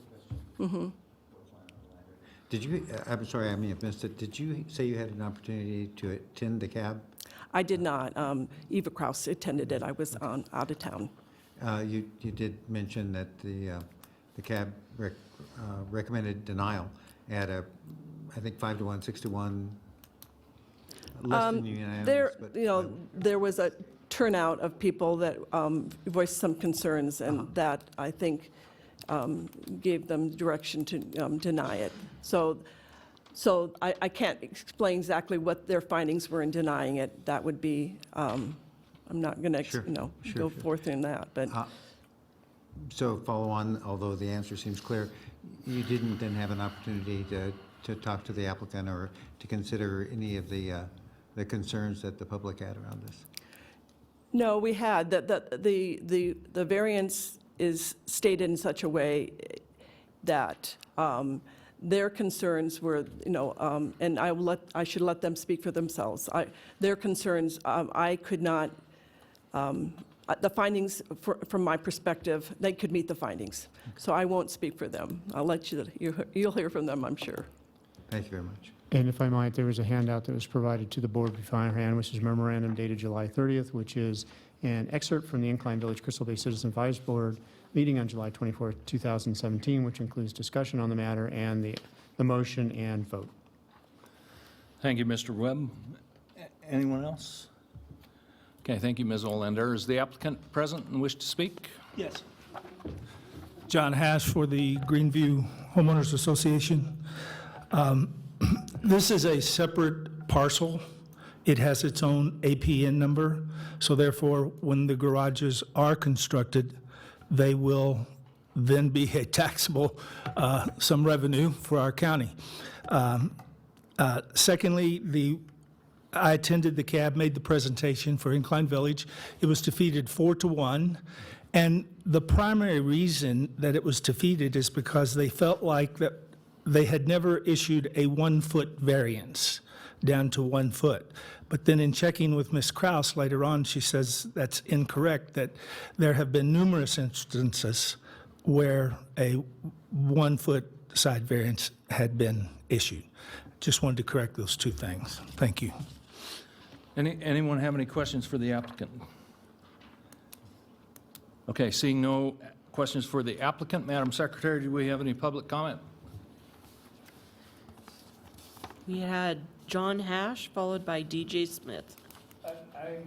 question. Did you, I'm sorry, I may have missed it. Did you say you had an opportunity to attend the CAB? I did not. Eva Kraus attended it. I was out of town. You did mention that the CAB recommended denial at a, I think, 5-to-1, 6-to-1, less than unanimous. There was a turnout of people that voiced some concerns, and that, I think, gave them direction to deny it. So So I can't explain exactly what their findings were in denying it. That would be, I'm not going to, go forth in that, but. So follow on, although the answer seems clear, you didn't then have an opportunity to talk to the applicant or to consider any of the concerns that the public had around this? No, we had. The variance is stated in such a way that their concerns were, and I should let them speak for themselves. Their concerns, I could not, the findings, from my perspective, they could meet the findings. So I won't speak for them. I'll let you'll hear from them, I'm sure. Thank you very much. And if I might, there was a handout that was provided to the board beforehand, which is memorandum dated July 30th, which is an excerpt from the Incline Village Crystal Bay Citizen Advisory Board meeting on July 24th, 2017, which includes discussion on the matter and the motion and vote. Thank you, Mr. Webb. Anyone else? Okay, thank you, Ms. Olander. Is the applicant present and wish to speak? Yes. John Hash for the Greenview Homeowners Association. This is a separate parcel. It has its own APN number, so therefore, when the garages are constructed, they will then be a taxable, some revenue for our county. Secondly, I attended the CAB, made the presentation for Incline Village. It was defeated 4-1. And the primary reason that it was defeated is because they felt like that they had never issued a 1-foot variance down to 1 foot. But then in checking with Ms. Kraus later on, she says that's incorrect, that there have been numerous instances where a 1-foot side variance had been issued. Just wanted to correct those two things. Thank you. Anyone have any questions for the applicant? Okay, seeing no questions for the applicant, Madam Secretary, do we have any public comment? We had John Hash, followed by DJ Smith. I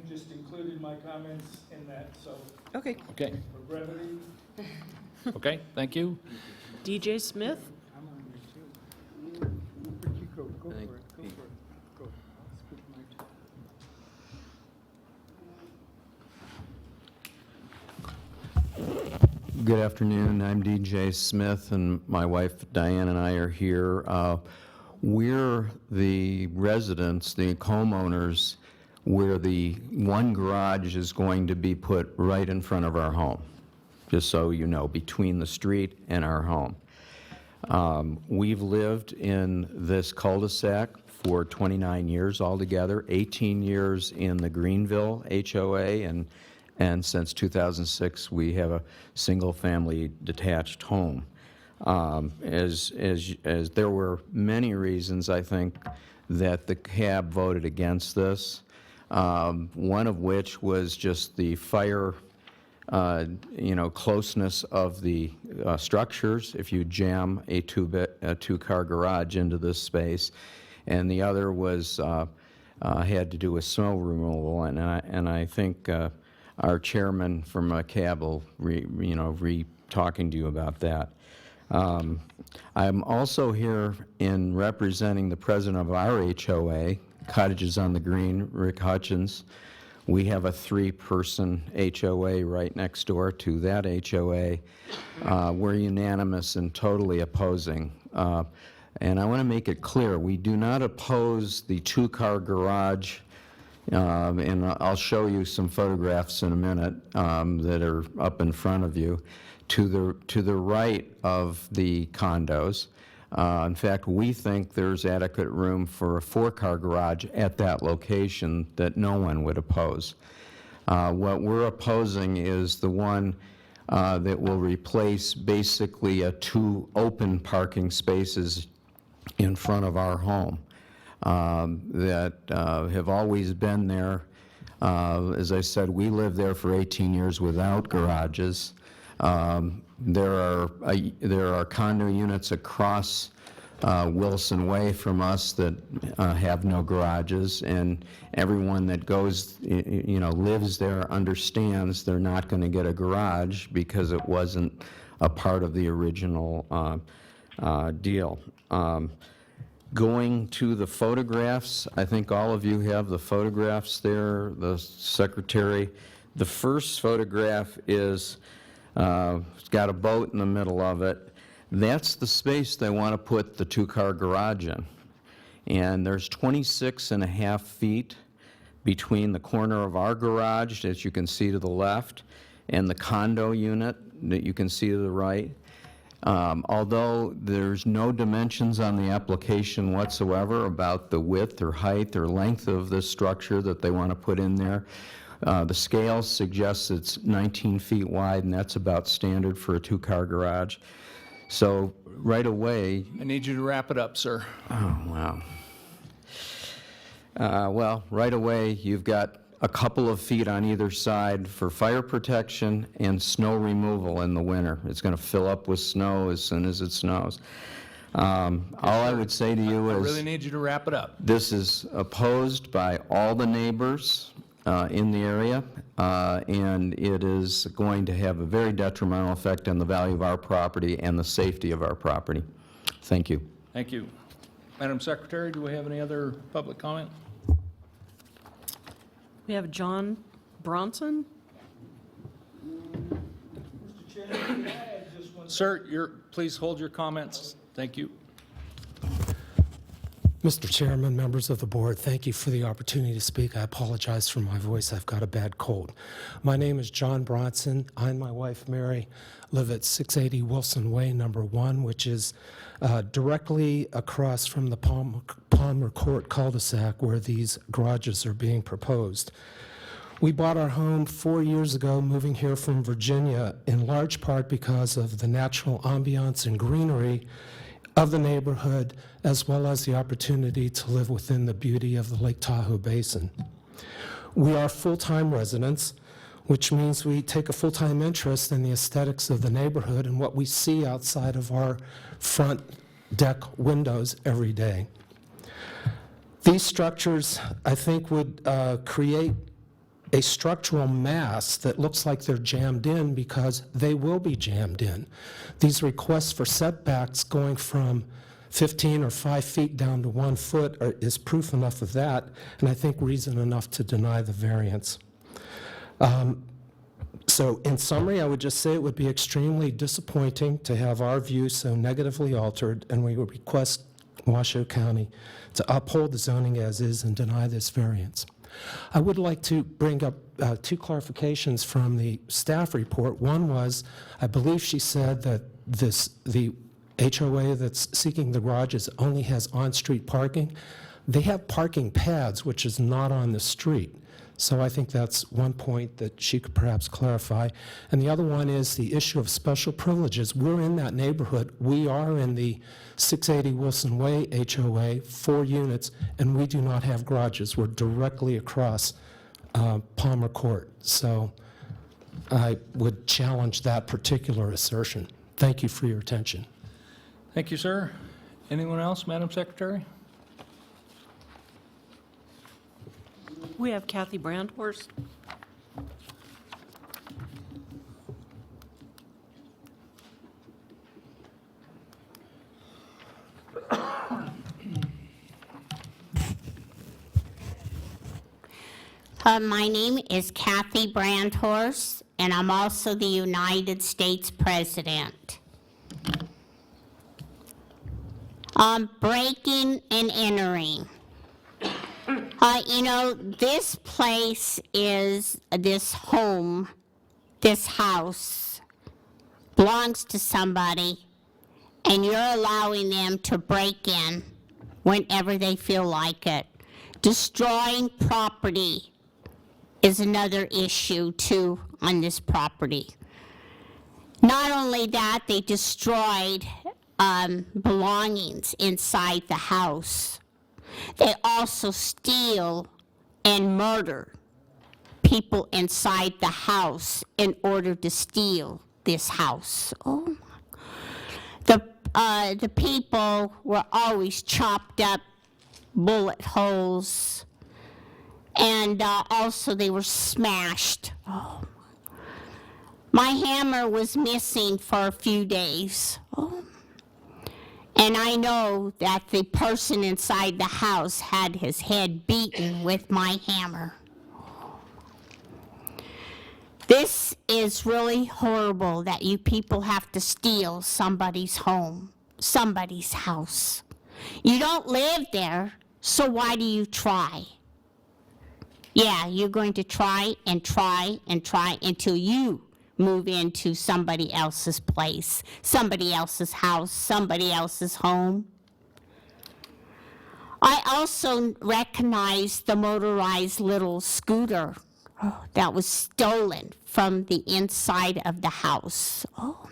just included my comments in that, so Okay. Okay, for brevity. okay, thank you. DJ Smith? Good afternoon. I'm DJ Smith, and my wife Diane and I are here. We're the residents, the homeowners, where the one garage is going to be put right in front of our home, just so you know, between the street and our home. We've lived in this cul-de-sac for 29 years altogether, 18 years in the Greenville HOA, and since 2006, we have a single-family detached home. As there were many reasons, I think, that the CAB voted against this, one of which was just the fire, closeness of the structures if you jam a two-car garage into this space, and the other was had to do with snow removal, and I think our chairman from CAB will talking to you about that. I'm also here in representing the president of our HOA, Cottages on the Green, Rick Hutchins. We have a 3-person HOA right next door to that HOA. We're unanimous and totally opposing. And I want to make it clear, we do not oppose the 2-car garage, and I'll show you some photographs in a minute that are up in front of you, to the right of the condos. In fact, we think there's adequate room for a 4-car garage at that location that no one would oppose. What we're opposing is the one that will replace basically 2 open parking spaces in front of our home that have always been there. As I said, we lived there for 18 years without garages. There are condo units across Wilson Way from us that have no garages, and everyone that goes, lives there understands they're not going to get a garage because it wasn't a part of the original deal. Going to the photographs, I think all of you have the photographs there, the secretary. The first photograph is, it's got a boat in the middle of it. That's the space they want to put the two-car garage in. And there's 26.5 feet between the corner of our garage, as you can see to the left, and the condo unit that you can see to the right. Although there's no dimensions on the application whatsoever about the width or height or length of this structure that they want to put in there, the scale suggests it's 19 feet wide, and that's about standard for a two-car garage. So right away... I need you to wrap it up, sir. Oh, wow. Well, right away, you've got a couple of feet on either side for fire protection and snow removal in the winter. It's going to fill up with snow as soon as it snows. All I would say to you is... I really need you to wrap it up. This is opposed by all the neighbors in the area, and it is going to have a very detrimental effect on the value of our property and the safety of our property. Thank you. Thank you. Madam Secretary, do we have any other public comment? We have John Bronson. Sir, please hold your comments. Thank you. Mr. Chairman, members of the board, thank you for the opportunity to speak. I apologize for my voice. I've got a bad cold. My name is John Bronson. I and my wife, Mary, live at 680 Wilson Way, number 1, which is directly across from the Palmer Court cul-de-sac where these garages are being proposed. We bought our home 4 years ago, moving here from Virginia, in large part because of the natural ambiance and greenery of the neighborhood, as well as the opportunity to live within the beauty of the Lake Tahoe Basin. We are full-time residents, which means we take a full-time interest in the aesthetics of the neighborhood and what we see outside of our front deck windows every day. These structures, I think, would create a structural mass that looks like they're jammed in because they will be jammed in. These requests for setbacks going from 15 or 5 feet down to 1 foot is proof enough of that, and I think reason enough to deny the variance. So in summary, I would just say it would be extremely disappointing to have our view so negatively altered, and we would request Washoe County to uphold the zoning as is and deny this variance. I would like to bring up 2 clarifications from the staff report. One was, I believe she said that the HOA that's seeking the garages only has on-street parking. They have parking pads, which is not on the street. So I think that's one point that she could perhaps clarify. And the other one is the issue of special privileges. We're in that neighborhood. We are in the 680 Wilson Way HOA, 4 units, and we do not have garages. We're directly across Palmer Court. So I would challenge that particular assertion. Thank you for your attention. Thank you, sir. Anyone else, Madam Secretary? We have Kathy Brandhorst. My name is Kathy Brandhorst, and I'm also the United States President. Breaking and entering. You know, this place is, this home, this house belongs to somebody, and you're allowing them to break in whenever they feel like it. Destroying property is another issue, too, on this property. Not only that, they destroyed belongings inside the house. They also steal and murder people inside the house in order to steal this house. Oh my. The people were always chopped up, bullet holes, and also they were smashed. Oh. My hammer was missing for a few days. Oh. And I know that the person inside the house had his head beaten with my hammer. This is really horrible that you people have to steal somebody's home, somebody's house. You don't live there, so why do you try? Yeah, you're going to try and try and try until you move into somebody else's place, somebody else's house, somebody else's home. I also recognize the motorized little scooter that was stolen from the inside of the house. Oh.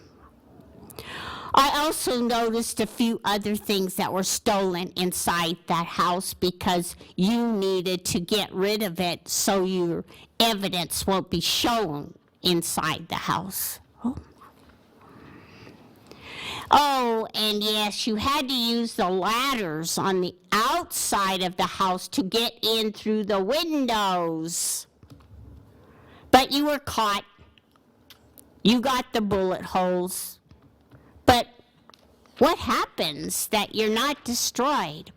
I also noticed a few other things that were stolen inside that house because you needed to get rid of it so your evidence won't be shown inside the house. Oh, and yes, you had to use the ladders on the outside of the house to get in through the windows. But you were caught. You got the bullet holes. But what happens that you're not destroyed?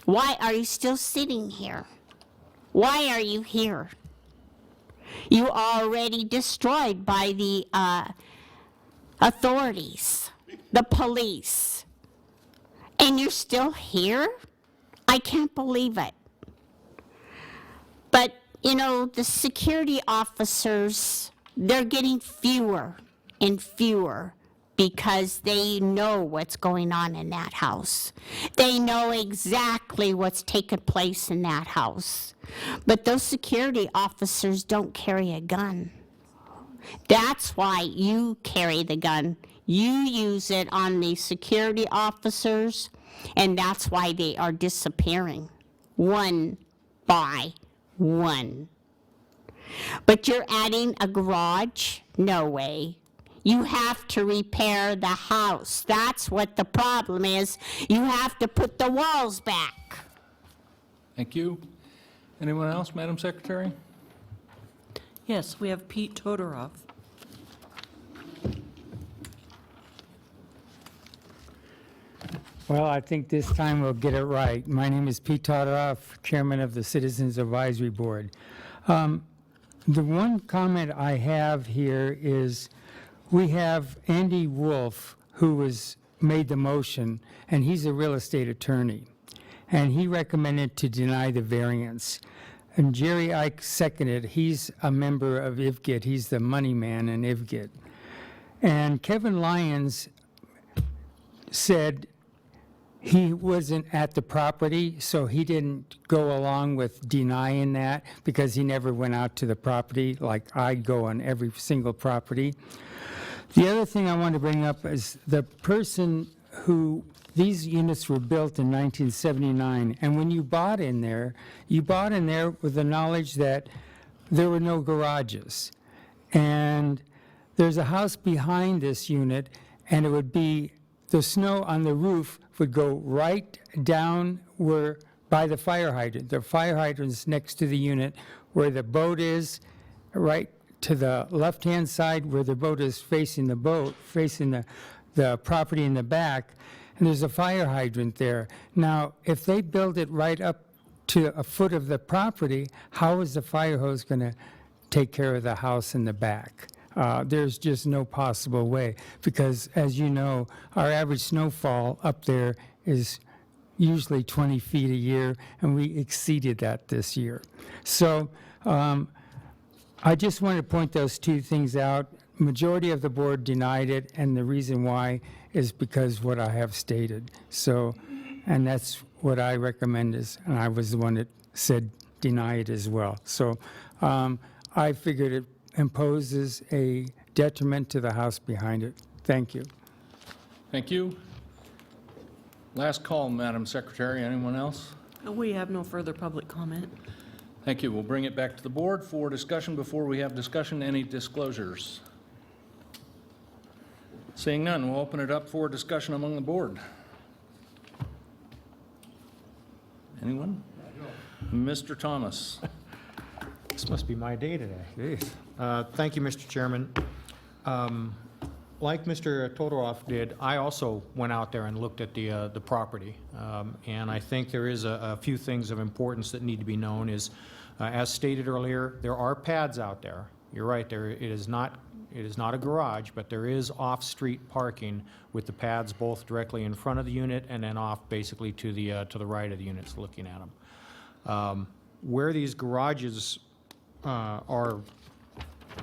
Why are you still sitting here? Why are you here? You are already destroyed by the authorities, the police. And you're still here? I can't believe it. But, you know, the security officers, they're getting fewer and fewer because they know what's going on in that house. They know exactly what's taken place in that house. But those security officers don't carry a gun. That's why you carry the gun. You use it on the security officers, and that's why they are disappearing one by one. But you're adding a garage? No way. You have to repair the house. That's what the problem is. You have to put the walls back. Thank you. Anyone else, Madam Secretary? Yes, we have Pete Todorov. Well, I think this time we'll get it right. My name is Pete Todorov, Chairman of the Citizens Advisory Board. The one comment I have here is we have Andy Wolf, who made the motion, and he's a real estate attorney. And he recommended to deny the variance. And Jerry Ike seconded. He's a member of IVGIT. He's the money man in IVGIT. And Kevin Lyons said he wasn't at the property, so he didn't go along with denying that because he never went out to the property like I go on every single property. The other thing I want to bring up is the person who, these units were built in 1979, and when you bought in there with the knowledge that there were no garages. And there's a house behind this unit, and it would be, the snow on the roof would go right down where, by the fire hydrant. The fire hydrant's next to the unit where the boat is, right to the left-hand side where the boat is facing the boat, facing the property in the back, and there's a fire hydrant there. Now, if they build it right up to a foot of the property, how is the fire hose going to take care of the house in the back? There's just no possible way, because as you know, our average snowfall up there is usually 20 feet a year, and we exceeded that this year. So I just wanted to point those two things out. Majority of the board denied it, and the reason why is because what I have stated. So, and that's what I recommend is, and I was the one that said deny it as well. So I figured it imposes a detriment to the house behind it. Thank you. Thank you. Last call, Madam Secretary. Anyone else? We have no further public comment. Thank you. We'll bring it back to the board for discussion. Before we have discussion, any disclosures? Seeing none, we'll open it up for discussion among the board. Anyone? Mr. Thomas. This must be my day today. Thank you, Mr. Chairman. Like Mr. Todorov did, I also went out there and looked at the property. And I think there is a few things of importance that need to be known is, as stated earlier, there are pads out there. You're right, it is not a garage, but there is off-street parking with the pads both directly in front of the unit and then off basically to the right of the units looking at them. Where these garages are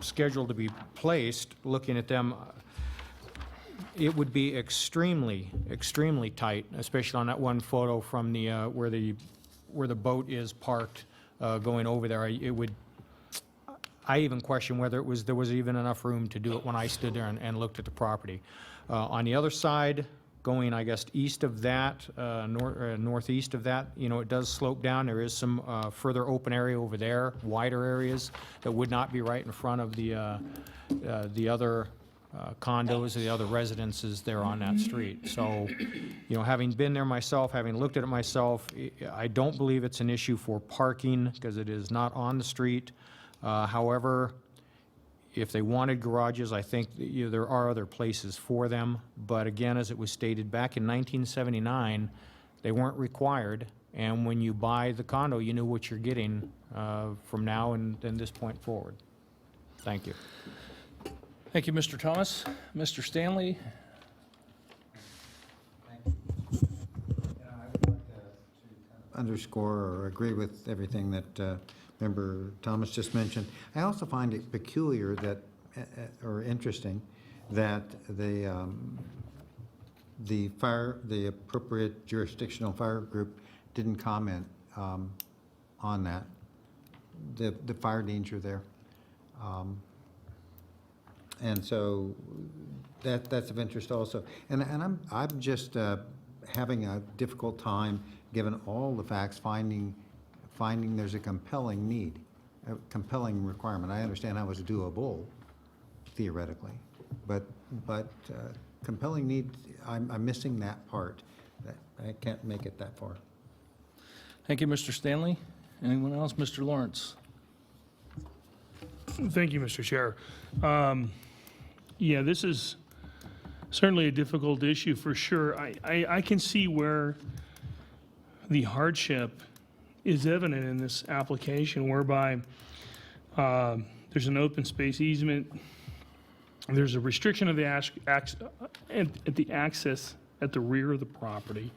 scheduled to be placed, looking at them, it would be extremely, extremely tight, especially on that one photo from the where the boat is parked going over there. I even question whether there was even enough room to do it when I stood there and looked at the property. On the other side, going, I guess, east of that, northeast of that, it does slope down. There is some further open area over there, wider areas that would not be right in front of the other condos or the other residences there on that street. So, having been there myself, having looked at it myself, I don't believe it's an issue for parking because it is not on the street. However, if they wanted garages, I think there are other places for them. But again, as it was stated back in 1979, they weren't required. And when you buy the condo, you knew what you're getting from now and this point forward. Thank you. Thank you, Mr. Thomas. Mr. Stanley? Underscore or agree with everything that Member Thomas just mentioned. I also find it peculiar that, or interesting, that the appropriate jurisdictional fire group didn't comment on that, the fire danger there. And so that's of interest also. And I'm just having a difficult time, given all the facts, finding there's a compelling need, a compelling requirement. I understand how it's doable, theoretically, but compelling need, I'm missing that part. I can't make it that far. Thank you, Mr. Stanley. Anyone else? Mr. Lawrence? Thank you, Mr. Chair. Yeah, this is certainly a difficult issue for sure. I can see where the hardship is evident in this application, whereby there's an open space easement, there's a restriction of the access at the rear of the property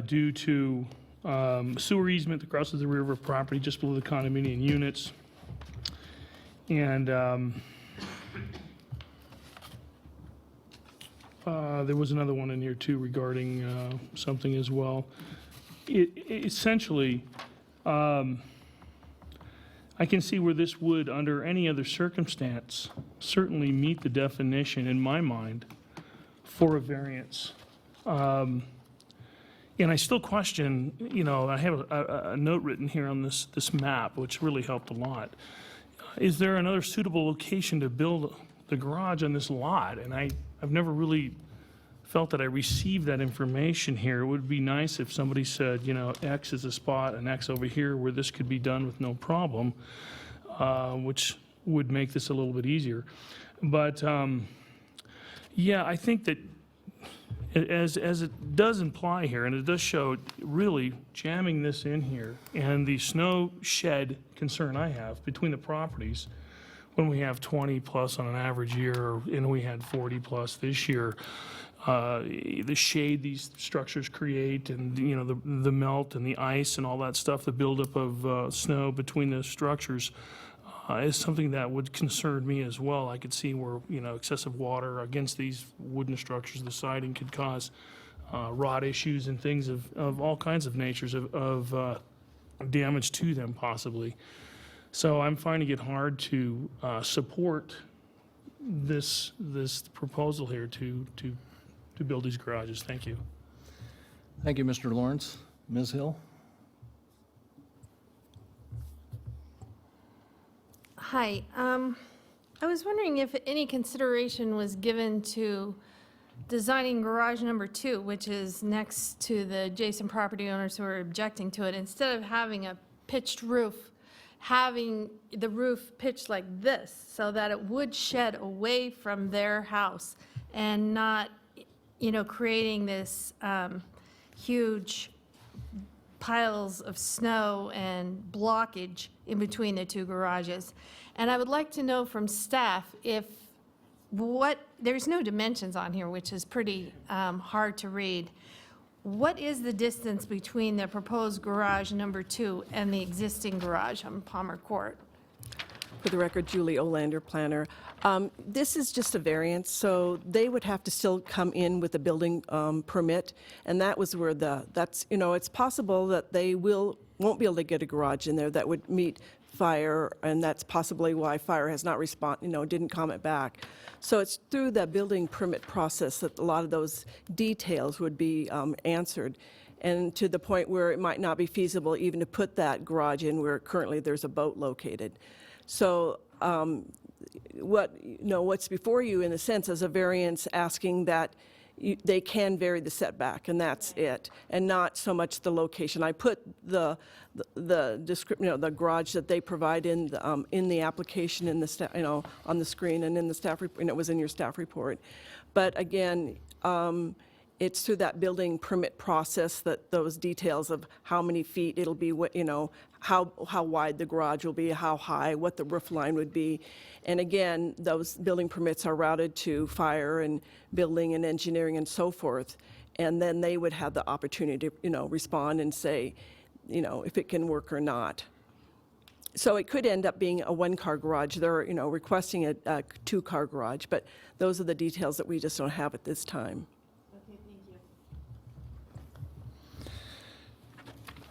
due to sewer easement that crosses the rear of the property just below the condominium units. And there was another one in here too regarding something as well. Essentially, I can see where this would, under any other circumstance, certainly meet the definition, in my mind, for a variance. And I still question, I have a note written here on this map, which really helped a lot. Is there another suitable location to build the garage on this lot? And I've never really felt that I received that information here. It would be nice if somebody said, X is a spot and X over here where this could be done with no problem, which would make this a little bit easier. But yeah, I think that as it does imply here, and it does show really jamming this in here, and the snow shed concern I have between the properties, when we have 20 plus on an average year, and we had 40 plus this year, the shade these structures create, and the melt and the ice and all that stuff, the buildup of snow between the structures, is something that would concern me as well. I could see where excessive water against these wooden structures, the siding, could cause rot issues and things of all kinds of natures of damage to them possibly. So I'm finding it hard to support this proposal here to build these garages. Thank you. Thank you, Mr. Lawrence. Ms. Hill? Hi. I was wondering if any consideration was given to designing garage number 2, which is next to the adjacent property owners who are objecting to it, instead of having a pitched roof having the roof pitched like this so that it would shed away from their house and not, creating this huge piles of snow and blockage in between the two garages. And I would like to know from staff if there's no dimensions on here, which is pretty hard to read. What is the distance between the proposed garage number 2 and the existing garage on Palmer Court? For the record, Julie Olander, planner. This is just a variance, so they would have to still come in with a building permit, and that was where it's possible that they won't be able to get a garage in there that would meet fire, and that's possibly why fire has not didn't comment back. So it's through the building permit process that a lot of those details would be answered, and to the point where it might not be feasible even to put that garage in where currently there's a boat located. So what's before you, in a sense, is a variance asking that they can vary the setback, and that's it, and not so much the location. I put the description, the garage that they provide in the application in the on the screen and in the staff report, and it was in your staff report. But again, it's through that building permit process that those details of how many feet it'll be, how wide the garage will be, how high, what the roof line would be. And again, those building permits are routed to fire and building and engineering and so forth. And then they would have the opportunity to, respond and say, if it can work or not. So it could end up being a one-car garage. They're, requesting a two-car garage, but those are the details that we just don't have at this time.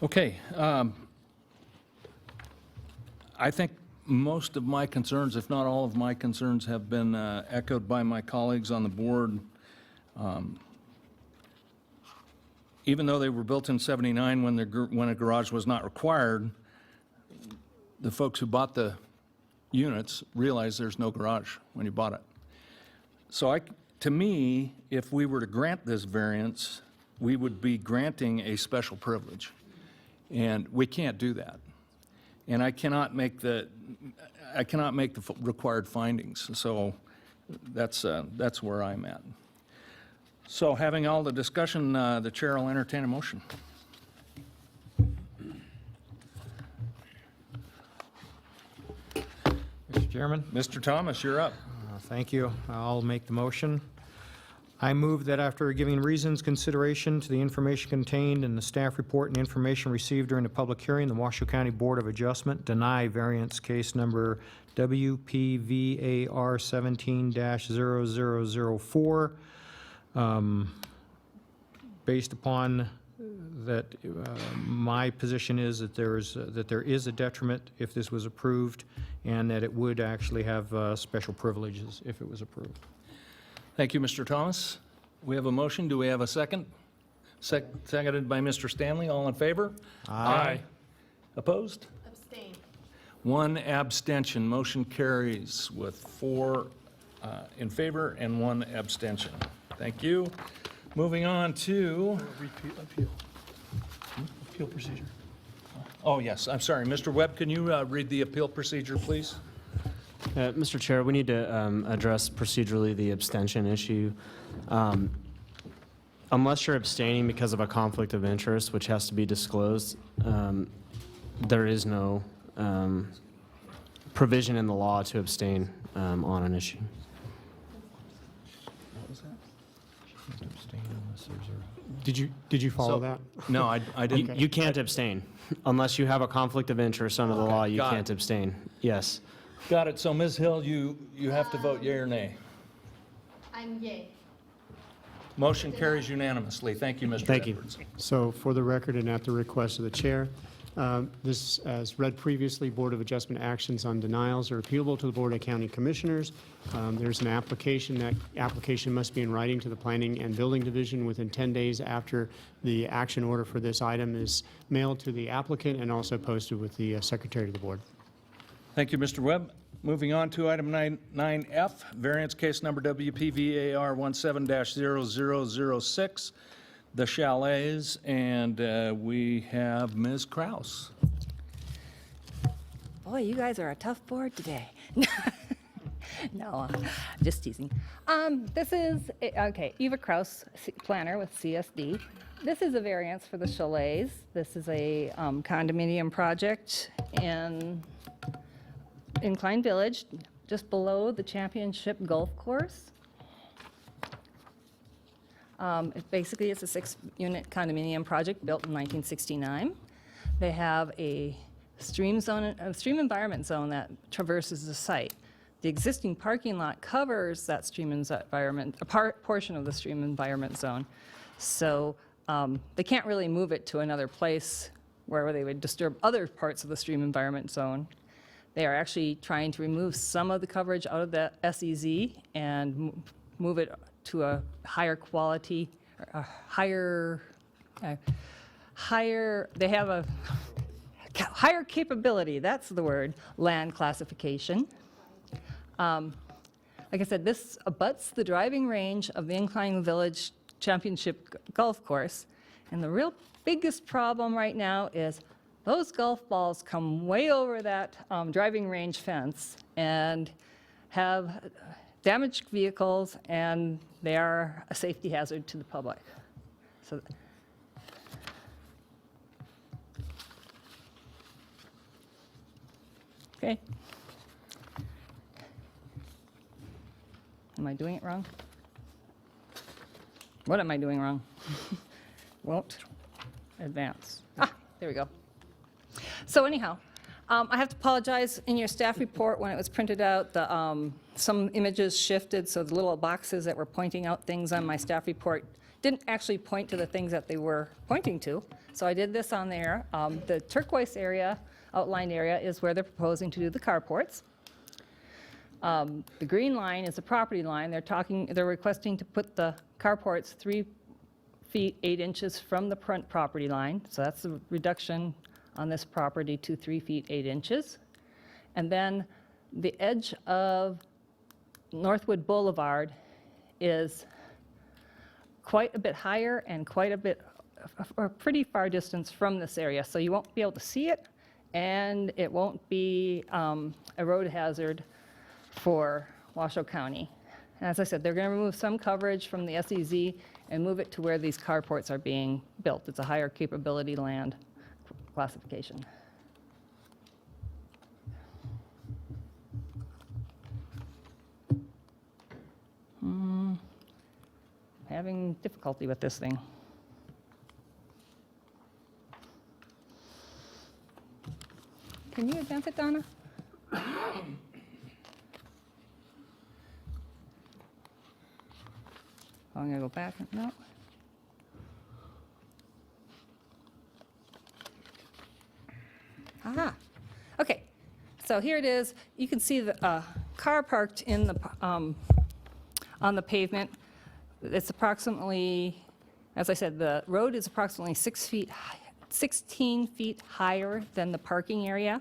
Okay. I think most of my concerns, if not all of my concerns, have been echoed by my colleagues on the board. Even though they were built in '79 when a garage was not required, the folks who bought the units realized there's no garage when you bought it. So to me, if we were to grant this variance, we would be granting a special privilege. And we can't do that. And I cannot make the required findings. So that's where I'm at. So having all the discussion, the chair will entertain a motion. Mr. Chairman? Mr. Thomas, you're up. Thank you. I'll make the motion. I move that after giving reasons, consideration to the information contained in the staff report and information received during the public hearing, the Washoe County Board of Adjustment deny variance case number WPVAR 17-0004, based upon that my position is that there is a detriment if this was approved, and that it would actually have special privileges if it was approved. Thank you, Mr. Thomas. We have a motion. Do we have a second? Seconded by Mr. Stanley. All in favor? Aye. Opposed? Abstain. One abstention. Motion carries with 4 in favor and 1 abstention. Thank you. Moving on to... Appeal procedure. Oh, yes. I'm sorry. Mr. Webb, can you read the appeal procedure, please? Mr. Chair, we need to address procedurally the abstention issue. Unless you're abstaining because of a conflict of interest, which has to be disclosed, there is no provision in the law to abstain on an issue. What was that? Did you follow that? No, I didn't. You can't abstain. Unless you have a conflict of interest under the law, you got can't it. abstain. Yes. Got it. So, Ms. Hill, you have to vote yea or nay. I'm yay. Motion carries unanimously. Thank you, Mr. Thank you. Edwards. So for the record and at the request of the chair, this, as read previously, Board of Adjustment actions on denials are appealable to the Board of County Commissioners. There's an application. That application must be in writing to the Planning and Building Division within 10 days after the action order for this item is mailed to the applicant and also posted with the Secretary of the Board. Thank you, Mr. Webb. Moving on to item 9F, variance case number WPVAR 17-0006, the chalets, and we have Ms. Kraus. Boy, you guys are a tough board today. No, just teasing. This is, okay, Eva Kraus, planner with CSD. This is a variance for the chalets. This is a condominium project in Incline Village, just below the Championship Golf Course. Basically, it's a 6-unit condominium project built in 1969. They have a stream environment zone that traverses the site. The existing parking lot covers that stream environment, a portion of the stream environment zone. So they can't really move it to another place where they would disturb other parts of the stream environment zone. They are actually trying to remove some of the coverage out of the SEZ and move it to a higher quality, a higher, they have a higher capability, that's the word, land classification. Like I said, this abuts the driving range of the Incline Village Championship Golf Course. And the real biggest problem right now is those golf balls come way over that driving range fence and have damaged vehicles, and they are a safety hazard to the public. So, okay. Am I doing it wrong? What am I doing wrong? Won't advance. Ah, there we go. So anyhow, I have to apologize. In your staff report, when it was printed out, some images shifted, so the little boxes that were pointing out things on my staff report didn't actually point to the things that they were pointing to. So I did this on there. The turquoise area, outlined area, is where they're proposing to do the carports. The green line is the property line. They're requesting to put the carports 3 feet 8 inches from the front property line. So that's the reduction on this property to 3 feet 8 inches. And then the edge of Northwood Boulevard is quite a bit higher and quite a bit, a pretty far distance from this area. So you won't be able to see it, and it won't be a road hazard for Washoe County. And as I said, they're going to remove some coverage from the SEZ and move it to where these carports are being built. It's a higher capability land classification. Having difficulty with this thing. Can you advance it, Donna? Oh, I'm going to go back. No. Aha. Okay. So here it is. You can see the car parked in the on the pavement. It's approximately, as I said, the road is approximately 16 feet higher than the parking area,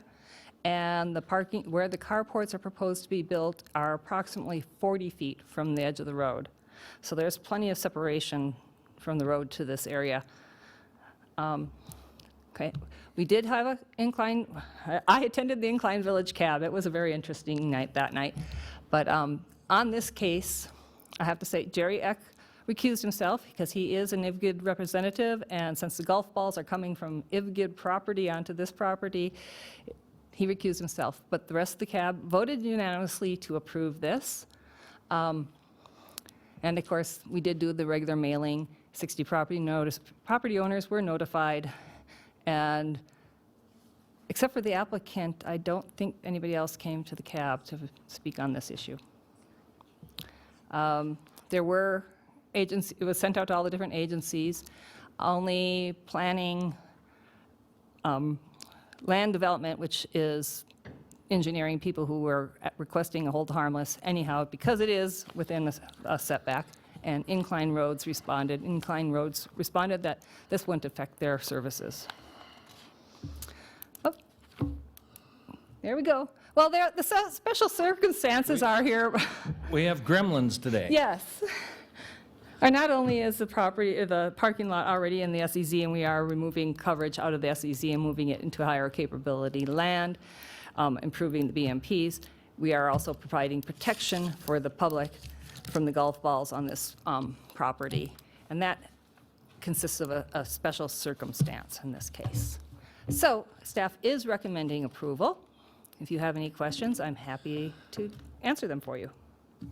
and the parking where the carports are proposed to be built are approximately 40 feet from the edge of the road. So there's plenty of separation from the road to this area. Okay, we did have an Incline. I attended the Incline Village Cab. It was a very interesting night that night. But on this case, I have to say Jerry Eck recused himself because he is an IVGID representative, and since the golf balls are coming from IVGID property onto this property, he recused himself. But the rest of the cab voted unanimously to approve this. And of course, we did do the regular mailing. 60 property owners were notified, and except for the applicant, I don't think anybody else came to the cab to speak on this issue. There were agencies, it was sent out to all the different agencies. Only planning, land development, which is engineering people who were requesting a hold harmless anyhow, because it is within a setback, and Incline Roads responded. Incline Roads responded that this wouldn't affect their services. Oh, there we go. Well, the special circumstances are here. We have gremlins today. Yes. Or not only is the parking lot already in the SEZ, and we are removing coverage out of the SEZ and moving it into higher capability land, improving the BMPs. We are also providing protection for the public from the golf balls on this property. And that consists of a special circumstance in this case. So staff is recommending approval. If you have any questions, I'm happy to answer them for you.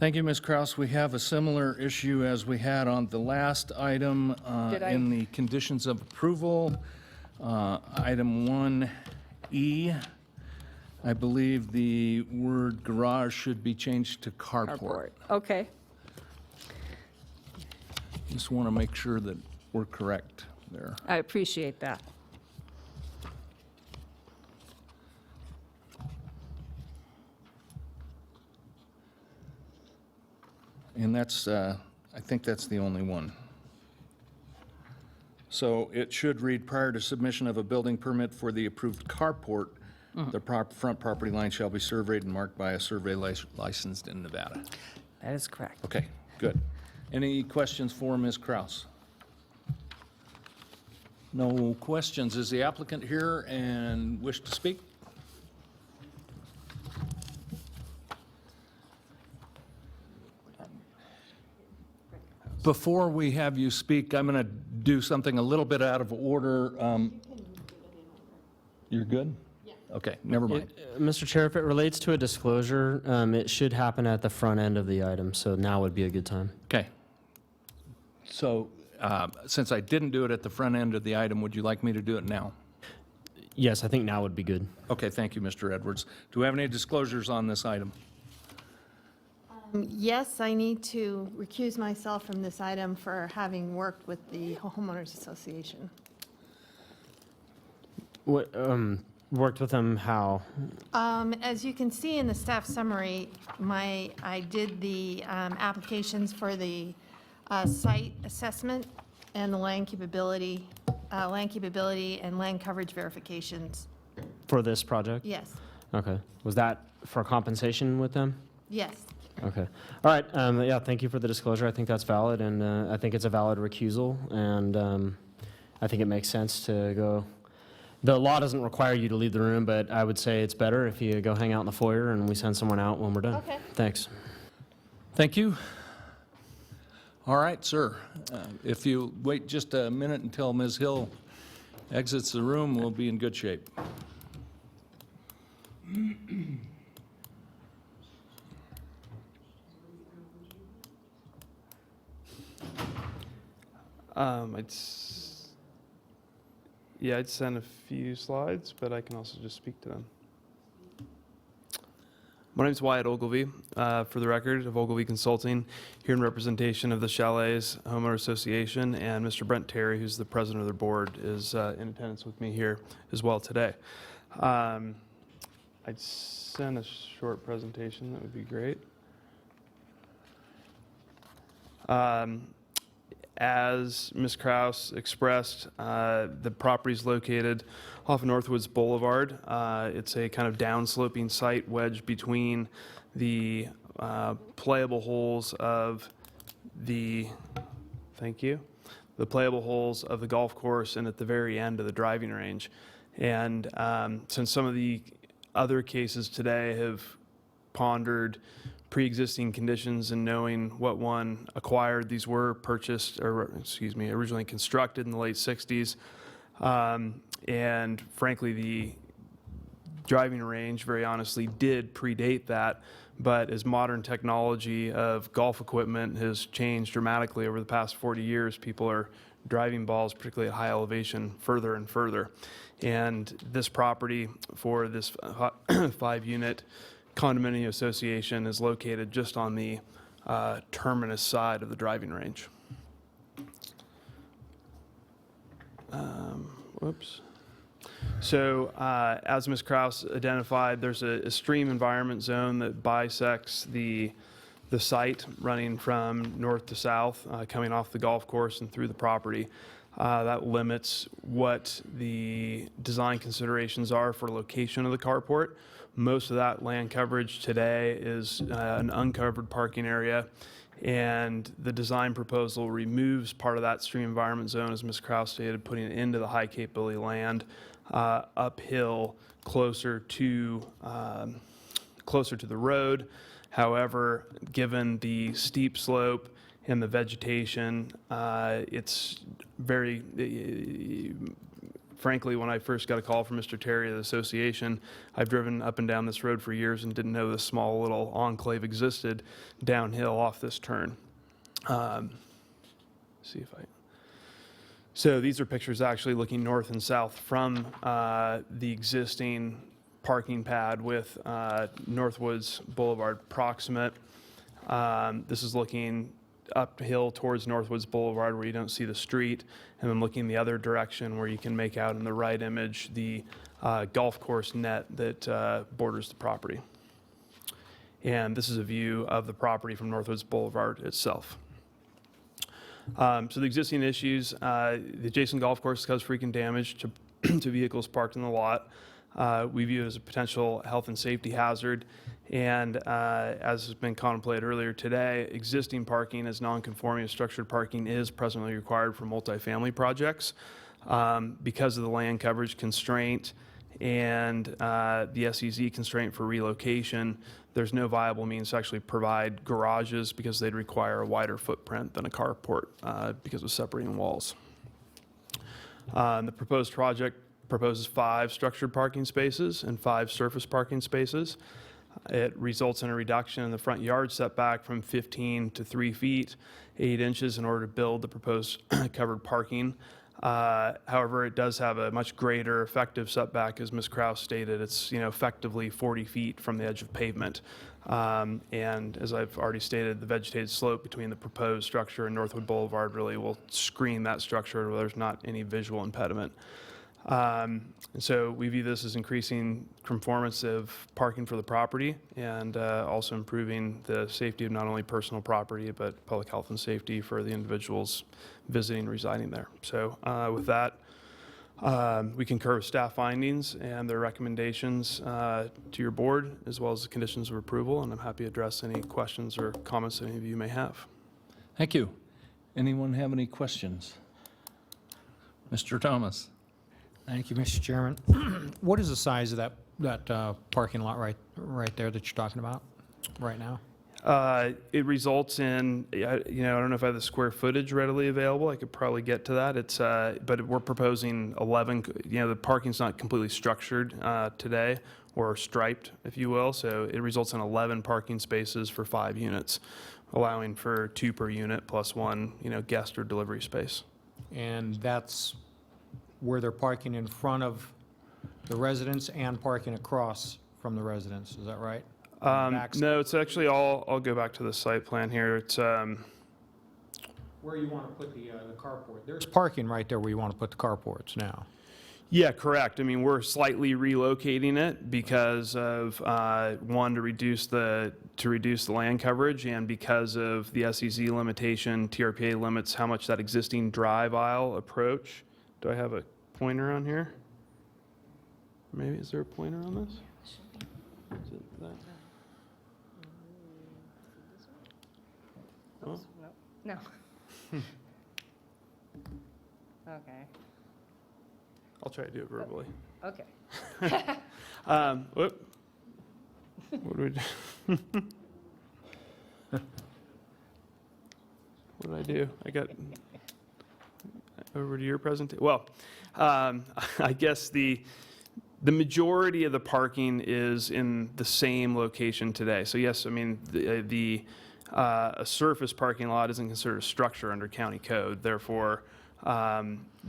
Thank you, Ms. Kraus. We have a similar issue as we had on the last item in the conditions of approval. Item 1E, I believe the word garage should be changed to carport. Okay. Just want to make sure that we're correct there. I appreciate that. And that's, I think that's the only one. So it should read, prior to submission of a building permit for the approved carport, the front property line shall be surveyed and marked by a survey licensed in Nevada. That is correct. Okay, good. Any questions for Ms. Kraus? No questions. Is the applicant here and wish to speak? Before we have you speak, I'm going to do something a little bit out of order. You're good? Yeah. Okay, never mind. Mr. Chair, if it relates to a disclosure, it should happen at the front end of the item, so now would be a good time. Okay. So since I didn't do it at the front end of the item, would you like me to do it now? Yes, I think now would be good. Okay, thank you, Mr. Edwards. Do we have any disclosures on this item? Yes, I need to recuse myself from this item for having worked with the homeowners association. What, worked with them how? As you can see in the staff summary, I did the applications for the site assessment and the land capability and land coverage verifications. For this project? Yes, Okay. Was that for compensation with them? yes. Okay. All right. Yeah, thank you for the disclosure. I think that's valid, and I think it's a valid recusal, and I think it makes sense to go. The law doesn't require you to leave the room, but I would say it's better if you go hang out in the foyer and we send someone out when we're done. Okay. Thanks. Thank you. All right, sir. If you wait just a minute until Ms. Hill exits the room, we'll be in good shape. I'd send a few slides, but I can also just speak to them. My name is Wyatt Ogilvy, for the record, of Ogilvy Consulting, here in representation of the Chalets Homeowner Association, and Mr. Brent Terry, who's the president of their board, is in attendance with me here as well today. I'd send a short presentation, that would be great. As Ms. Kraus expressed, the property is located off Northwoods Boulevard. It's a kind of downsloping site wedged between the playable holes of the, the playable holes of the golf course and at the very end of the driving range. And since some of the other cases today have pondered pre-existing conditions and knowing what one acquired, these were purchased, or excuse me, originally constructed in the late 60s. And frankly, the driving range, very honestly, did predate that. But as modern technology of golf equipment has changed dramatically over the past 40 years, people are driving balls, particularly at high elevation, further and further. And this property for this 5-unit condominium association is located just on the terminus side of the driving range. Whoops. So as Ms. Kraus identified, there's a stream environment zone that bisects the site running from north to south, coming off the golf course and through the property. That limits what the design considerations are for location of the carport. Most of that land coverage today is an uncovered parking area, and the design proposal removes part of that stream environment zone, as Ms. Kraus stated, putting it into the high capability land uphill closer to the road. However, given the steep slope and the vegetation, it's very, frankly, when I first got a call from Mr. Terry of the association, I've driven up and down this road for years and didn't know this small little enclave existed downhill off this turn. See if I... So these are pictures actually looking north and south from the existing parking pad with Northwoods Boulevard proximate. This is looking uphill towards Northwoods Boulevard where you don't see the street, and then looking the other direction where you can make out in the right image the golf course net that borders the property. And this is a view of the property from Northwoods Boulevard itself. So the existing issues, the adjacent golf course causes frequent damage to vehicles parked in the lot. We view it as a potential health and safety hazard. And as has been contemplated earlier today, existing parking as non-conforming structured parking is presently required for multifamily projects. Because of the land coverage constraint and the SEZ constraint for relocation, there's no viable means to actually provide garages because they'd require a wider footprint than a carport because of separating walls. The proposed project proposes 5 structured parking spaces and 5 surface parking spaces. It results in a reduction in the front yard setback from 15 to 3 feet, 8 inches in order to build the proposed covered parking. However, it does have a much greater effective setback, as Ms. Kraus stated. It's effectively 40 feet from the edge of pavement. And as I've already stated, the vegetated slope between the proposed structure and Northwood Boulevard really will screen that structure where there's not any visual impediment. And so we view this as increasing conformance of parking for the property and also improving the safety of not only personal property but public health and safety for the individuals visiting and residing there. So with that, we concur with staff findings and their recommendations to your board as well as the conditions of approval, and I'm happy to address any questions or comments that any of you may have. Thank you. Anyone have any questions? Mr. Thomas. Thank you, Mr. Chairman. What is the size of that parking lot right there that you're talking about right now? It results in, I don't know if I have the square footage readily available. I could probably get to that. It's, but we're proposing 11, the parking's not completely structured today or striped, if you will. So it results in 11 parking spaces for 5 units, allowing for 2 per unit plus 1, guest or delivery space. And that's where they're parking in front of the residence and parking across from the residence, is that right? No, it's actually I'll go back to the site plan here. It's where you want to put the carport. There's parking right there where you want to put the carports now. Yeah, correct. I mean, we're slightly relocating it because of one, to reduce the land coverage, and because of the SEZ limitation. TRPA limits how much that existing drive aisle approach. Do I have a pointer on here? Maybe, is there a pointer on this? Is it that? Oh. No. Okay. I'll try to do it verbally. Okay. Whoop. What do we do? What did I do? I got over to your presentation. Well, I guess the majority of the parking is in the same location today. So yes, I mean, a surface parking lot isn't considered a structure under county code. Therefore,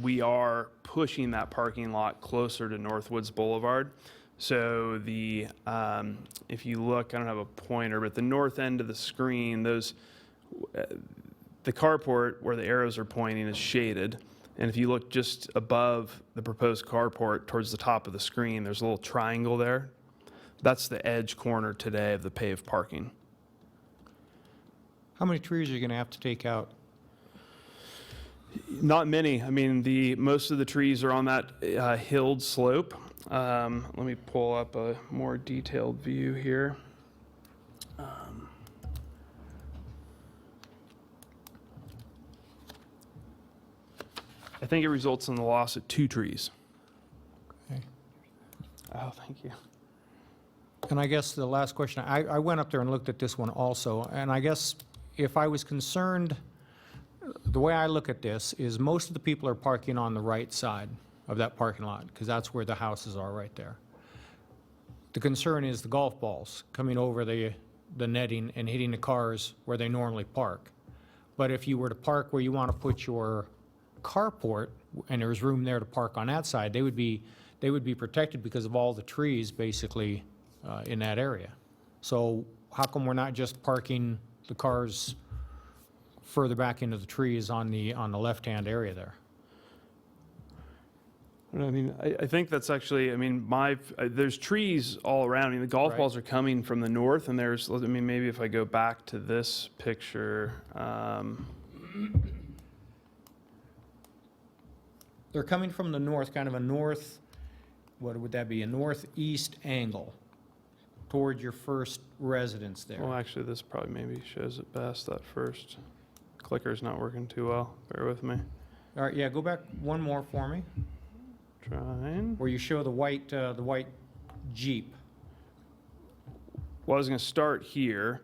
we are pushing that parking lot closer to Northwoods Boulevard. So if you look, I don't have a pointer, but the north end of the screen, the carport where the arrows are pointing is shaded. And if you look just above the proposed carport towards the top of the screen, there's a little triangle there. That's the edge corner today of the paved parking. How many trees are you going to have to take out? Not many. I mean, most of the trees are on that hilled slope. Let me pull up a more detailed view here. I think it results in the loss of 2 trees. Okay. Oh, thank you. And I guess the last question, I went up there and looked at this one also, and I guess if I was concerned, the way I look at this is most of the people are parking on the right side of that parking lot, because that's where the houses are right there. The concern is the golf balls coming over the netting and hitting the cars where they normally park. But if you were to park where you want to put your carport, and there's room there to park on that side, they would be protected because of all the trees basically in that area. So how come we're not just parking the cars further back into the trees on the left-hand area there? I mean, I think that's actually, I mean, there's trees all around. I mean, the golf balls are coming from the north, and there's, I mean, maybe if I go back to this picture. They're coming from the north, kind of a north, what would that be, a northeast angle toward your first residence there. Well, actually, this probably maybe shows it best, that first. Clicker's not working too well. Bear with me. All right, yeah, go back one more for me. Trying. Where you show the white Jeep. Well, I was going to start here.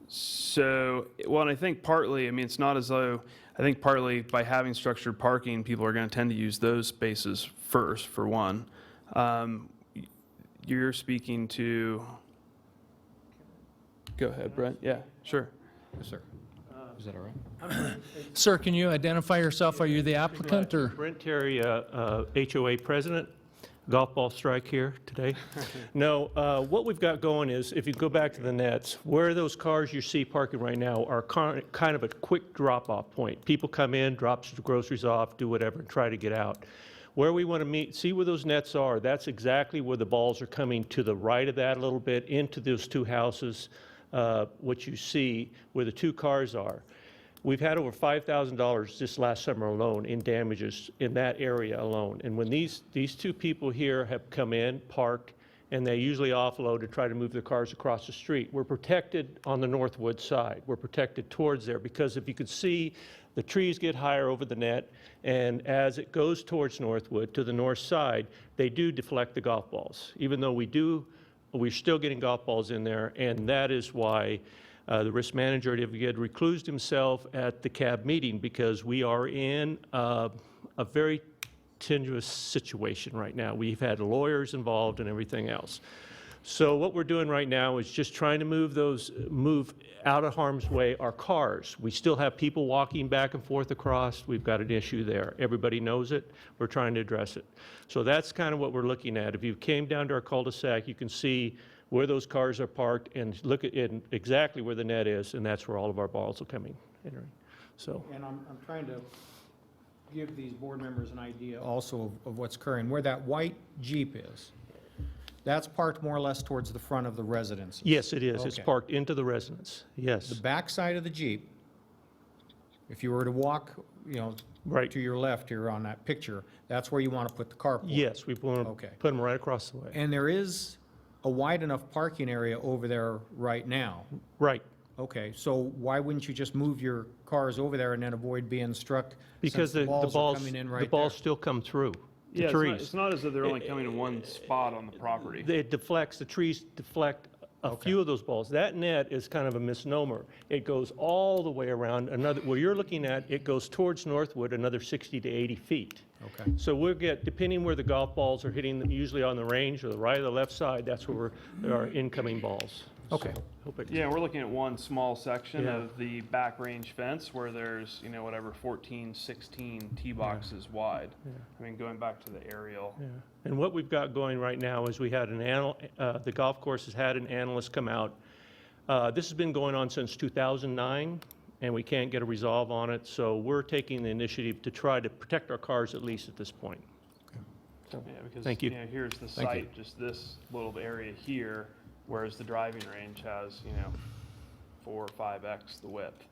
So, well, and I think partly, I mean, it's not as though, I think partly by having structured parking, people are going to tend to use those spaces first, for one. You're speaking to, go ahead, Brent. Yeah, sure. Yes, sir. Is that all right? Sir, can you identify yourself? Are you the applicant or? Brent Terry, HOA president. Golf ball strike here today. No, what we've got going is, if you go back to the nets, where those cars you see parking right now are kind of a quick drop-off point. People come in, drop the groceries off, do whatever, and try to get out. Where we want to meet, see where those nets are, that's exactly where the balls are coming to the right of that a little bit, into those two houses, what you see where the two cars are. We've had over $5,000 this last summer alone in damages in that area alone. And when these two people here have come in, parked, and they usually offload to try to move their cars across the street, we're protected on the Northwood side. We're protected towards there because if you could see, the trees get higher over the net, and as it goes towards Northwood to the north side, they do deflect the golf balls. Even though we're still getting golf balls in there, and that is why the risk manager had reclused himself at the CAB meeting, because we are in a very tenuous situation right now. We've had lawyers involved and everything else. So what we're doing right now is just trying to move out of harm's way our cars. We still have people walking back and forth across. We've got an issue there. Everybody knows it. We're trying to address it. So that's kind of what we're looking at. If you came down to our cul-de-sac, you can see where those cars are parked and look at exactly where the net is, and that's where all of our balls are entering. So. And I'm trying to give these board members an idea also of what's occurring. Where that white Jeep is, that's parked more or less towards the front of the residence. Yes, it is. Okay. It's parked into the residence. Yes. The back side of the Jeep, if you were to walk, right to your left here on that picture, that's where you want to put the carport. Yes, we want to put them right across the way. And there is a wide enough parking area over there right now. Right. Okay, so why wouldn't you just move your cars over there and then avoid being struck? Because since the are balls, coming in right the balls still come through the Yeah, trees. it's not as though they're only coming in one spot on the property. It deflects, the trees deflect a few of those balls. That net is kind of a misnomer. It goes all the way around where you're looking at, it goes towards Northwood another 60 to 80 feet. Okay. So we'll get, depending where the golf balls are hitting, usually on the range or the right or the left side, that's where there are incoming balls. Okay. Yeah, we're looking at one small section Yeah. of the back range fence where there's, whatever, 14, 16 tee boxes wide. Yeah. I mean, going back to the aerial. Yeah. And what we've got going right now is we had the golf course has had an analyst come out. This has been going on since 2009, and we can't get a resolve on it. So we're taking the initiative to try to protect our cars at least at this point. So, Yeah, because thank you. Here's the Thank you. site, just this little area here, whereas the driving range has 4 or 5x the width.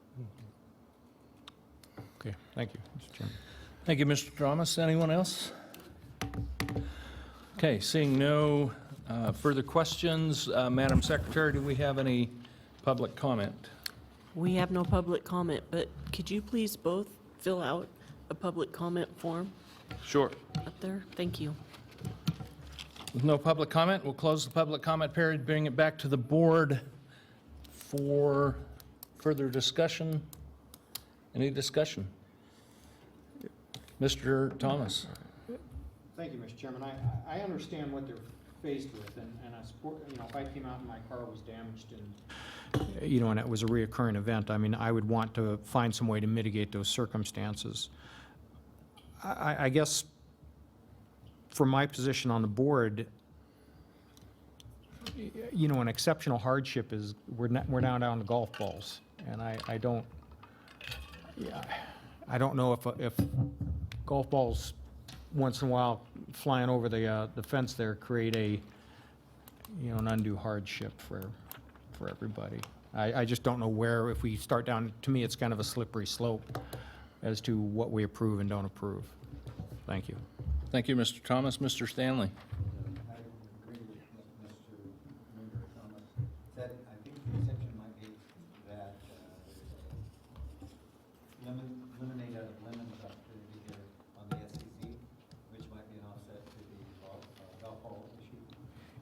Okay, thank you, Mr. Chairman. Thank you, Mr. Dramas. Anyone else? Okay, seeing no further questions, Madam Secretary, do we have any public comment? We have no public comment, but could you please both fill out a public comment form Sure. up there? Thank you. With no public comment, we'll close the public comment period, bring it back to the board for further discussion. Any discussion? Mr. Thomas? Thank you, Mr. Chairman. I understand what they're faced with, and I support, if I came out and my car was damaged and, and it was a reoccurring event, I mean, I would want to find some way to mitigate those circumstances. I guess from my position on the board, an exceptional hardship is, we're now down to golf balls, and I don't know if golf balls once in a while flying over the fence there create an undue hardship for everybody. I just don't know where, if we start down, to me, it's kind of a slippery slope as to what we approve and don't approve. Thank you. Thank you, Mr. Thomas. Mr. Stanley? I agree with Mr. Member Thomas. That I think the exception might be that there's a lemonade out of lemons opportunity here on the SEC, which might be an offset to the golf ball issue.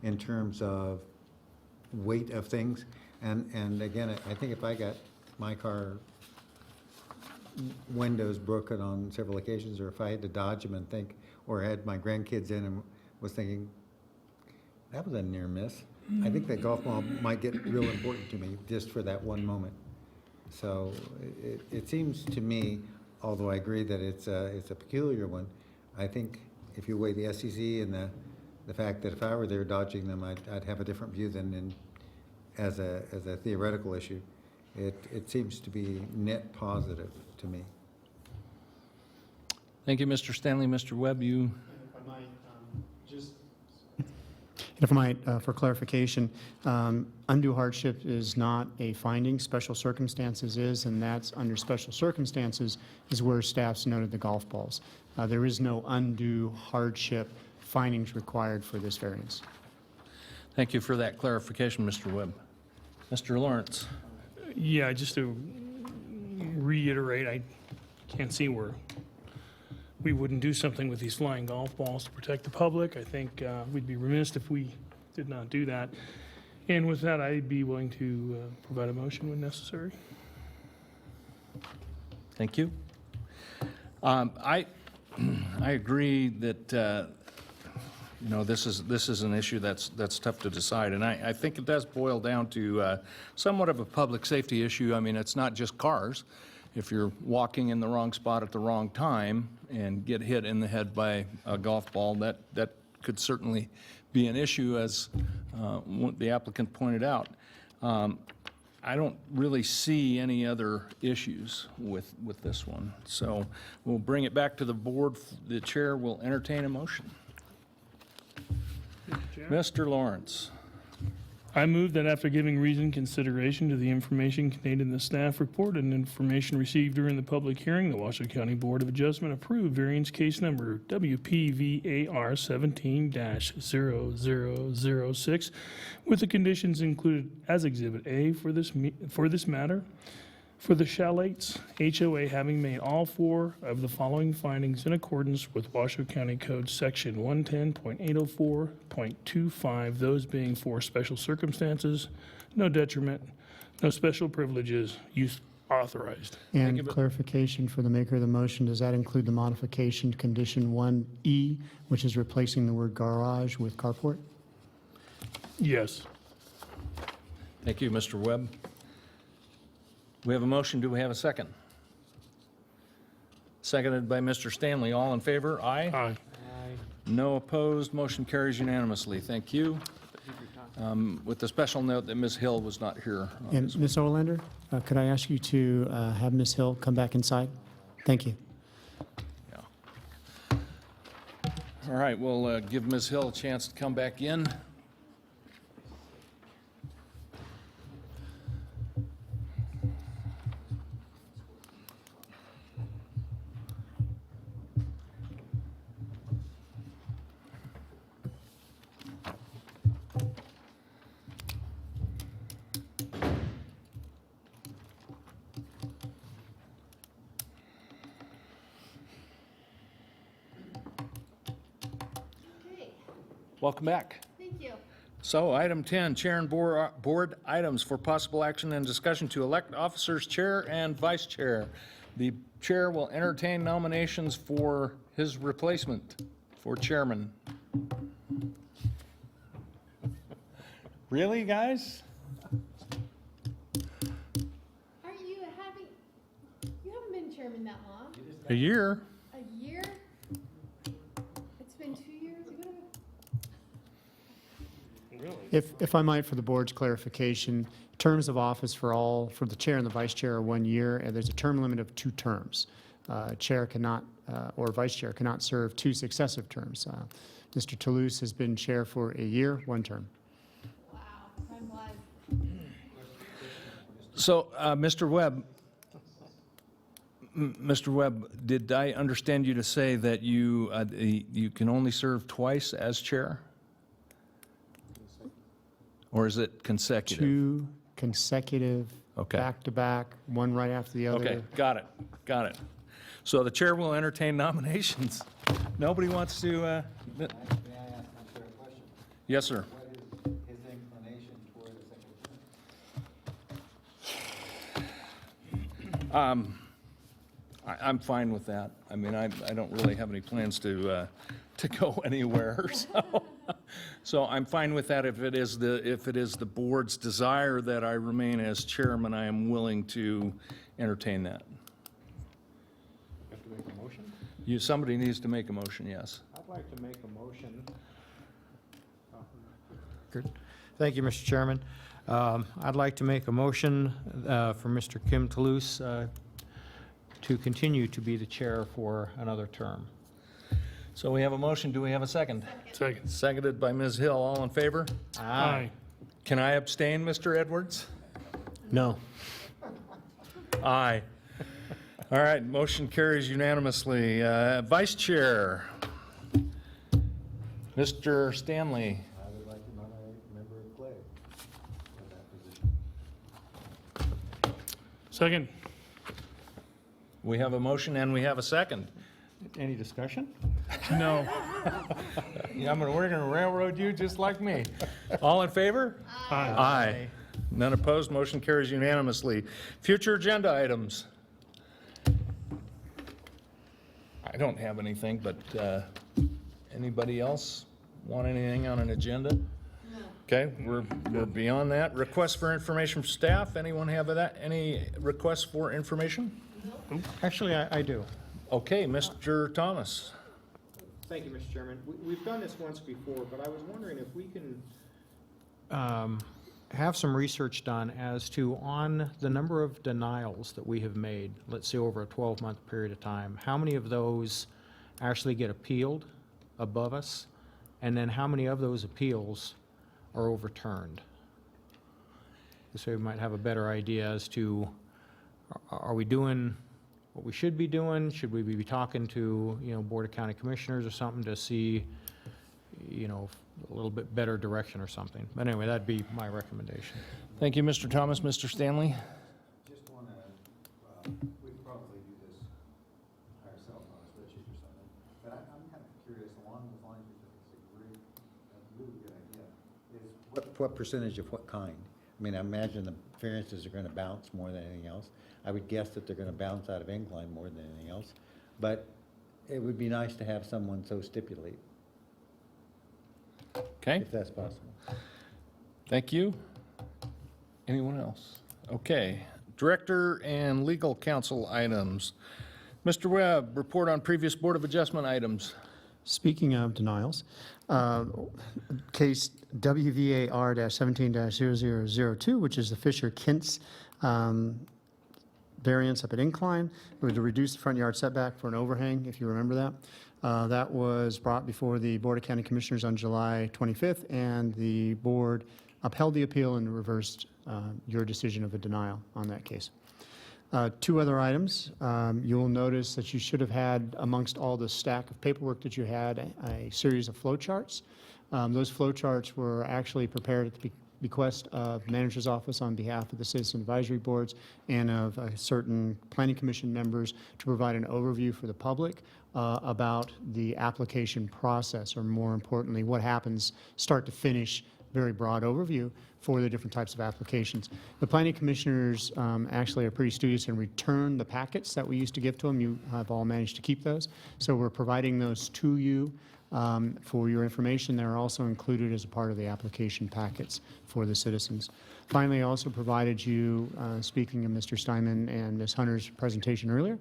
In terms of weight of things, and again, I think if I got my car windows broken on several occasions, or if I had to dodge them and think, or had my grandkids in and was thinking, that was a near miss. I think that golf ball might get real important to me just for that one moment. So it seems to me, although I agree that it's a peculiar one, I think if you weigh the SEC and the fact that if I were there dodging them, I'd have a different view than as a theoretical issue. It seems to be net positive to me. Thank you, Mr. Stanley. Mr. Webb, you? If I might, for clarification, undue hardship is not a finding, special circumstances is, and that's under special circumstances is where staff's noted the golf balls. There is no undue hardship findings required for this variance. Thank you for that clarification, Mr. Webb. Mr. Lawrence? Yeah, just to reiterate, I can't see where we wouldn't do something with these flying golf balls to protect the public. I think we'd be remiss if we did not do that. And with that, I'd be willing to provide a motion when necessary. Thank you. I agree that this is an issue that's tough to decide, and I think it does boil down to somewhat of a public safety issue. I mean, it's not just cars. If you're walking in the wrong spot at the wrong time and get hit in the head by a golf ball, that could certainly be an issue, as the applicant pointed out. I don't really see any other issues with this one. So we'll bring it back to the board. The chair will entertain a motion. Mr. Lawrence. I move that after giving reasoned consideration to the information contained in the staff report and information received during the public hearing, the Washoe County Board of Adjustment approve variance case number WPVAR 17-0006 with the conditions included as Exhibit A for this matter. For the Chalates, HOA having made all four of the following findings in accordance with Washoe County Code Section 110.804.25, those being for special circumstances, no detriment, no special privileges, use authorized. And clarification for the maker of the motion, does that include the modification to condition 1E, which is replacing the word garage with carport? Yes. Thank you, Mr. Webb. We have a motion. Do we have a second? Seconded by Mr. Stanley. All in favor? Aye. Aye. No opposed. Motion carries unanimously. Thank you. With the special note that Ms. Hill was not here. And Ms. Olander, could I ask you to have Ms. Hill come back inside? Thank you. Yeah. All right, we'll give Ms. Hill a chance to come back in. Welcome back. Thank you. So, item 10, chair and board items for possible action and discussion to elect officers, chair and vice chair. The chair will entertain nominations for his replacement for chairman. Really, guys? Aren't you you haven't been chairman that long? A year? A year? It's been 2 years ago? If I might, for the board's clarification, terms of office for the chair and the vice chair are 1 year, and there's a term limit of 2 terms. Chair cannot, or vice chair cannot serve 2 successive terms. Mr. Toulouse has been chair for a year, 1 term. Wow, time flies. So, Mr. Webb, did I understand you to say that you can only serve twice as chair? Or is it consecutive? 2 consecutive, Okay. back-to-back, one right after the other. Okay, got it. So the chair will entertain nominations. Nobody wants to, May I ask Mr. a question? yes, sir. What is his inclination for the second term? I'm fine with that. I mean, I don't really have any plans to go anywhere, so I'm fine with that. If it is the board's desire that I remain as chairman, I am willing to entertain that. Have to make a motion? Somebody needs to make a motion, yes. I'd like to make a motion. Good. Thank you, Mr. Chairman. I'd like to make a motion for Mr. Kim Toulouse to continue to be the chair for another term. So we have a motion. Do we have a second? Second. Seconded by Ms. Hill. All in favor? Aye. Can I abstain, Mr. Edwards? No. Aye. All right, motion carries unanimously. Vice Chair, Mr. Stanley. I would like to nominate Member Clay for that position. Second. We have a motion and we have a second. Any discussion? No. We're going to railroad you just like me. All in favor? Aye. Aye. None opposed, motion carries unanimously. Future agenda items. I don't have anything, but anybody else want anything on an agenda? No. Okay, we're beyond that. Requests for information from staff. Anyone have that? Any requests for information? Actually, I do. Okay, Mr. Thomas. Thank you, Mr. Chairman. We've done this once before, but I was wondering if we can have some research done as to, on the number of denials that we have made, let's say over a 12-month period of time, how many of those actually get appealed above us, and then how many of those appeals are overturned? So we might have a better idea as to, are we doing what we should be doing? Should we be talking to, Board of County Commissioners or something to see, a little bit better direction or something? But anyway, that'd be my recommendation. Thank you, Mr. Thomas. Mr. Stanley? Just want to, we could probably do this ourselves on a spreadsheet or something, but I'm kind of curious, along those lines, because it's a really good idea, is what percentage of what kind? I mean, I imagine the variances are going to bounce more than anything else. I would guess that they're going to bounce out of incline more than anything else, but it would be nice to have someone so stipulate, Okay, if that's possible. thank you. Anyone else? Okay, Director and Legal Counsel items. Mr. Webb, report on previous Board of Adjustment items. Speaking of denials, case WVAR-17-0002, which is the Fisher-Kintz variance up at incline. It was to reduce the front yard setback for an overhang, if you remember that. That was brought before the Board of County Commissioners on July 25th, and the board upheld the appeal and reversed your decision of a denial on that case. 2 other items. You will notice that you should have had, amongst all the stack of paperwork that you had, a series of flow charts. Those flow charts were actually prepared at the bequest of Manager's Office on behalf of the Citizen Advisory Boards and of certain Planning Commission members to provide an overview for the public about the application process, or more importantly, what happens start to finish, very broad overview for the different types of applications. The planning commissioners actually are pretty studious and return the packets that we used to give to them. You have all managed to keep those. So we're providing those to you for your information. They're also included as a part of the application packets for the citizens. Finally, I also provided you, speaking of Mr. Steinman and Ms. Hunter's presentation earlier,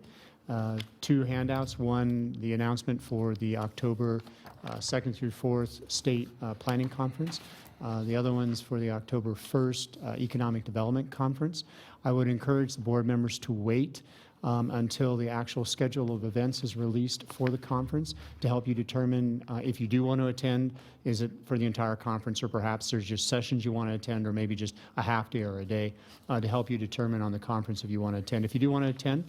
2 handouts. One, the announcement for the October 2nd through 4th State Planning Conference. The other one's for the October 1st Economic Development Conference. I would encourage the board members to wait until the actual schedule of events is released for the conference to help you determine if you do want to attend, is it for the entire conference, or perhaps there's just sessions you want to attend, or maybe just a half day or a day to help you determine on the conference if you want to attend. If you do want to attend,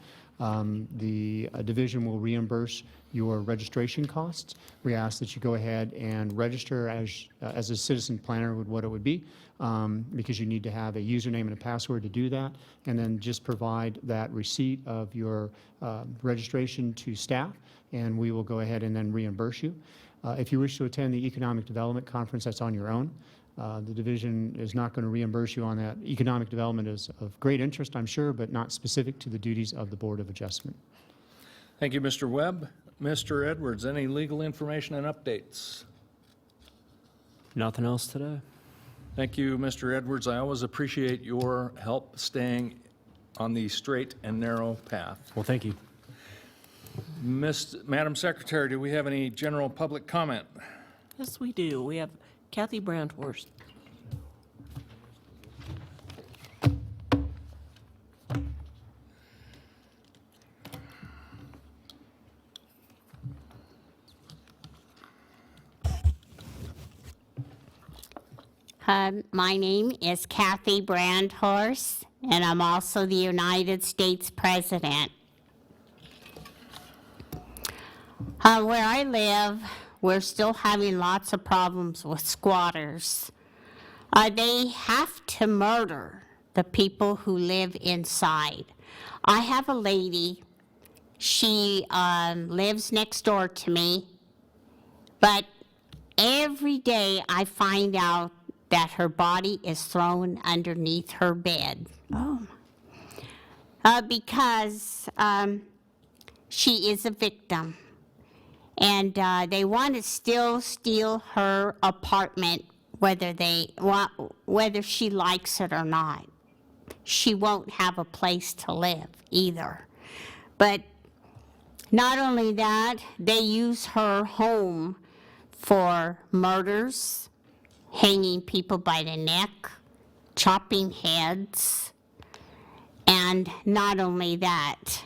the division will reimburse your registration costs. We ask that you go ahead and register as a citizen planner would what it would be, because you need to have a username and a password to do that, and then just provide that receipt of your registration to staff, and we will go ahead and then reimburse you. If you wish to attend the Economic Development Conference, that's on your own. The division is not going to reimburse you on that. Economic development is of great interest, I'm sure, but not specific to the duties of the Board of Adjustment. Thank you, Mr. Webb. Mr. Edwards, any legal information and updates? Nothing else today. Thank you, Mr. Edwards. I always appreciate your help staying on the straight and narrow path. Well, thank you. Madam Secretary, do we have any general public comment? Yes, we do. We have Kathy Brandhorst. My name is Kathy Brandhorst, and I'm also the United States President. Where I live, we're still having lots of problems with squatters. They have to murder the people who live inside. I have a lady, she lives next door to me, but every day I find out that her body is thrown underneath her bed. Because she is a victim. And they want to still steal her apartment, whether she likes it or not. She won't have a place to live either. But not only that, they use her home for murders, hanging people by the neck, chopping heads, and not only that,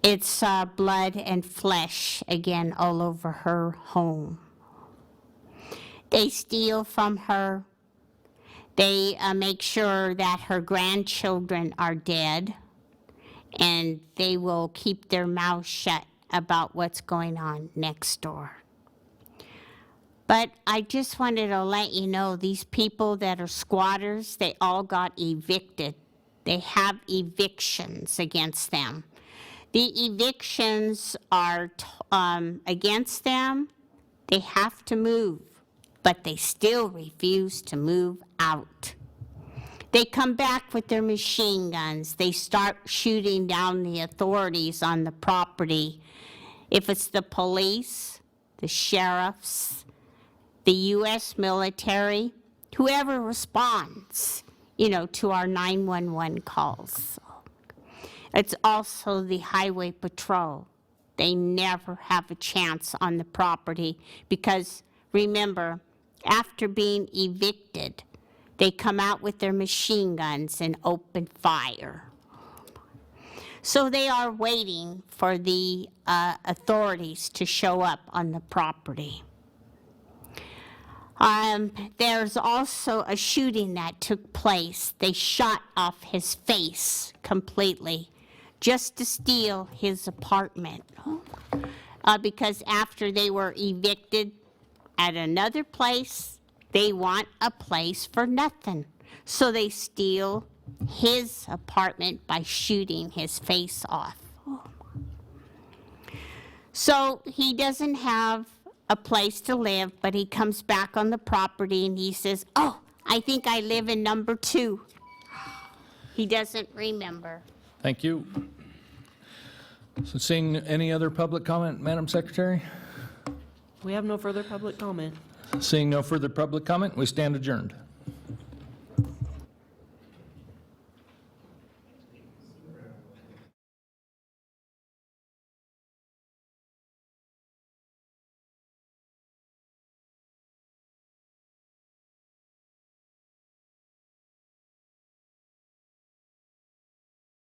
it's blood and flesh again all over her home. They steal from her. They make sure that her grandchildren are dead, and they will keep their mouths shut about what's going on next door. But I just wanted to let you know, these people that are squatters, they all got evicted. They have evictions against them. The evictions are against them. They have to move, but they still refuse to move out. They come back with their machine guns. They start shooting down the authorities on the property. If it's the police, the sheriffs, the U.S. military, whoever responds, to our 911 calls. It's also the highway patrol. They never have a chance on the property because, remember, after being evicted, they come out with their machine guns and open fire. So they are waiting for the authorities to show up on the property. There's also a shooting that took place. They shot off his face completely just to steal his apartment. Because after they were evicted at another place, they want a place for nothing. So they steal his apartment by shooting his face off. So he doesn't have a place to live, but he comes back on the property and he says, "Oh, I think I live in number 2." He doesn't remember. Thank you. So seeing any other public comment, Madam Secretary? We have no further public comment. Seeing no further public comment, we stand adjourned.